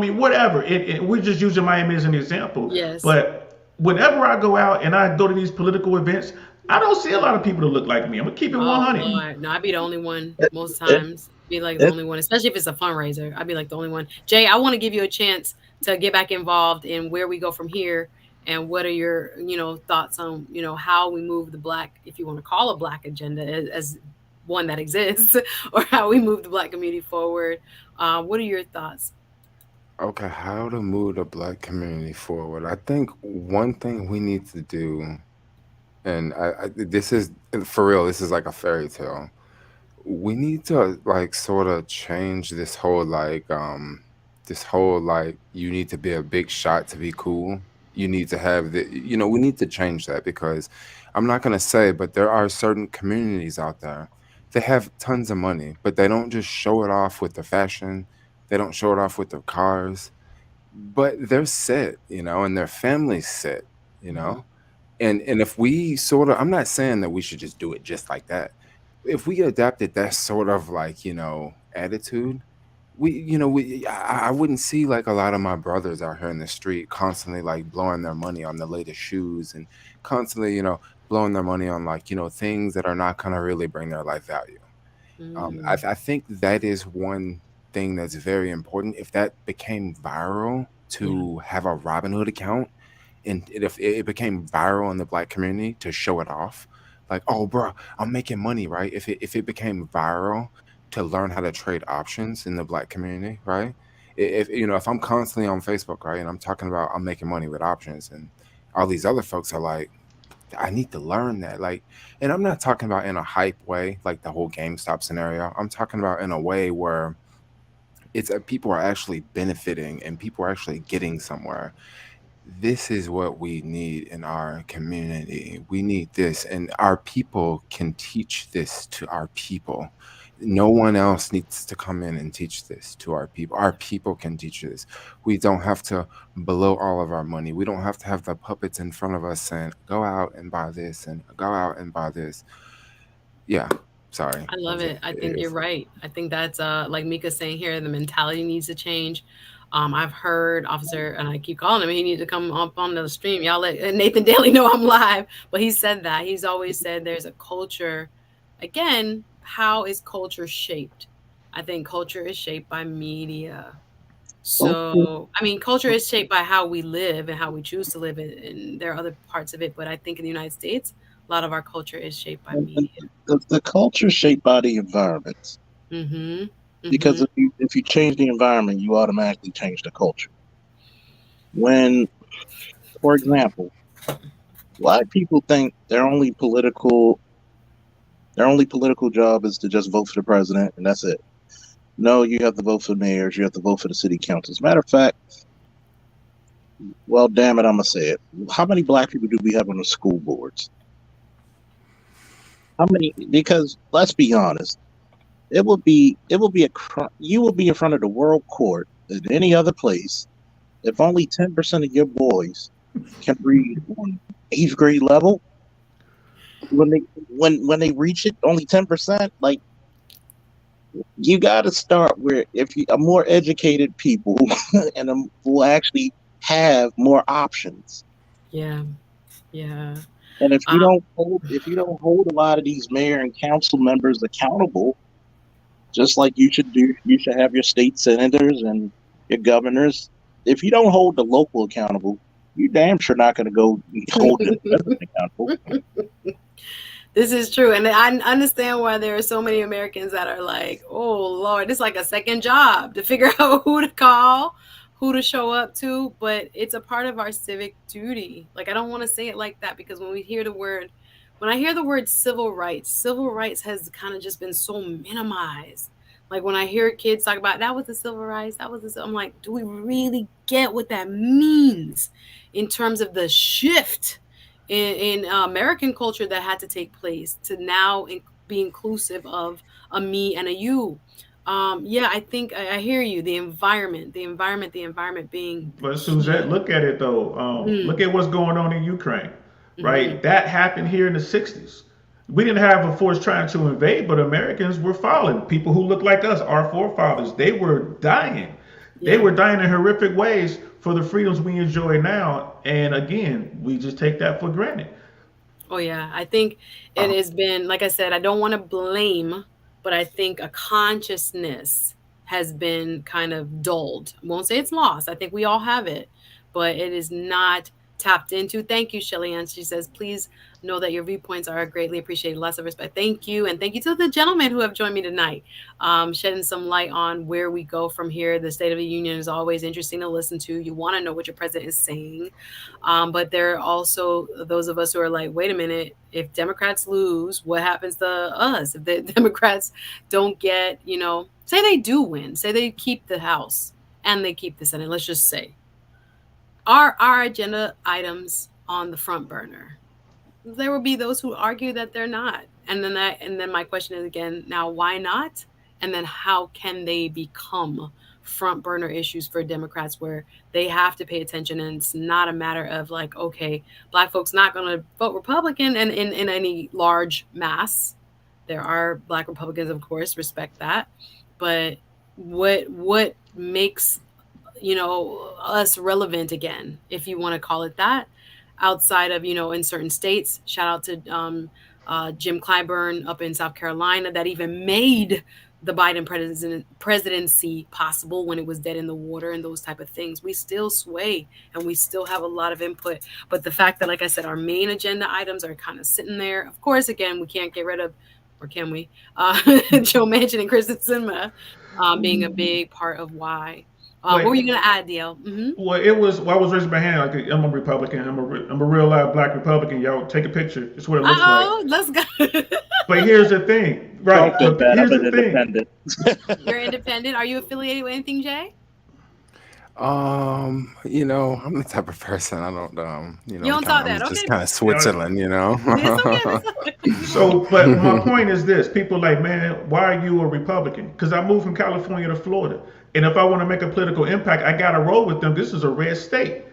and whatever. We're just using Miami as an example. Yes. But whenever I go out and I go to these political events, I don't see a lot of people that look like me. I'm gonna keep it Oh 100. Lord, no, I'd be the only one most if, times. Be like the if only one, especially if it's a fundraiser. I'd be like the only one. Jay, I want to give you a chance to get back involved in where we go from here, and what are your thoughts on how we move the Black, if you want to call a Black agenda as one that exists, or how we move the Black community forward. What are your thoughts? Okay, how to move the Black community forward. I think one thing we need to do, and this is for real, this is like a fairy tale. We need to like sort of change this whole like you need to be a big shot to be cool. you need to have the, we need to change that, because I'm not going to say, but there are certain communities out there, they have tons of money, but they don't just show it off with the fashion, they don't show it off with their cars, but they're set, and their families set, you Mm-hmm. know and if we sort of, I'm not saying that we should just do it just like that. If we adapted that sort of like, attitude, I wouldn't see like a lot of my brothers out here in the street constantly like blowing their money on the latest shoes, and constantly, blowing their money on like, things that are not going to really bring their life value. Mm. I think that is one thing that's very important. If that became viral, Yeah. to have a Robinhood account, and if it became viral in the black community to show it off, like, oh, bro, I'm making money, right? If it became viral to learn how to trade options in the black community, right? If I'm constantly on Facebook, right, and I'm talking about I'm making money with options, and all these other folks are like, I need to learn that. Like, and I'm not talking about in a hype way, like the whole GameStop scenario. I'm talking about in a way where it's people are actually benefiting and people are actually getting somewhere. This is what we need in our community. We need this, and our people can teach this to our people. No one else needs to come in and teach this to our people. Our people can teach this. We don't have to blow all of our money. We don't have to have the puppets in front of us saying, go out and buy this and go out and buy this. Yeah, sorry. I love it. I think you're right. I think that's like Mika's saying here, the mentality needs to change. I've heard Officer, and I keep calling him, he needs to come up on the stream. Y'all let Nathan Daly know I'm live. But he said that. He's always said there's a culture. Again, how is culture shaped? I think culture is shaped by media. Okay. So, I mean, culture is shaped by how we live and how we choose to live, and there are other parts of it. But I think in the United States, a lot of our culture is shaped by And media. the culture shaped by the environment. Mm-hmm. Because Mm-hmm. if you change the environment, you automatically change the culture. When, for example, black people think their only political job is to just vote for the president and that's it. No, you have to vote for mayors, you have to vote for the city councils. Matter of fact, well, damn it, I'm gonna say it. How many black people do we have on the school boards? How many? Because let's be honest, you would be in front of the world court at any other place if only 10% of your boys can read on eighth grade level. When they reach it, only 10%. Like, you got to start where if you are more educated people and will actually have more options. Yeah. Yeah. And if you Um, don't hold a lot of these mayor and council members accountable, just like you should have your state senators and your governors. If you don't hold the local accountable, you damn sure not going to go hold the president accountable. this is true. And I understand why there are so many Americans that are like, oh, Lord, it's like a second job to figure out who to call, who to show up to. But it's a part of our civic duty. Like, I don't want to say it like that because when I hear the word civil rights has kind of just been so minimized. Like when I hear kids talk about that was the civil rights, I'm like, do we really get what that means in terms of the shift in American culture that had to take place to now be inclusive of a me and a you? Yeah, I think I hear you. The environment being the But key. Suzette, look at it though. Look Mm, at what's going on in Ukraine, mm-hmm. right? That happened here in the '60s. We didn't have a force trying to invade, but Americans were falling. People who looked like us, our forefathers, they were dying. They Yeah. were dying in horrific ways for the freedoms we enjoy now. And again, we just take that for granted. Oh yeah, I think it Uh, has been, like I said, I don't want to blame, but I think a consciousness has been kind of dulled. I won't say it's lost. I think we all have it, but it is not tapped into. Thank you, Shelly Ann. She says, please know that your viewpoints are greatly appreciated. Lots of respect. Thank you. And thank you to the gentlemen who have joined me tonight, shedding some light on where we go from here. The State of the Union is always interesting to listen to. You want to know what your president is saying. But there are also those of us who are like, wait a minute, if Democrats lose, what happens to us? If the Democrats don't get, say they do win, say they keep the House and they keep the Senate, let's just say. Are our agenda items on the front burner? There will be those who argue that they're not. And then my question is again, now why not? And then how can they become front burner issues for Democrats where they have to pay attention, and it's not a matter of like, okay, black folks not gonna vote Republican and in any large mass. There are black Republicans, of course, respect that. But what makes us relevant again, if you want to call it that, outside of in certain states. Shout out to Jim Clyburn up in South Carolina that even made the Biden presidency possible when it was dead in the water and those type of things. We still sway and we still have a lot of input. But the fact that, like I said, our main agenda items are kind of sitting there. Of course, again, we can't get rid of, or can we? Joe Manchin and Kristen Sinema being a big part of why. What were Wait, you gonna add, DL? Mm-hmm. well, it was. Well, I was raising my hand like I'm a Republican. I'm a real live black Republican. Y'all take a picture. It's what it Uh looks like. oh, let's go. But here's the thing, Don't right? feel But bad. I'm here's an the thing. independent. You're independent. Are you affiliated with anything, Jay? I'm the type of person I don't, You don't talk I'm that. just Okay. kind of Switzerland, It's okay. It's okay. So, but my point is this: people like, man, why are you a Republican? Because I moved from California to Florida, and if I want to make a political impact, I got to roll with them. This is a red state,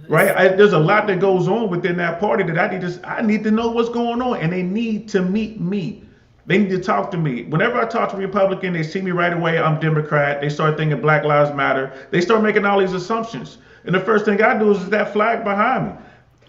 right? There's a lot that goes on within that party that I need to know what's going on, and they need to meet me. They need to talk to me. Whenever I talk to a Republican, they see me right away. I'm Democrat. They start thinking Black Lives Matter. They start making all these assumptions. And the first thing I do is that flag behind me.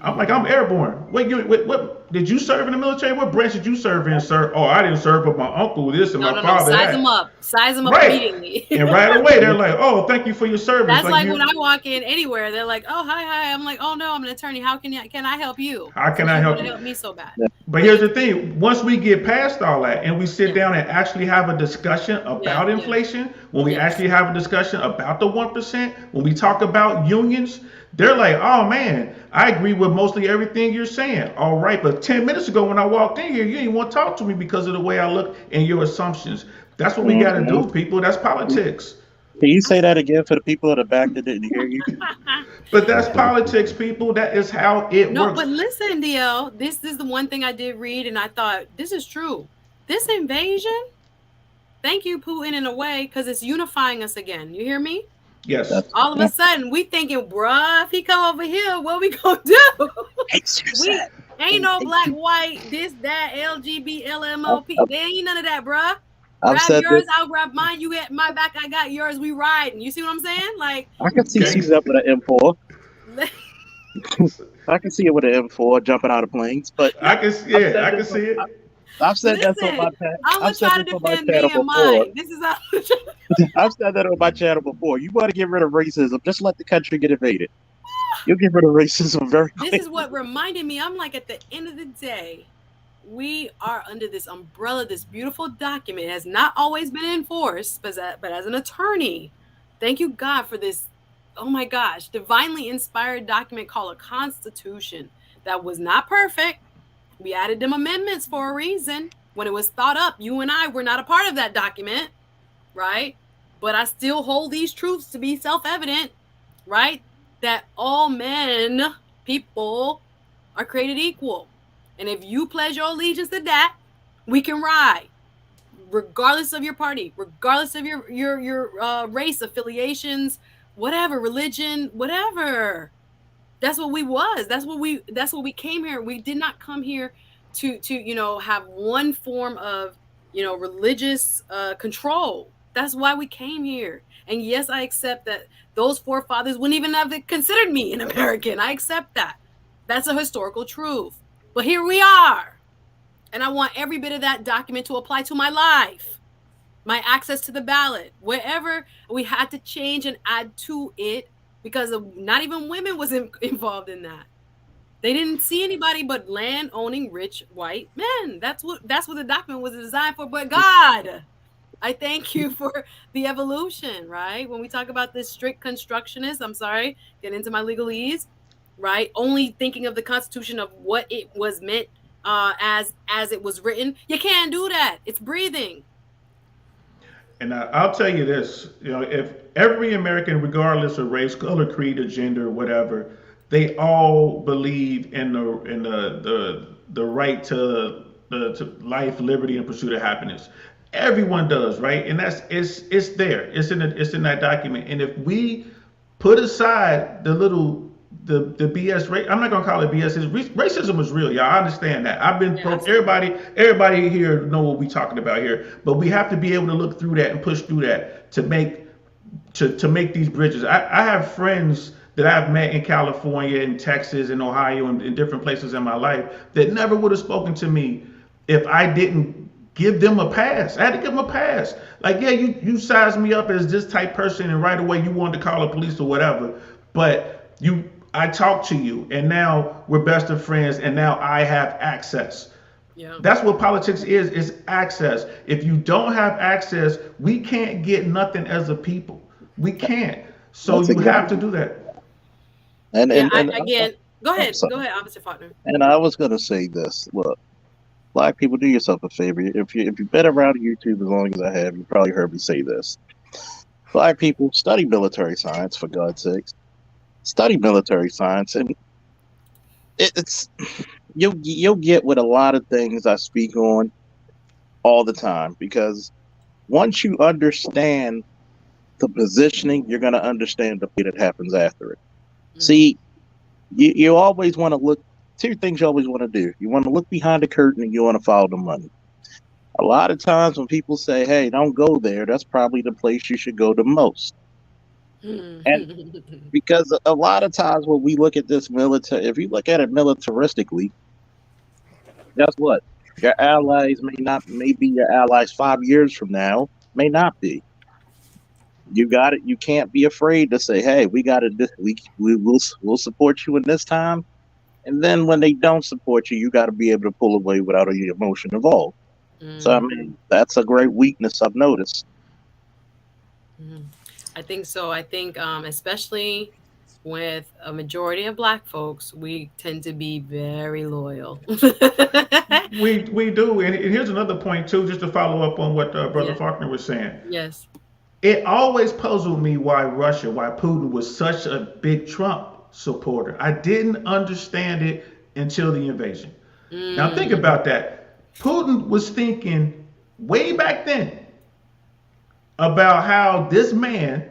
I'm like, I'm airborne. Wait, what? Did you serve in the military? What branch did you serve in, sir? Oh, I didn't serve, but my uncle this and No, my no, no. father Size them that. up. Size them up Right. immediately. And right away, they're like, oh, thank you for your service. That's like when you, I walk in anywhere, they're like, "Oh, hi, hi." I'm like, "Oh no, I'm an attorney. How can I help you? how can Since I you want help to you? help me so bad." But Like here's the it's thing: once we get past all that and we sit yeah, down and actually have a discussion yeah, about yeah, inflation, when we yes. actually have a discussion about the 1%, when we talk about unions, they're like, "Oh man, I agree with mostly everything you're saying." All right, but 10 minutes ago when I walked in here, you didn't want to talk to me because of the way I look and your assumptions. That's what we got to Mhm. do, people. That's politics. Can you say that again for the people at the back that didn't hear you? But that's politics, people. That is how it No, works. but listen, DL, this is the one thing I did read, and I thought this is true. This invasion, thank you, Putin, in a way, because it's unifying us again. You hear me? Yes. That's All of a sudden, we thinking, bruh, if he come over here, what we gonna do? hey, We Suzette. ain't Hey, no hey, black, white, this, that, LGB, I've, LMOP. I've, There ain't none of that, bruh. I've Grab said this. yours, I'll grab mine. You get my back, I got yours. We riding. You see what I'm saying? Like, I can see Okay. Suzette with an M4. li- I can see it with an M4 jumping out of planes. But I can, I've yeah, said I this. can see it. I've said that on my listen, I'm I've gonna said try to this on my defend channel me and before. mine. This is how. I've said that on my channel before. You want to get rid of racism, just let the country get invaded. You'll get rid of racism very This is quickly. what reminded me. I'm like, at the end of the day, we are under this umbrella, this beautiful document. It has not always been enforced, but as an attorney, thank you, God, for this. Oh my gosh, divinely inspired document called a Constitution that was not perfect. We added them amendments for a reason. When it was thought up, you and I were not a part of that document, right? But I still hold these truths to be self evident, right? That all men, people, are created equal. And if you pledge your allegiance to that, we can ride, regardless of your party, regardless of your race, affiliations, whatever, religion, whatever. That's what we was. That's what we came here. We did not come here to have one form of religious control. That's why we came here. And yes, I accept that those forefathers wouldn't even have considered me an American. I accept that. That's a historical truth. But here we are. And I want every bit of that document to apply to my life, my access to the ballot, wherever we had to change and add to it, because not even women was involved in that. They didn't see anybody but land owning rich white men. That's what the document was designed for. But God, I thank you for the evolution, right? When we talk about this strict constructionist, I'm sorry, get into my legalese, right? Only thinking of the Constitution of what it was meant as it was written. You can't do that. It's breathing. And I'll tell you this, if every American, regardless of race, color, creed, or gender, or whatever, they all believe in the right to life, liberty, and pursuit of happiness. Everyone does, right? And it's there. It's in that document. And if we put aside the BS rate. I'm not gonna call it BS. Racism is real, y'all. I understand that. I've been Yeah, everybody here know what we talking about here. But we have to be able to look through that and push through that to make these bridges. I have friends that I've met in California, in Texas, in Ohio, and in different places in my life that never would have spoken to me if I didn't give them a pass. I had to give them a pass. Like, yeah, you sized me up as this type person, and right away you wanted to call the police or whatever. But I talked to you, and now we're best of friends, and now I have access. yeah, That's what politics is access. If you don't have access, we can't get nothing as a people. We can't. So That's you have to exactly. do that. And yeah. and and Again, I'm sorry. go ahead, Officer Faulkner. And I was gonna say this. Look, black people, do yourself a favor. If you've been around YouTube as long as I have, you probably heard me say this. Black people, study military science for God's sakes. Study military science, and it's you'll get with a lot of things I speak on all the time, because once you understand the positioning, you're gonna understand the play that happens after it. Mm, See, you always want to look. Two things you always want to do. You want to look behind the curtain, and you want to follow the money. A lot of times when people say, "Hey, don't go there," that's probably the place you should go the most. And mm. because a lot of times when we look at this military, if you look at it militaristically, guess what? Your allies may be your allies 5 years from now, may not be. You got it. You can't be afraid to say, "Hey, we got it. We'll support you in this time." And then when they don't support you, you got to be able to pull away without any emotion involved. So I Mm, mean, that's a great weakness I've noticed. mhm. I think so. I think, especially with a majority of Black folks, we tend to be very loyal. We do. And here's another point too, just to follow up on what Brother Yeah. Faulkner was saying. Yes. It always puzzled me why Putin was such a big Trump supporter. I didn't understand it until the invasion. Now think Mm, about that. Putin was thinking way back then about how this man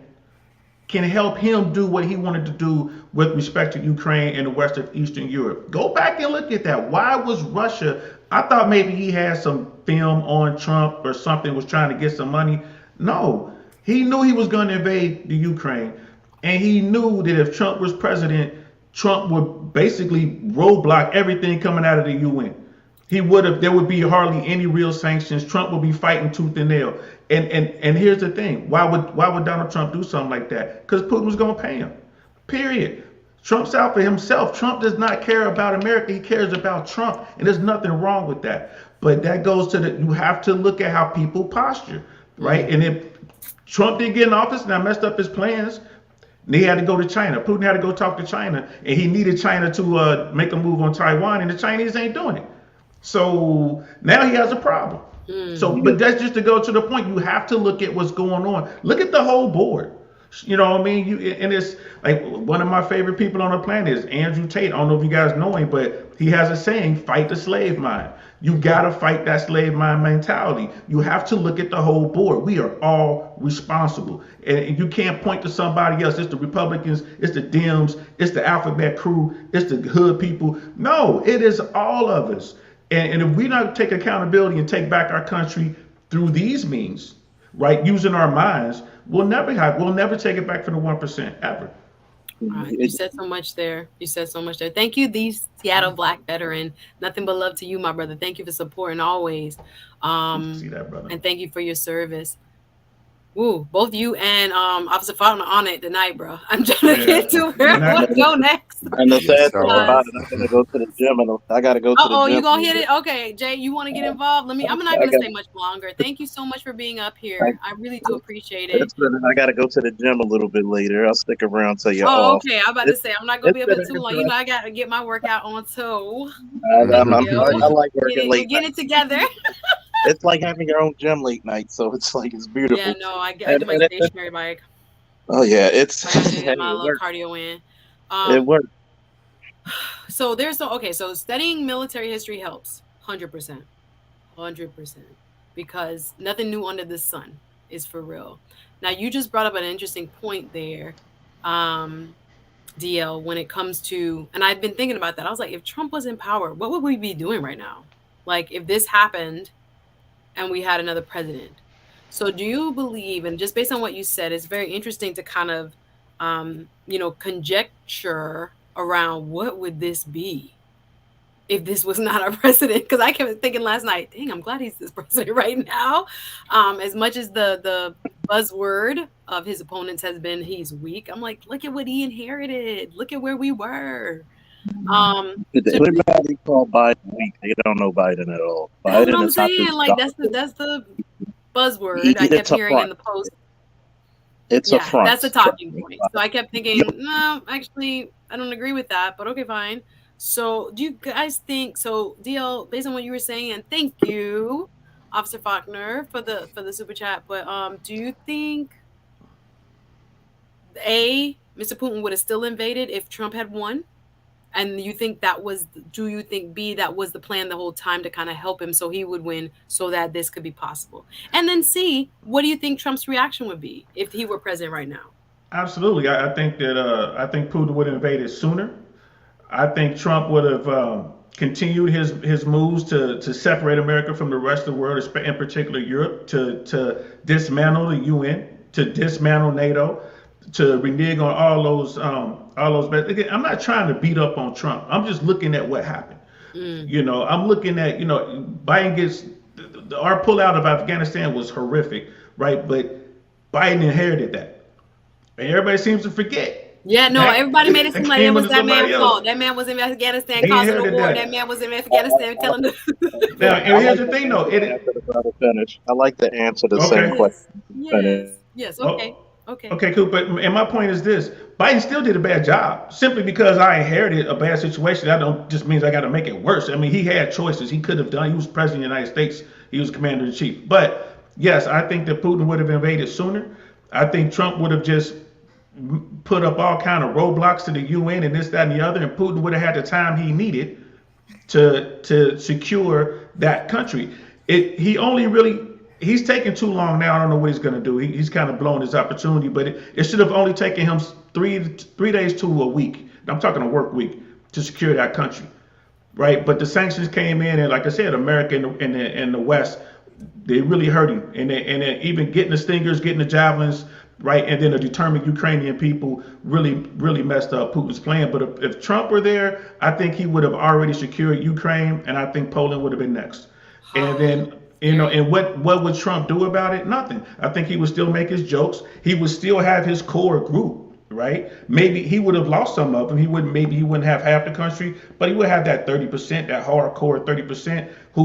can help him do what he wanted to do with respect to Ukraine and the West of Eastern Europe. Go back and look at that. Why was Russia? I thought maybe he had some film on Trump or something, was trying to get some money. No, he knew he was going to invade the Ukraine. And he knew that if Trump was president, Trump would basically roadblock everything coming out of the UN. There would be hardly any real sanctions. Trump would be fighting tooth and nail. And here's the thing. Why would Donald Trump do something like that? Because Putin was gonna pay him. Period. Trump's out for himself. Trump does not care about America. He cares about Trump. And there's nothing wrong with that. But that goes to you have to look at how people posture, right? mm, And if Trump didn't get in office and I messed up his plans, and he had to go to China. Putin had to go talk to China, and he needed China to make a move on Taiwan, and the Chinese ain't doing it. So now he has a problem. So, mm. but that's just to go to the point. You have to look at what's going on. Look at the whole board. You know what I mean? And it's like one of my favorite people on the planet is Andrew Tate. I don't know if you guys know him, but he has a saying: "Fight the slave mind." You gotta fight that slave mind mentality. You have to look at the whole board. We are all responsible, and you can't point to somebody else. It's the Republicans, it's the Dems, it's the Alphabet Crew, it's the Hood people. No, it is all of us. And if we don't take accountability and take back our country through these means, right, using our minds, we'll never take it back from the 1% ever. You It, said so much there. You said so much there. Thank you, the Seattle Black veteran. Nothing but love to you, my brother. Thank you for supporting always. See Um, that, brother? and thank you for your service. Ooh, both you and Officer Faulkner on it tonight, bro. I'm trying to Yeah, get to where and I I want to go next. and the Yes, sad thing Uh, sir. about it, I gotta go to the gym, and I gotta go to the oh, gym. you gonna hit it? Okay, Jay, you want to get involved? I'm not I gonna got. stay much longer. Thank you so much for being up I, here. I really do appreciate it. it's been, I gotta go to the gym a little bit later. I'll stick around till you're Oh, off. okay. I'm about to It's say I'm not gonna it's be up been here an too long. You know, interesting. I gotta get my workout on too. I Thank like you. working We'll late get it nights. together. It's like having your own gym late night, so it's like it's Yeah, beautiful. no, I And do my stationary bike. oh yeah, it's Like I gotta hey, get my it little works. cardio in. It Um, works. so there's so okay, so studying military history helps 100%. 100%. Because nothing new under the sun is for real. Now you just brought up an interesting point there. Um DL, when it comes to, and I've been thinking about that. I was like, if Trump was in power, what would we be doing right now? Like if this happened and we had another president. So do you believe, and just based on what you said, it's very interesting to kind of conjecture around what would this be if this was not our president? Because I kept thinking last night, dang, I'm glad he's this president right now. As much as the buzzword of his opponents has been he's weak, I'm like, look at what he inherited. Look at where we were. So Everybody call Biden weak. They don't know Biden at all. that's what Biden I'm is not saying. this Like God. that's the buzzword I kept It's a hearing in front. the post. It's a Yeah, front. that's a Trust talking me. point. So I kept thinking, no, actually, I don't agree with that, but okay, fine. So do you guys think so, DL, based on what you were saying, and thank you, Officer Faulkner, for the super chat, but do you think Mr. Putin would have still invaded if Trump had won? And you think that was, do you think B, that was the plan the whole time to kind of help him so he would win so that this could be possible? And then C, what do you think Trump's reaction would be if he were president right now? Absolutely. I think that I think Putin would have invaded sooner. I think Trump would have continued his moves to separate America from the rest of the world, in particular Europe, to dismantle the UN, to dismantle NATO, to renege on all those. But again, I'm not trying to beat up on Trump. I'm just looking at what happened. Mm. I'm looking at Biden gets our pullout of Afghanistan was horrific, right? But Biden inherited that, and everybody seems to forget Yeah, no, that everybody made it seem that like it came was into that somebody man's else. fault. That man was in Afghanistan He causing a inherited war. That man that. was in Afghanistan telling the Now, and I here's like the to thing, though. answer the brother finish. I like to answer the same Okay. question. Yes, Finish. yes, yes. Okay, Oh, okay. okay, cool. And my point is this: Biden still did a bad job. Simply because I inherited a bad situation, that don't just means I got to make it worse. I mean, he had choices. He could have done. He was president of the United States. He was commander in chief. But yes, I think that Putin would have invaded sooner. I think Trump would have just put up all kind of roadblocks to the UN and this, that, and the other, and Putin would have had the time he needed to secure that country. He only really he's taking too long now. I don't know what he's going to do. He's kind of blown his opportunity, but it should have only taken him 3 days to a week. I'm talking a work week to secure that country, right? But the sanctions came in, and like I said, America and the West, they really hurt him, and even getting the Stingers, getting the javelins, right, and then the determined Ukrainian people really messed up Putin's plan. But if Trump were there, I think he would have already secured Ukraine, and I think Poland would have been next. And then Scary. and what would Trump do about it? Nothing. I think he would still make his jokes. He would still have his core group, right? Maybe he would have lost some of them. Maybe he wouldn't have half the country, but he would have that 30%, that hardcore 30% who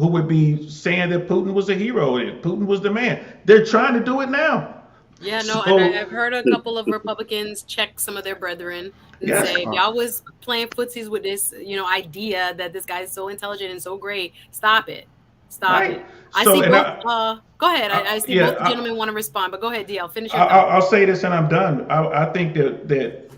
would be saying that Putin was a hero and Putin was the man. They're trying to do it now. Yeah, no, and So I've heard a couple of Republicans check some of their brethren and yes, say, if Uh, y'all was playing footsies with this, idea that this guy is so intelligent and so great, stop it. Stop right. it. I So see and both go ahead. I see yeah, both the gentlemen want to respond, but go ahead, DL. Finish your thought. I'll say this and I'm done. I think that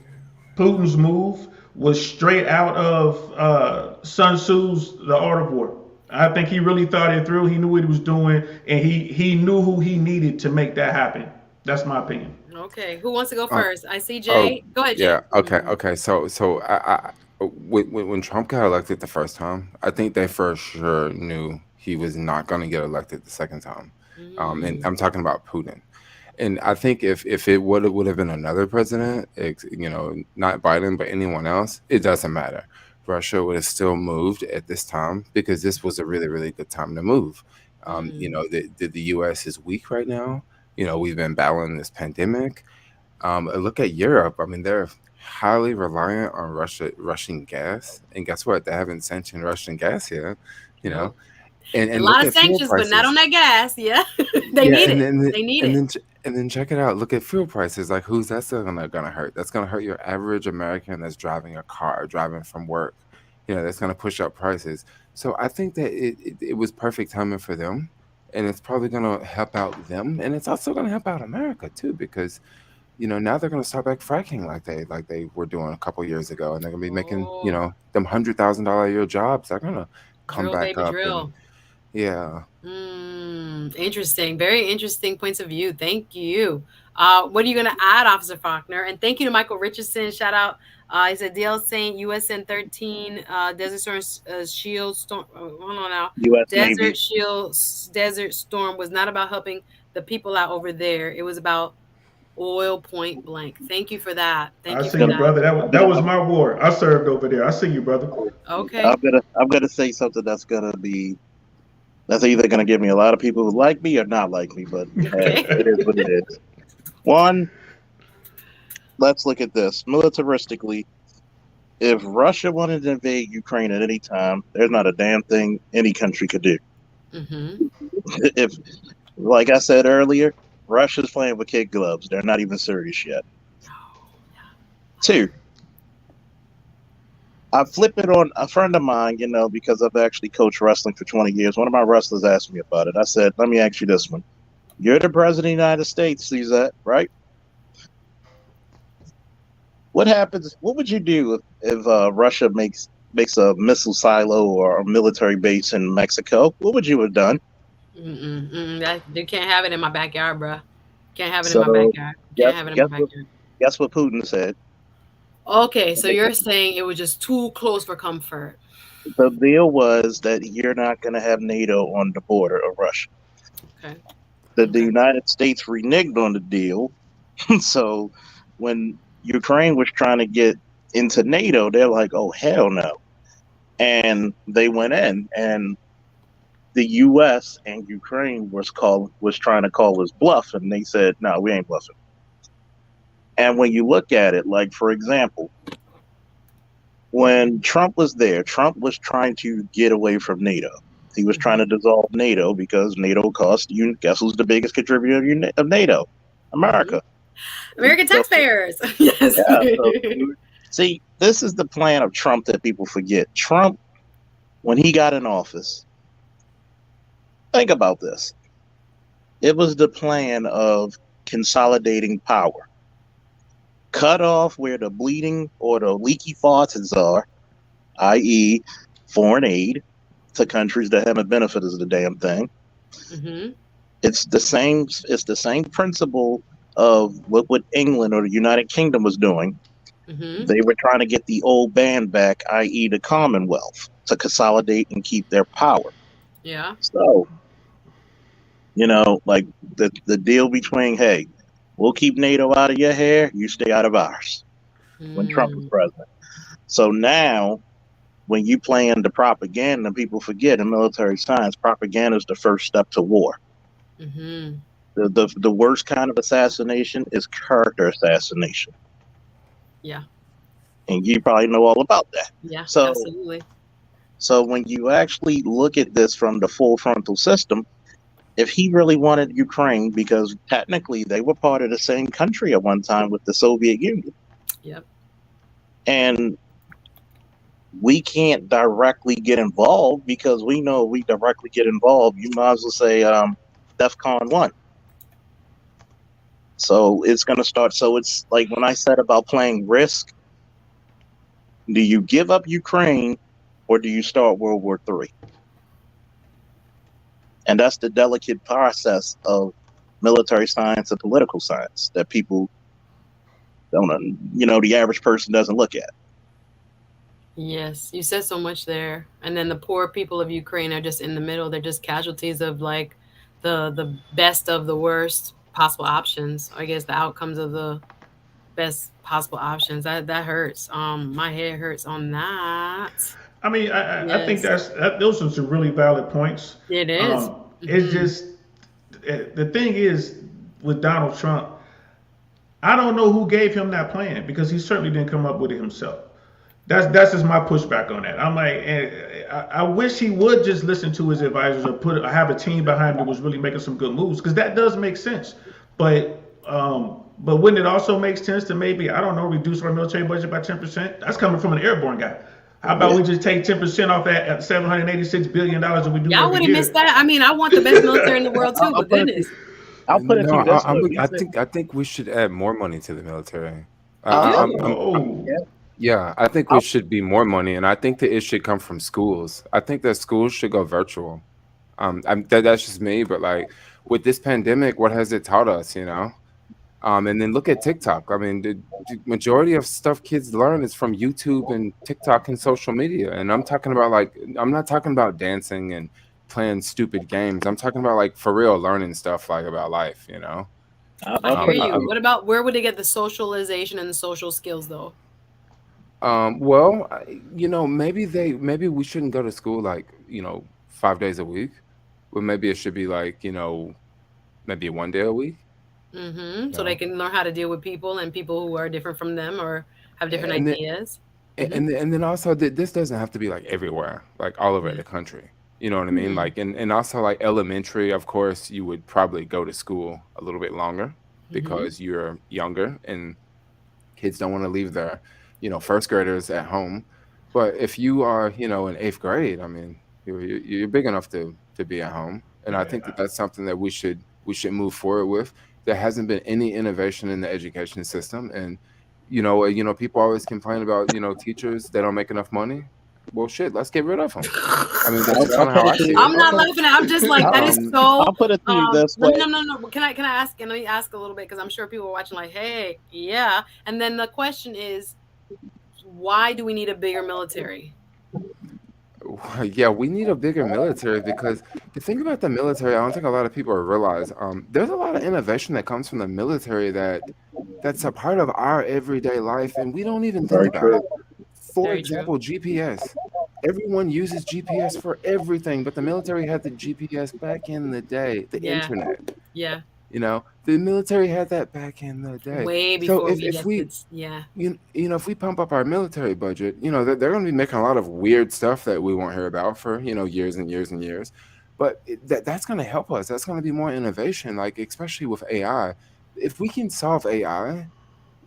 Putin's move was straight out of Sun Tzu's The Art of War. I think he really thought it through. He knew what he was doing, and he knew who he needed to make that happen. That's my opinion. Okay, who wants to go uh, first? I see oh, Jay. Go ahead, yeah. Jay. Okay. Okay. So when Trump got elected the first time, I think they for sure knew he was not going to get elected the second time. And Mm, I'm talking about Putin. And I think if it would have been another president, not Biden, but anyone else, it doesn't matter. Russia would have still moved at this time because this was a really, really good time to move. mm, The U.S. is weak right now. We've been battling this pandemic. Look at Europe. I mean, they're highly reliant on Russian gas, and guess what? They haven't sanctioned Russian gas yet. You know, nope. A and lot look of at fuel sanctions, but not on prices. that gas. Yeah, they Yeah, need and it. then They need and it. then and then check it out. Look at fuel prices. Like, who's that's gonna hurt? That's gonna hurt your average American that's driving a car, driving from work. That's gonna push up prices. So I think that it was perfect timing for them, and it's probably going to help out them, and it's also going to help out America too, because now they're going to start back fracking like they were doing a couple years ago, and they're going to be making Oh, them $100,000 a year jobs. They're going to come drill, back baby, up, and drill. yeah. Interesting. Very interesting points of view. Thank you. What are you going to add, Officer Faulkner? And thank you to Michael Richardson. Shout out. He said DL Saint, USN 13, Desert Storm Shield Storm. Hold on now. U.S. Navy. Desert Shield Desert Storm was not about helping the people out over there. It was about oil point blank. Thank you for that. I Thank you see for you, Gonna, that. brother. That I'm was, gonna, that was my war. I served over there. I see you, brother. Okay. I'm gonna say something that's either gonna give me a lot of people who like me or not like me, but hey, Okay. it is what it is. One, let's look at this militaristically. If Russia wanted to invade Ukraine at any time, there's not a damn thing any country could do. Mm-hmm. If, like I said earlier, Russia's playing with kid gloves. They're not even serious yet. Two, I flip it on a friend of mine, because I've actually coached wrestling for 20 years. One of my wrestlers asked me about it. I said, let me ask you this one. You're the president of the United States, Suzette, right? What happens? What would you do if Russia makes a missile silo or a military base in Mexico? What would you have done? You can't have it in my backyard, bro. Can't have it in my So backyard. Can't guess have it in my guess what backyard. guess what Putin said. Okay, so you're saying it was just too close for comfort. The deal was that you're not going to have NATO on the border of Russia. Okay. The Okay. United States reneged on the deal. So when Ukraine was trying to get into NATO, they're like, "Oh hell no!" And they went in, and the U.S. and Ukraine was trying to call us bluff, and they said, "No, we ain't bluffing." And when you look at it, like for example, when Trump was there, Trump was trying to get away from NATO. He was trying to dissolve NATO because NATO cost you. Guess who's the biggest contributor of NATO? Mm-hmm. America. American So taxpayers. Yes. yeah. So see, this is the plan of Trump that people forget. Trump, when he got in office, think about this. It was the plan of consolidating power. Cut off where the bleeding or the leaky faucets are, i.e., foreign aid to countries that haven't benefited the damn thing. Mm-hmm. It's the same. It's the same principle of what England or the United Kingdom was doing. Mm-hmm. They were trying to get the old band back, i.e., the Commonwealth, to consolidate and keep their power. Yeah. So, like the deal between, hey, we'll keep NATO out of your hair, you stay out of ours. When Trump was president. So now, when you plan the propaganda, people forget in military science, propaganda is the first step to war. Mm-hmm. The worst kind of assassination is character assassination. Yeah. And you probably know all about that. Yeah. So, Absolutely. so when you actually look at this from the full frontal system, if he really wanted Ukraine, because technically they were part of the same country at one time with the Soviet Union. Yep. And we can't directly get involved because we know if we directly get involved, you might as well say DEFCON 1. So it's going to start. So it's like when I said about playing Risk, do you give up Ukraine or do you start World War III? And that's the delicate process of military science and political science that people don't, the average person doesn't look at. Yes, you said so much there. And then the poor people of Ukraine are just in the middle. They're just casualties of like the best of the worst possible options. I guess the outcomes of the best possible options. That hurts. My head hurts on that. I mean, I think Yes, those are some really valid points. it is. It's Mm-hmm. just the thing is with Donald Trump, I don't know who gave him that plan because he certainly didn't come up with it himself. That's just my pushback on that. I'm like, I wish he would just listen to his advisors or have a team behind him that was really making some good moves because that does make sense. But wouldn't it also make sense to maybe I don't know reduce our military budget by 10%? That's coming from an airborne guy. How about we just take 10% off that $786 billion that we do Y'all every wouldn't miss year? that. I mean, I want the best military in the world too, I'll but put it to goodness. I'll put it to No, you this way. I think we should add more money to the military. You I'll, I'll, do? Oh, yeah, Yeah, I think we I'll, should be more money, and I think that it should come from schools. I think that schools should go virtual. That's just me, but like with this pandemic, what has it taught us? And then look at TikTok. I mean, the majority of stuff kids learn is from YouTube and TikTok and social media. And I'm talking about like, I'm not talking about dancing and playing stupid games. I'm talking about like for real learning stuff like about life. I I'll hear put it you. to you. What about where would they get the socialization and the social skills though? Well, maybe we shouldn't go to school like 5 days a week, but maybe it should be like maybe one day a week. Mm-hmm. You So they know, can learn how to deal with people and people who are different from them or have different and then ideas. A- Mm-hmm. and then also this doesn't have to be like everywhere, like all over Yeah. the country. You know what I mean? Hmm. Like and also like elementary, of course, you would probably go to school a little bit longer Mm-hmm. because you're younger and kids don't want to leave their, first graders at home. But if you are, in eighth grade, I mean, you're big enough to be at home, and I think that yeah. that's something that we should move forward with. There hasn't been any innovation in the education system, and people always complain about teachers they don't make enough money. Well, shit, let's get rid of them. I mean, that's I'll kind of put how it I to see you. I'm it. not laughing at. I'm just like I'll, that is Um, so. I'll put it to you this Let me way. no. Can I ask? And let me ask a little bit because I'm sure people are watching. Like, hey, yeah. And then the question is, why do we need a bigger military? Yeah, we need a bigger military because the thing about the military, I don't think a lot of people realize, there's a lot of innovation that comes from the military that's a part of our everyday life, and we don't even think Very about it. true. For Very true. example, GPS. Everyone uses GPS for everything, but the military had the GPS back in the day, the Yeah. internet. Yeah. The military had that back in the day. Way So before if we if get we this. Yeah. if we pump up our military budget, they're going to be making a lot of weird stuff that we won't hear about for years and years and years. But that's going to help us. That's going to be more innovation, like especially with AI. If we can solve AI,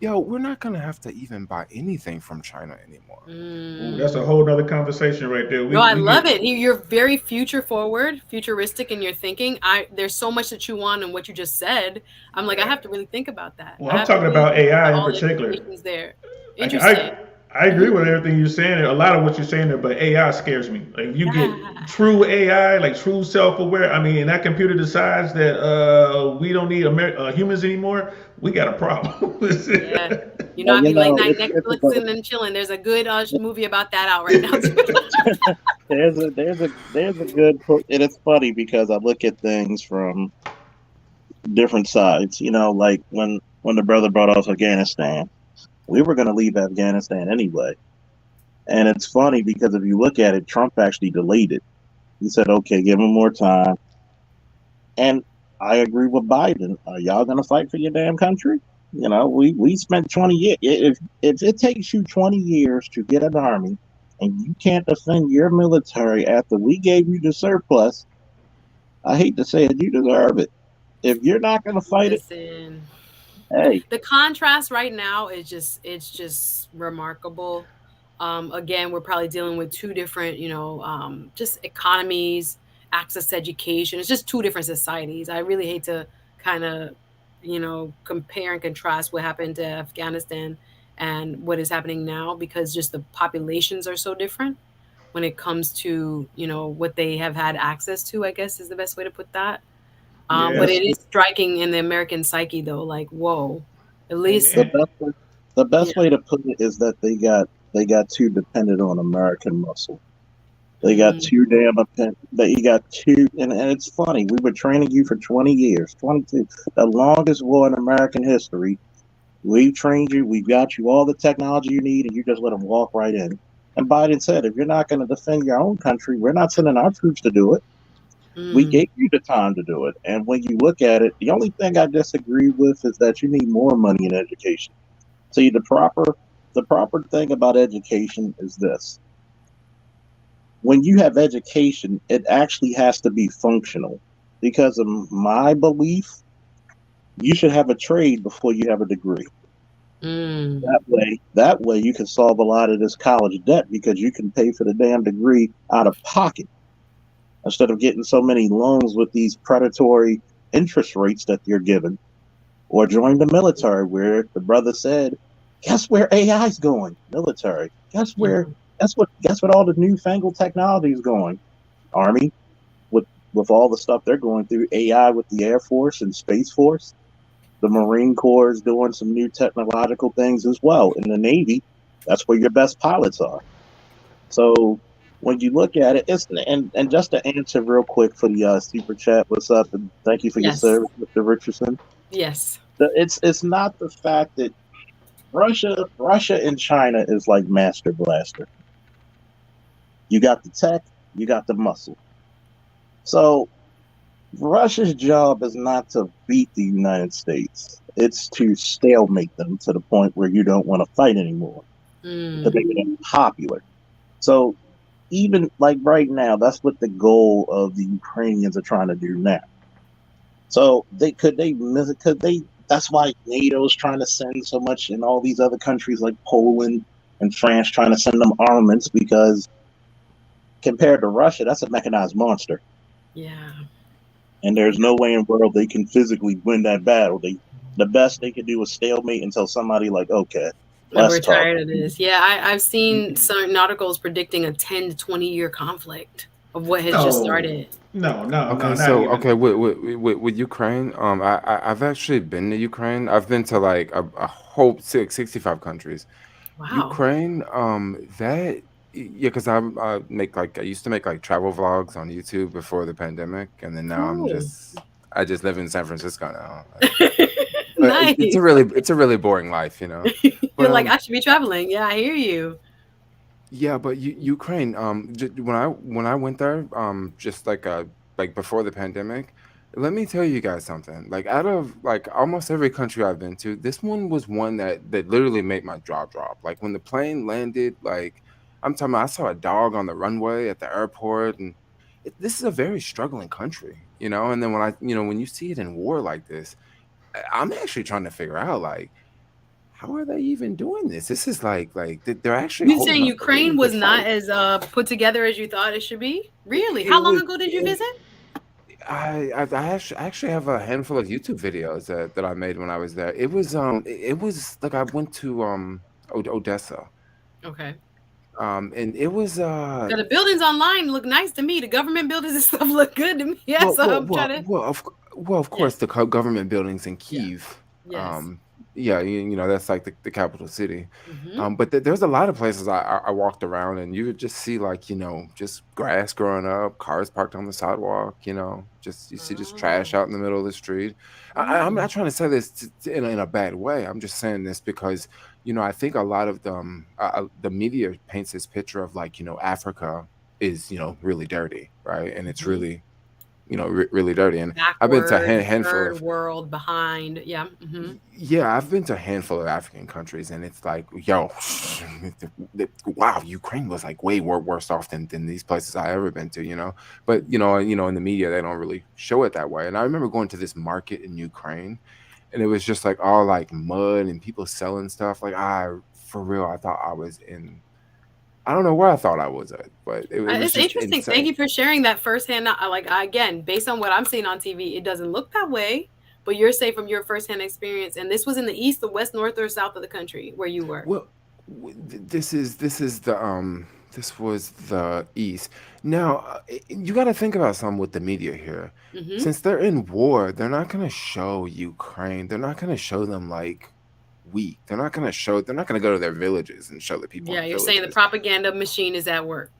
we're not going to have to even buy anything from China anymore. Ooh, that's a Mm. whole nother conversation right there. No, We I we love get it. You're very future forward, futuristic in your thinking. There's so much to chew on in what you just said. I'm like, I have to really think about that. well. I I'm have to talking really about think about AI in all the particular. implications there. Like Interesting. I agree Hmm. with everything you're saying. A lot of what you're saying there, but AI scares me. Like if you get Yeah. true AI, like true self-aware. I mean, and that computer decides that we don't need humans anymore. We got a problem. Yeah. Well, I'd be late night it's Netflixing and chilling. There's a good movie about that out right now too. there's a good and it's funny because I look at things from different sides. Like when the brother brought up Afghanistan, we were going to leave Afghanistan anyway. And it's funny because if you look at it, Trump actually delayed it. He said, "Okay, give him more time." And I agree with Biden. Are y'all going to fight for your damn country? We spent 20 years. If it takes you 20 years to get an army, and you can't defend your military after we gave you the surplus, I hate to say it, you deserve it. If you're not going to fight it, Listen, hey, the contrast right now is just remarkable. Again, we're probably dealing with two different, just economies, access to education. It's just two different societies. I really hate to kind of, compare and contrast what happened to Afghanistan and what is happening now because just the populations are so different when it comes to, what they have had access to, I guess is the best way to put that. But Yeah, it is striking in the American psyche, though. Like, whoa, at and, least, the and best way, the yeah. best way to put it is that they got too dependent on American muscle. They got Mm, too damn they got too and it's funny, we were training you for 20 years, 22, the longest war in American history. We've trained you, we've got you all the technology you need, and you just let them walk right in. And Biden said, if you're not going to defend your own country, we're not sending our troops to do it. We mm, gave you the time to do it. And when you look at it, the only thing I disagree with is that you need more money in education. See, the proper thing about education is this. When you have education, it actually has to be functional. Because of my belief, you should have a trade before you have a degree. Mm. That way you can solve a lot of this college debt because you can pay for the damn degree out of pocket instead of getting so many loans with these predatory interest rates that you're given. Or join the military, where the brother said, "Guess where AI is going? Military. Guess where? Mhm. Guess what? All the newfangled technology is going. Army with all the stuff they're going through. AI with the Air Force and Space Force. The Marine Corps is doing some new technological things as well. In the Navy, that's where your best pilots are. So when you look at it, it's and just to answer real quick for the super chat, what's up? And thank you for your Yes. service, Mr. Richardson. Yes. It's not the fact that Russia and China is like Master Blaster. You got the tech, you got the muscle. So Russia's job is not to beat the United States. It's to stalemate them to the point where you don't want to fight anymore, to Mm. make them popular. So even like right now, that's what the goal of the Ukrainians are trying to do now. So could they that's why NATO's trying to send so much and all these other countries like Poland and France trying to send them armaments because compared to Russia, that's a mechanized monster. Yeah. And there's Yeah. no way in the world they can physically win that battle. The best they could do is stalemate until somebody like, okay, And let's we're talk. tired of this. Yeah, I've seen certain articles predicting a 10 to 20-year conflict of what has just No, started. no, Okay, not so even. okay, with Ukraine, I've actually been to Ukraine. I've been to like a whole 65 countries. Wow. Ukraine, yeah, because I used to make like travel vlogs on YouTube before the pandemic, and then now Cool. I just live in San Francisco now. But Nice. it's a really boring life, you know. But You're like, I should be traveling. Yeah, I hear you. yeah, but Ukraine, when I went there, just like before the pandemic, let me tell you guys something. Like out of like almost every country I've been to, this one was one that literally made my jaw drop. Like when the plane landed, like I'm talking about, I saw a dog on the runway at the airport, and this is a very struggling country, you know. And then when you see it in war like this, I'm actually trying to figure out like how are they even doing this? This is they're actually You holding saying up a really Ukraine good was not fight. as put together as you thought it should be? Really? It How long was ago did you it, visit? I actually have a handful of YouTube videos that I made when I was there. It was like I went to Odessa. Okay. And it was Because the buildings online look nice to me. The government buildings and stuff look good to me. Yeah, well so well I'm trying well to. well of course Yes. the government buildings in Yeah. Kiev. Yes. Um yeah, you know that's like the capital city. Mm-hmm. But there's a lot of places I walked around and you would just see like just grass growing up, cars parked on the sidewalk. Just you see just trash Oh. out in the middle of the street. I'm Mm. not trying to say this in a bad way. I'm just saying this because I think a lot of the media paints this picture of like Africa is really dirty, right? And it's Mm-hmm. really really dirty. And I've been to a Backward, handful third of world, behind. Yeah. Mm-hmm. yeah, I've been to a handful of African countries, and it's like, yo, wow, Ukraine was like way worse off than these places I ever been to, you know. But in the media, they don't really show it that way. And I remember going to this market in Ukraine, and it was just like all like mud and people selling stuff. Like for real, I thought I was in. I don't know where I thought I was at, but it was It's just interesting. Thank insane. you for sharing that firsthand. Again, based on what I'm seeing on TV, it doesn't look that way. But you're saying from your firsthand experience, and this was in the east, the west, north, or south of the country where you were. Well, this was the East. Now, you got to think about something with the media here. Mm-hmm. Since they're in war, they're not going to show Ukraine. They're not going to show them like weak. They're not going to show. They're not going to go to their villages and show the people in Yeah, the you're saying the villages. propaganda machine is at work.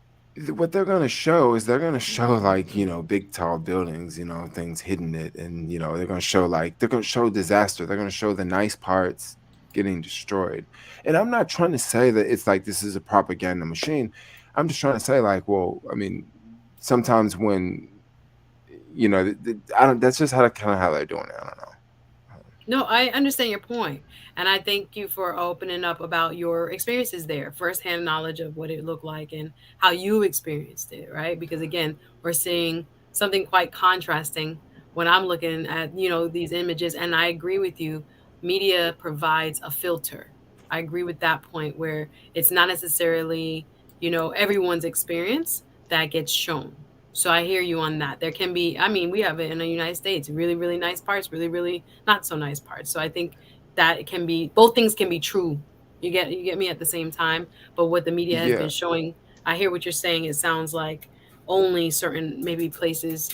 What they're going to show is they're going to show like big tall buildings, things hidden it, and they're going to show disaster. They're going to show the nice parts getting destroyed. And I'm not trying to say that it's like this is a propaganda machine. I'm just trying to say like, well, I mean, sometimes when I don't. That's just how they're doing it. I don't know. No, I understand your point, and I thank you for opening up about your experiences there, firsthand knowledge of what it looked like and how you experienced it, right? Because again, we're seeing something quite contrasting when I'm looking at these images, and I agree with you. Media provides a filter, I agree with that point where it's not necessarily, everyone's experience that gets shown. So I hear you on that. There can be, I mean, we have it in the United States, really, really nice parts, really, really not so nice parts. So I think that it can be, both things can be true. You get me at the same time. But what the media has Yeah, been showing, I hear what you're saying. It sounds like only certain maybe places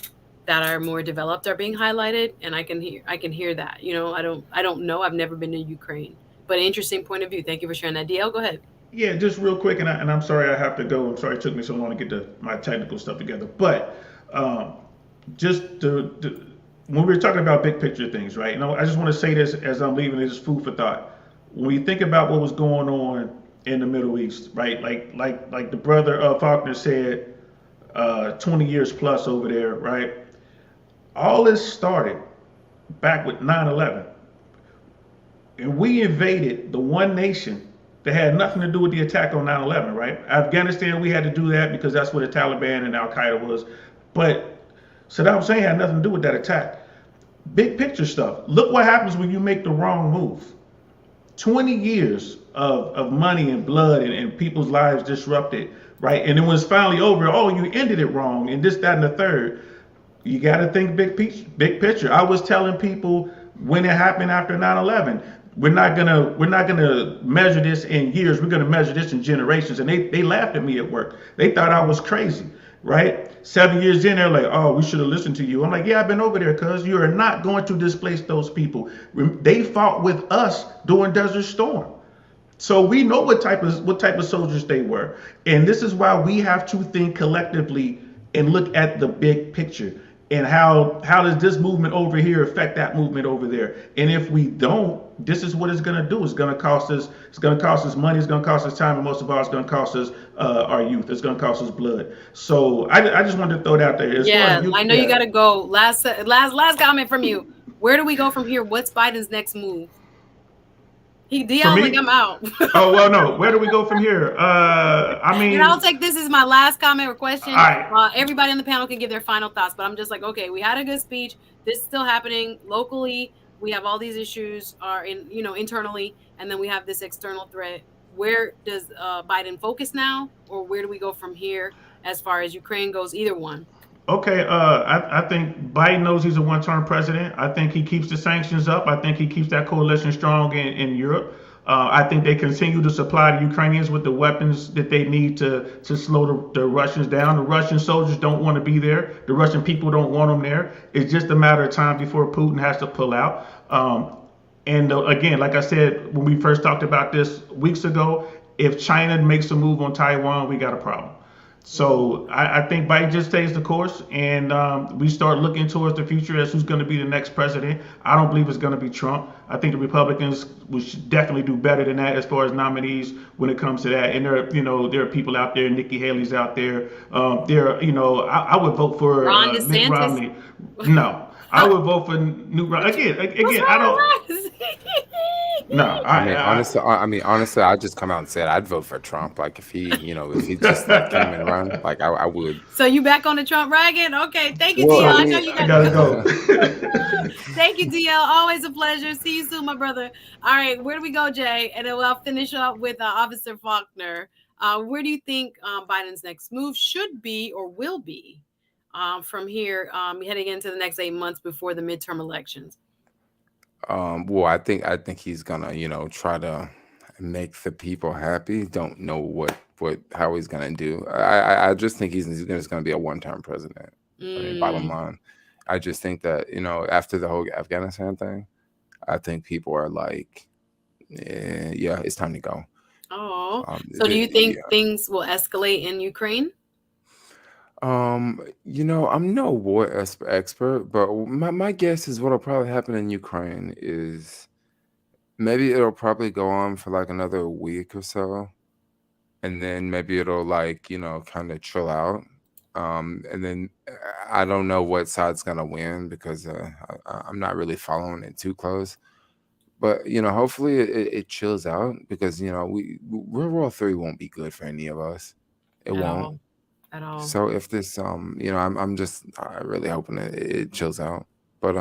that are more developed are being highlighted, and I can hear that. I don't know. I've never been to Ukraine, but interesting point of view. Thank you for sharing that. DL, go ahead. Yeah, just real quick, and I'm sorry I have to go. I'm sorry it took me so long to get my technical stuff together. But um, just when we were talking about big picture things, right? I just want to say this as I'm leaving. This food for thought. When we think about what was going on in the Middle East, right? Like the brother Faulkner said, 20 years plus over there, right? All this started back with 9/11, and we invaded the one nation that had nothing to do with the attack on 9/11, right? Afghanistan, we had to do that because that's where the Taliban and Al Qaeda was. But Saddam Hussein had nothing to do with that attack. Big picture stuff. Look what happens when you make the wrong move. 20 years of money and blood and people's lives disrupted, right? And then when it's finally over, oh, you ended it wrong, and this, that, and the third. You got to think big picture. I was telling people when it happened after 9/11, we're not gonna measure this in years. We're gonna measure this in generations. And they laughed at me at work. They thought I was crazy, right? 7 years in, they're like, oh, we should have listened to you. I'm like, yeah, I've been over there, cuz you are not going to displace those people. They fought with us during Desert Storm. So we know what type of soldiers they were. And this is why we have to think collectively and look at the big picture. And how does this movement over here affect that movement over there? And if we don't, this is what it's going to do. It's going to cost us. It's going to cost us money. It's going to cost us time, and most of all, it's going to cost us our youth. It's going to cost us blood. So I just wanted to throw it out there. As far Yeah, as you, I know you yeah, got to go. Last comment from you. Where do we go from here? What's Biden's next move? He for DL like me. I'm out. Oh well, no. Where do we go from here? I And I'll mean, take this as my last comment or all question. right. Everybody on the panel can give their final thoughts, but I'm just like, okay, we had a good speech. This is still happening locally. We have all these issues are internally, and then we have this external threat. Where does Biden focus now, or where do we go from here as far as Ukraine goes? Either one. Okay, I think Biden knows he's a one-term president. I think he keeps the sanctions up. I think he keeps that coalition strong in Europe. I think they continue to supply the Ukrainians with the weapons that they need to slow the Russians down. The Russian soldiers don't want to be there. The Russian people don't want them there. It's just a matter of time before Putin has to pull out. And again, like I said, when we first talked about this weeks ago, if China makes a move on Taiwan, we got a problem. So I think Biden just stays the course, and we start looking towards the future as who's going to be the next president. I don't believe it's going to be Trump. I think the Republicans should definitely do better than that as far as nominees when it comes to that. And there are people out there. Nikki Haley's out there. I would vote for Ron Mitt DeSantis. Romney. No, I would vote for New Romney What's again. I don't. wrong with Ross? No, honestly, I just come out and said I'd vote for Trump. Like if he just like came and run, like I would. So you back on the Trump wagon? Okay, thank you, Well, DL. I I know mean, you I got to gotta go. go. Thank you, DL. Always a pleasure. See you soon, my brother. All right, where do we go, Jay? And then I'll finish up with Officer Faulkner. Where do you think Biden's next move should be or will be from here, heading into the next 8 months before the midterm elections? well, I think he's gonna try to make the people happy. Don't know what how he's gonna do. I just think he's just gonna be a one-term president. I mean, bottom Mm, line, I just think that after the whole Afghanistan thing, I think people are like, yeah, it's time to go. oh, so do you think Yeah. things will escalate in Ukraine? I'm no war expert, but my guess is what'll probably happen in Ukraine is maybe it'll probably go on for like another week or so, and then maybe it'll like kind of chill out. And then I don't know what side's gonna win because I'm not really following it too close. But hopefully it chills out because World War III won't be good for any of us. It At won't. all? At all? So if this I'm really hoping that it chills out. But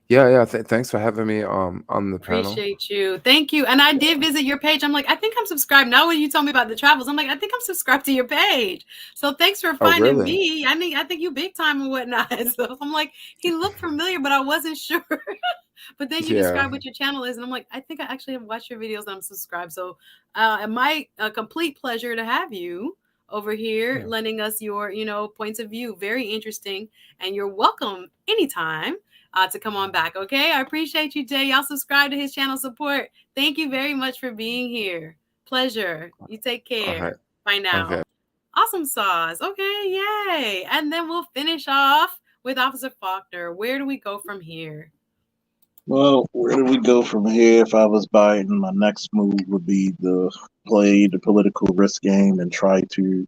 Yeah. Thanks for having me on the panel. Appreciate you. Thank you. And I did visit your page. I'm like, I think I'm subscribed. Now when you told me about the travels, I'm like, I think I'm subscribed to your page. So thanks for Oh, finding really? me. I think you big time and whatnot. So I'm like, he looked familiar, but I wasn't sure. But then you Yeah. describe what your channel is, and I'm like, I think I actually have watched your videos and I'm subscribed. So my complete pleasure to have you over here, Yeah. lending us your, points of view. Very interesting. And you're welcome anytime to come on back. Okay. I appreciate you, Jay. Y'all subscribe to his channel support. Thank you very much for being here. Pleasure. You take All right. care. Bye Okay. now. Awesome sauce. Okay. Yay. And then we'll finish off with Officer Faulkner. Where do we go from here? Well, where do we go from here? If I was Biden, my next move would be to play the political risk game and try to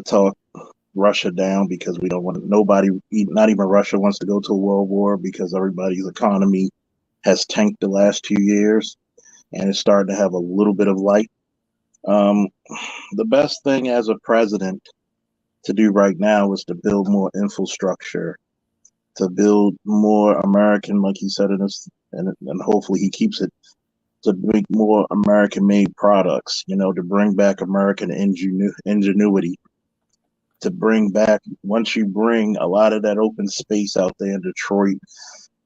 talk Russia down, because we don't want nobody, not even Russia, wants to go to a world war, because everybody's economy has tanked the last 2 years and it's starting to have a little bit of light. Um, the best thing as a president to do right now is to build more infrastructure, to build more American, like he said in his, and hopefully he keeps it, to make more American-made products. To bring back American ingenuity, to bring back, once you bring a lot of that open space out there in Detroit,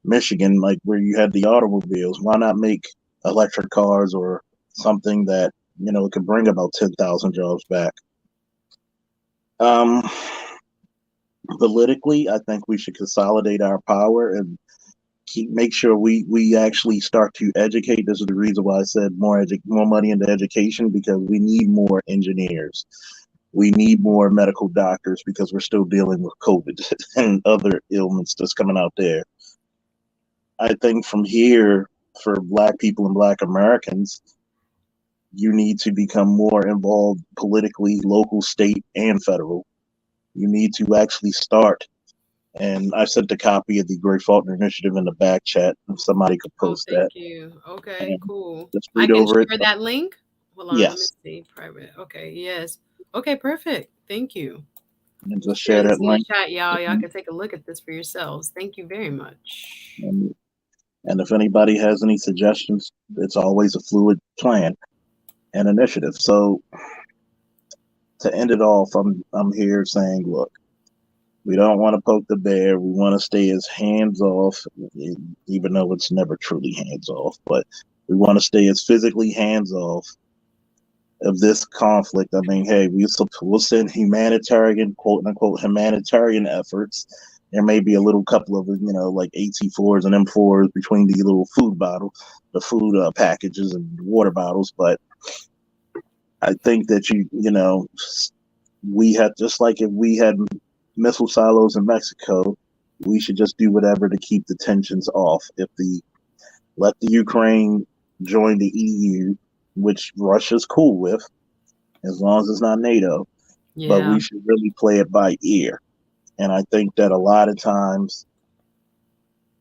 Michigan, like where you had the automobiles, why not make electric cars or something that could bring about 10,000 jobs back? Um, Politically, I think we should consolidate our power and make sure we actually start to educate. This is the reason why I said more money into education, because we need more engineers. We need more medical doctors, because we're still dealing with COVID and other ailments that's coming out there. I think from here, for Black people and Black Americans, you need to become more involved politically, local, state, and federal. You need to actually start. And I sent a copy of the Great Faulkner Initiative in the back chat. If somebody could Oh, post that thank you. Okay, and cool. just I read can over it. share that link. Hold on, let me Yes, see. Private. Okay, yes. Okay, perfect. Thank you. and just Share share this that in the link. chat, y'all. Y'all can take a look at this for yourselves. Thank you very much. And, and if anybody has any suggestions, it's always a fluid plan and initiative. So to end it off, I'm here saying, look, we don't want to poke the bear. We want to stay as hands off, even though it's never truly hands off. But we want to stay as physically hands off of this conflict. I mean, hey, we'll send humanitarian, quote unquote, humanitarian efforts. There may be a little couple of, like AT4s and M4s between the little the food packages and water bottles. But I think that we had, just like if we had missile silos in Mexico, we should just do whatever to keep the tensions off. Let the Ukraine join the EU, which Russia's cool with, as long as it's not NATO. But Yeah. we should really play it by ear. And I think that a lot of times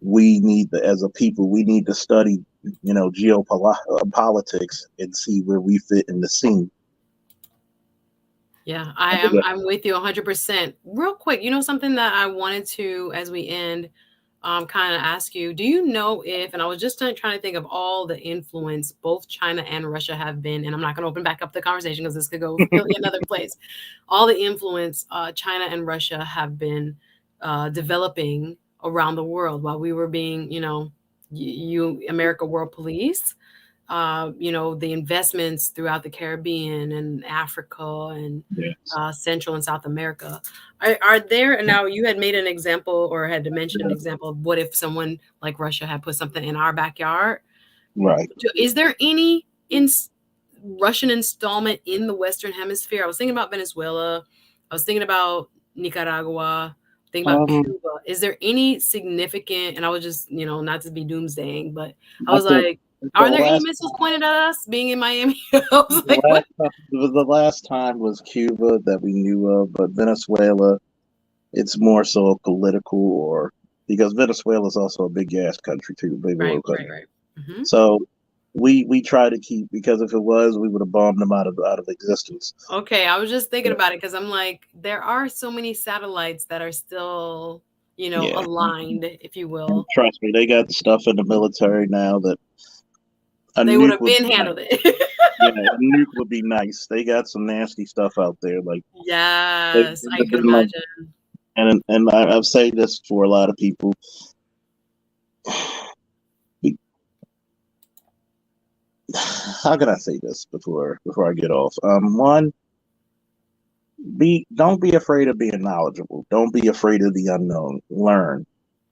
as a people, we need to study, geopolitics and see where we fit in the scene. Yeah, I'm with you 100%. Real quick, something that I wanted to, as we end, kind of ask you, do you know if, and I was just trying to think of all the influence both China and Russia have been, and I'm not going to open back up the conversation because this could go really another place. All the influence China and Russia have been developing around the world while we were being, America World Police. The investments throughout the Caribbean and Africa and Yes. Central and South America. Are there, now you had made an example or had to mention an example of what if someone like Russia had put something in our backyard? Right. Is there any Russian installment in the Western Hemisphere? I was thinking about Venezuela. I was thinking about Nicaragua. Thinking about Cuba. Is there any significant, and I was just, not to be doomsdaying, but I was like, are there any missiles pointed at us being in Miami? I was like, what? The last time was Cuba that we knew of, but Venezuela, it's more so political, or because Venezuela is also a big gas country too, big oil country. Right. Mm-hmm. So we try to keep, because if it was, we would have bombed them out of existence. Okay, I was just thinking about it because I'm like, there are so many satellites that are still Yeah. aligned, if you will. Trust me, they got stuff in the military now that a They would nuke have would been be nice. handled it. Yeah, a nuke would be nice. They got some nasty stuff out there. Like Yes, I they've can been like, imagine. and I've said this for a lot of people. How can I say this before I get off? One, don't be afraid of being knowledgeable. Don't be afraid of the unknown. Learn.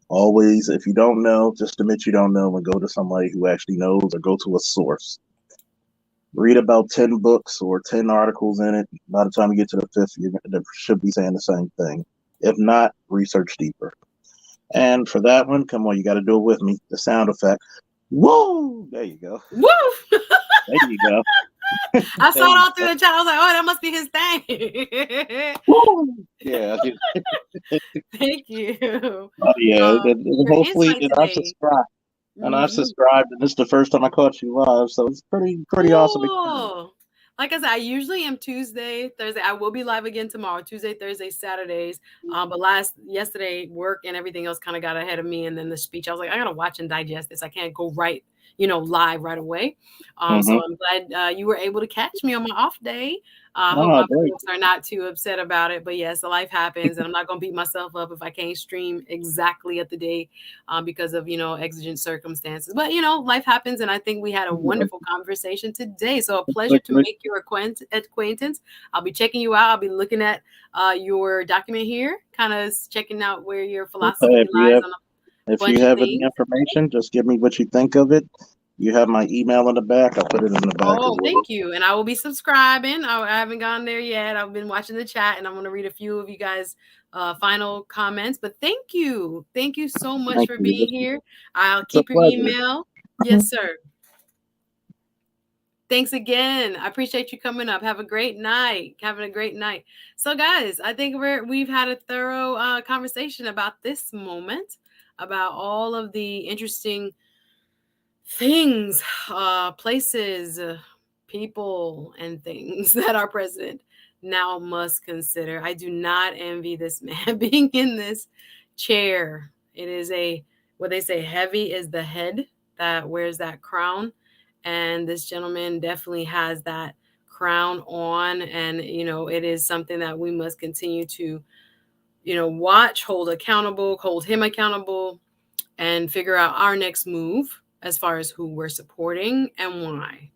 Always, if you don't know, just admit you don't know and go to somebody who actually knows, or go to a source. Read about 10 books or 10 articles in it. By the time you get to the fifth, you should be saying the same thing. If not, research deeper. And for that one, come on, you got to do it with me. The sound effect. Woo! There you go. Woo! There you go. I saw it all through the chat. I was like, oh, that must be his thing. Woo! Yeah. Thank you. Yeah. Your Hopefully, insight I've today. subscribed. And I've subscribed, and this is the first time I caught you live, so it's pretty awesome. Cool. Like I said, I usually am Tuesday, Thursday. I will be live again tomorrow, Tuesday, Thursday, Saturdays. But yesterday, work and everything else kind of got ahead of me. And then the speech, I was like, I got to watch and digest this. I can't go live right away. So I'm glad you were able to catch me on my off day. I hope my folks are not too upset about it. But yes, the life happens, and I'm not going to beat myself up if I can't stream exactly at the day because of, exigent circumstances. But, life happens, and I think we had a wonderful conversation today. So a pleasure to make your acquaintance. I'll be checking you out. I'll be looking at your document here, kind of checking out where your philosophy lies on if you have any information, just give me what you think of it. You have my email in the back. I'll put it in the back. Oh, thank you. And I will be subscribing. I haven't gone there yet. I've been watching the chat, and I'm going to read a few of you guys' final comments. But thank you. Thank you so much for being here. I'll keep your email. Yes, sir. Thanks again. I appreciate you coming up. Have a great night. Having a great night. So, guys, I think we've had a thorough conversation about this moment, about all of the interesting things, places, people, and things that our president now must consider. I do not envy this man being in this chair. It is what they say, heavy is the head that wears that crown. And this gentleman definitely has that crown on. And, it is something that we must continue to, watch, hold him accountable, and figure out our next move as far as who we're supporting and why,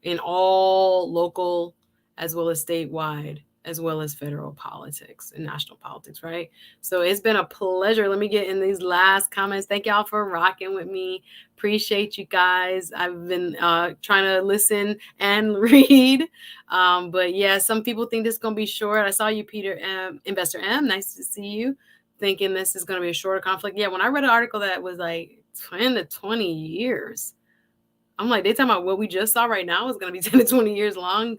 in all local as well as statewide, as well as federal politics and national politics, right? So it's been a pleasure. Let me get in these last comments. Thank y'all for rocking with me. Appreciate you guys. I've been trying to listen and read. But yeah, some people think this is going to be short. I saw you, Peter, Investor M. Nice to see you. Thinking this is going to be a shorter conflict. Yeah, when I read an article that was like 10 to 20 years, I'm like, they talking about what we just saw right now is going to be 10 to 20 years long.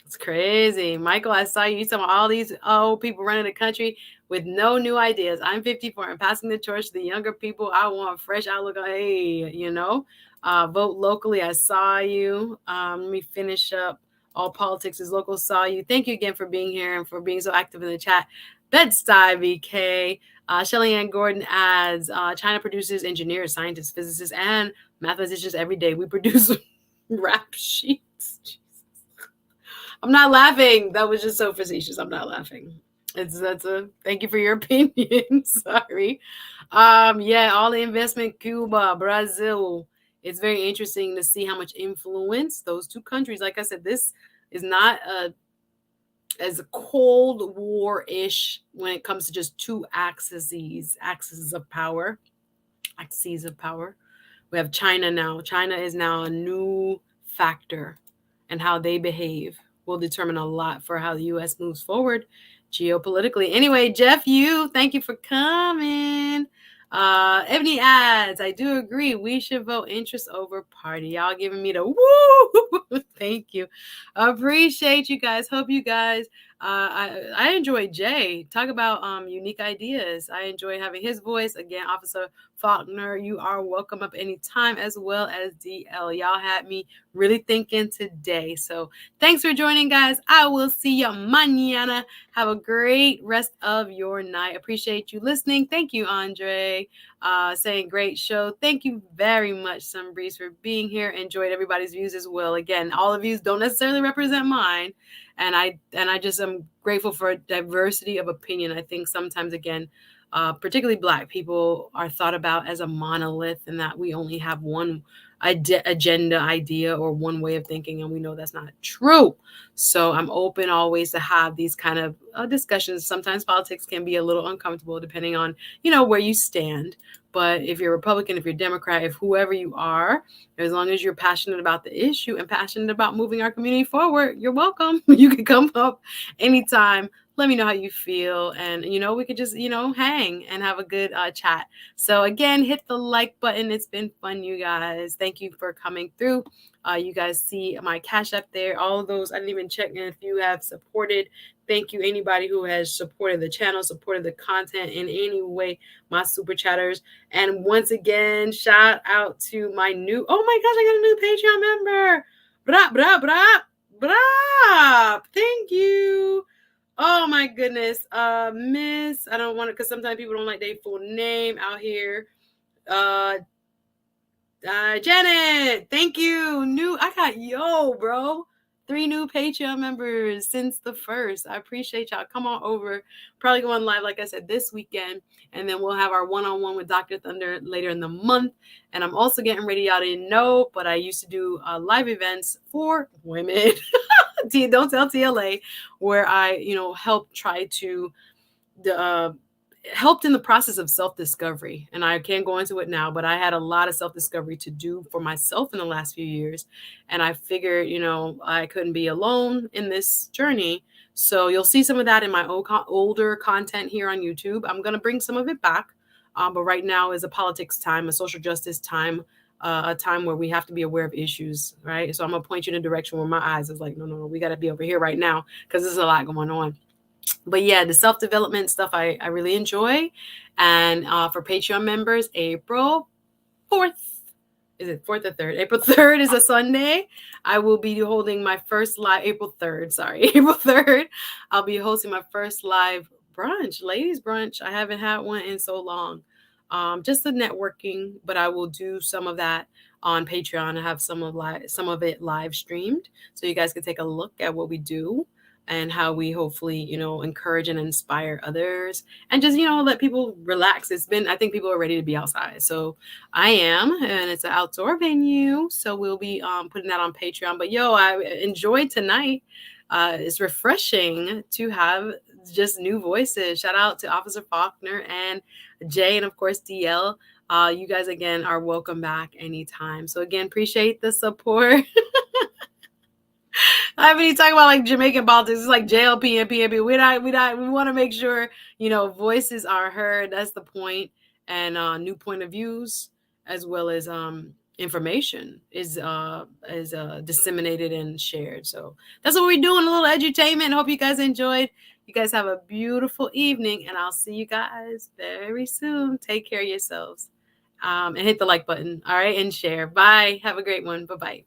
It's crazy. Michael, I saw you talking about all these old people running the country with no new ideas. I'm 54 and passing the torch to the younger people. I want a fresh outlook on, vote locally. I saw you. Let me finish up. All politics is local. Saw you. Thank you again for being here and for being so active in the chat. Bed-Stuy VK. Shelly Ann Gordon adds, China produces engineers, scientists, physicists, and mathematicians every day. We produce rap sheets. I'm not laughing. That was just so facetious. I'm not laughing. Thank you for your opinion. Sorry. Yeah, all the investment, Cuba, Brazil. It's very interesting to see how much influence those two countries. Like I said, this is not as Cold War-ish when it comes to just two axes of power. Axes of power. We have China now. China is now a new factor, and how they behave will determine a lot for how the U.S. moves forward geopolitically. Anyway, Jeff, thank you for coming. Ebony adds, I do agree. We should vote interest over party. Y'all giving me the woo. Thank you. Appreciate you guys. Hope you guys. I enjoy Jay. Talk about unique ideas. I enjoy having his voice. Again, Officer Faulkner, you are welcome up anytime, as well as DL. Y'all had me really thinking today. So thanks for joining, guys. I will see you mañana. Have a great rest of your night. Appreciate you listening. Thank you, Andre. Saying great show. Thank you very much, Sunbreeze, for being here. Enjoyed everybody's views as well. Again, all of views don't necessarily represent mine, and I just am grateful for diversity of opinion. I think sometimes, again, particularly Black people are thought about as a monolith, and that we only have one agenda, idea, or one way of thinking, and we know that's not true. So I'm open always to have these kind of discussions. Sometimes politics can be a little uncomfortable depending on where you stand. But if you're Republican, if you're Democrat, if whoever you are, as long as you're passionate about the issue and passionate about moving our community forward, you're welcome. You can come up anytime. Let me know how you feel, and we could just hang and have a good chat. So again, hit the like button. It's been fun, you guys. Thank you for coming through. You guys see my Cash App there. All of those, I didn't even check in if you have supported. Thank you, anybody who has supported the channel, supported the content in any way, my super chatters. And once again, shout out to my new, oh my gosh, I got a new Patreon member. Brap, brap, brap, brap. Thank you. Oh my goodness. Miss, I don't want to, because sometimes people don't like their full name out here. Janet, thank you. I got bro. 3 new Patreon members since the first. I appreciate y'all. Come on over. Probably going live, like I said, this weekend. And then we'll have our one-on-one with Dr. Thunder later in the month. And I'm also getting ready. Y'all didn't know, but I used to do live events for women. Don't tell TLA, where I, help try to helped in the process of self-discovery. And I can't go into it now, but I had a lot of self-discovery to do for myself in the last few years. And I figured, I couldn't be alone in this journey. So you'll see some of that in my older content here on YouTube. I'm going to bring some of it back. But right now is a politics time, a social justice time, a time where we have to be aware of issues, right? So I'm going to point you in a direction where my eyes is like, no, we got to be over here right now, because there's a lot going on. But yeah, the self-development stuff I really enjoy. And for Patreon members, April 4th, is it 4th or 3rd? April 3rd is a Sunday. I will be holding my first live, April 3rd. I'll be hosting my first live brunch, ladies brunch. I haven't had one in so long. Just the networking, but I will do some of that on Patreon. I have some of it live streamed, so you guys can take a look at what we do and how we hopefully, encourage and inspire others, and just, let people relax. I think people are ready to be outside. So I am, and it's an outdoor venue. So we'll be putting that on Patreon. But I enjoyed tonight. It's refreshing to have just new voices. Shout out to Officer Faulkner and Jay, and of course, DL. You guys, again, are welcome back anytime. So again, appreciate the support. I haven't even talking about like Jamaican politics. It's like JLP and PNP. We want to make sure, voices are heard. That's the point. And new point of views, as well as information is disseminated and shared. So that's what we're doing, a little edutainment. Hope you guys enjoyed. You guys have a beautiful evening, and I'll see you guys very soon. Take care of yourselves. And hit the like button. All right. And share. Bye. Have a great one. Bye-bye.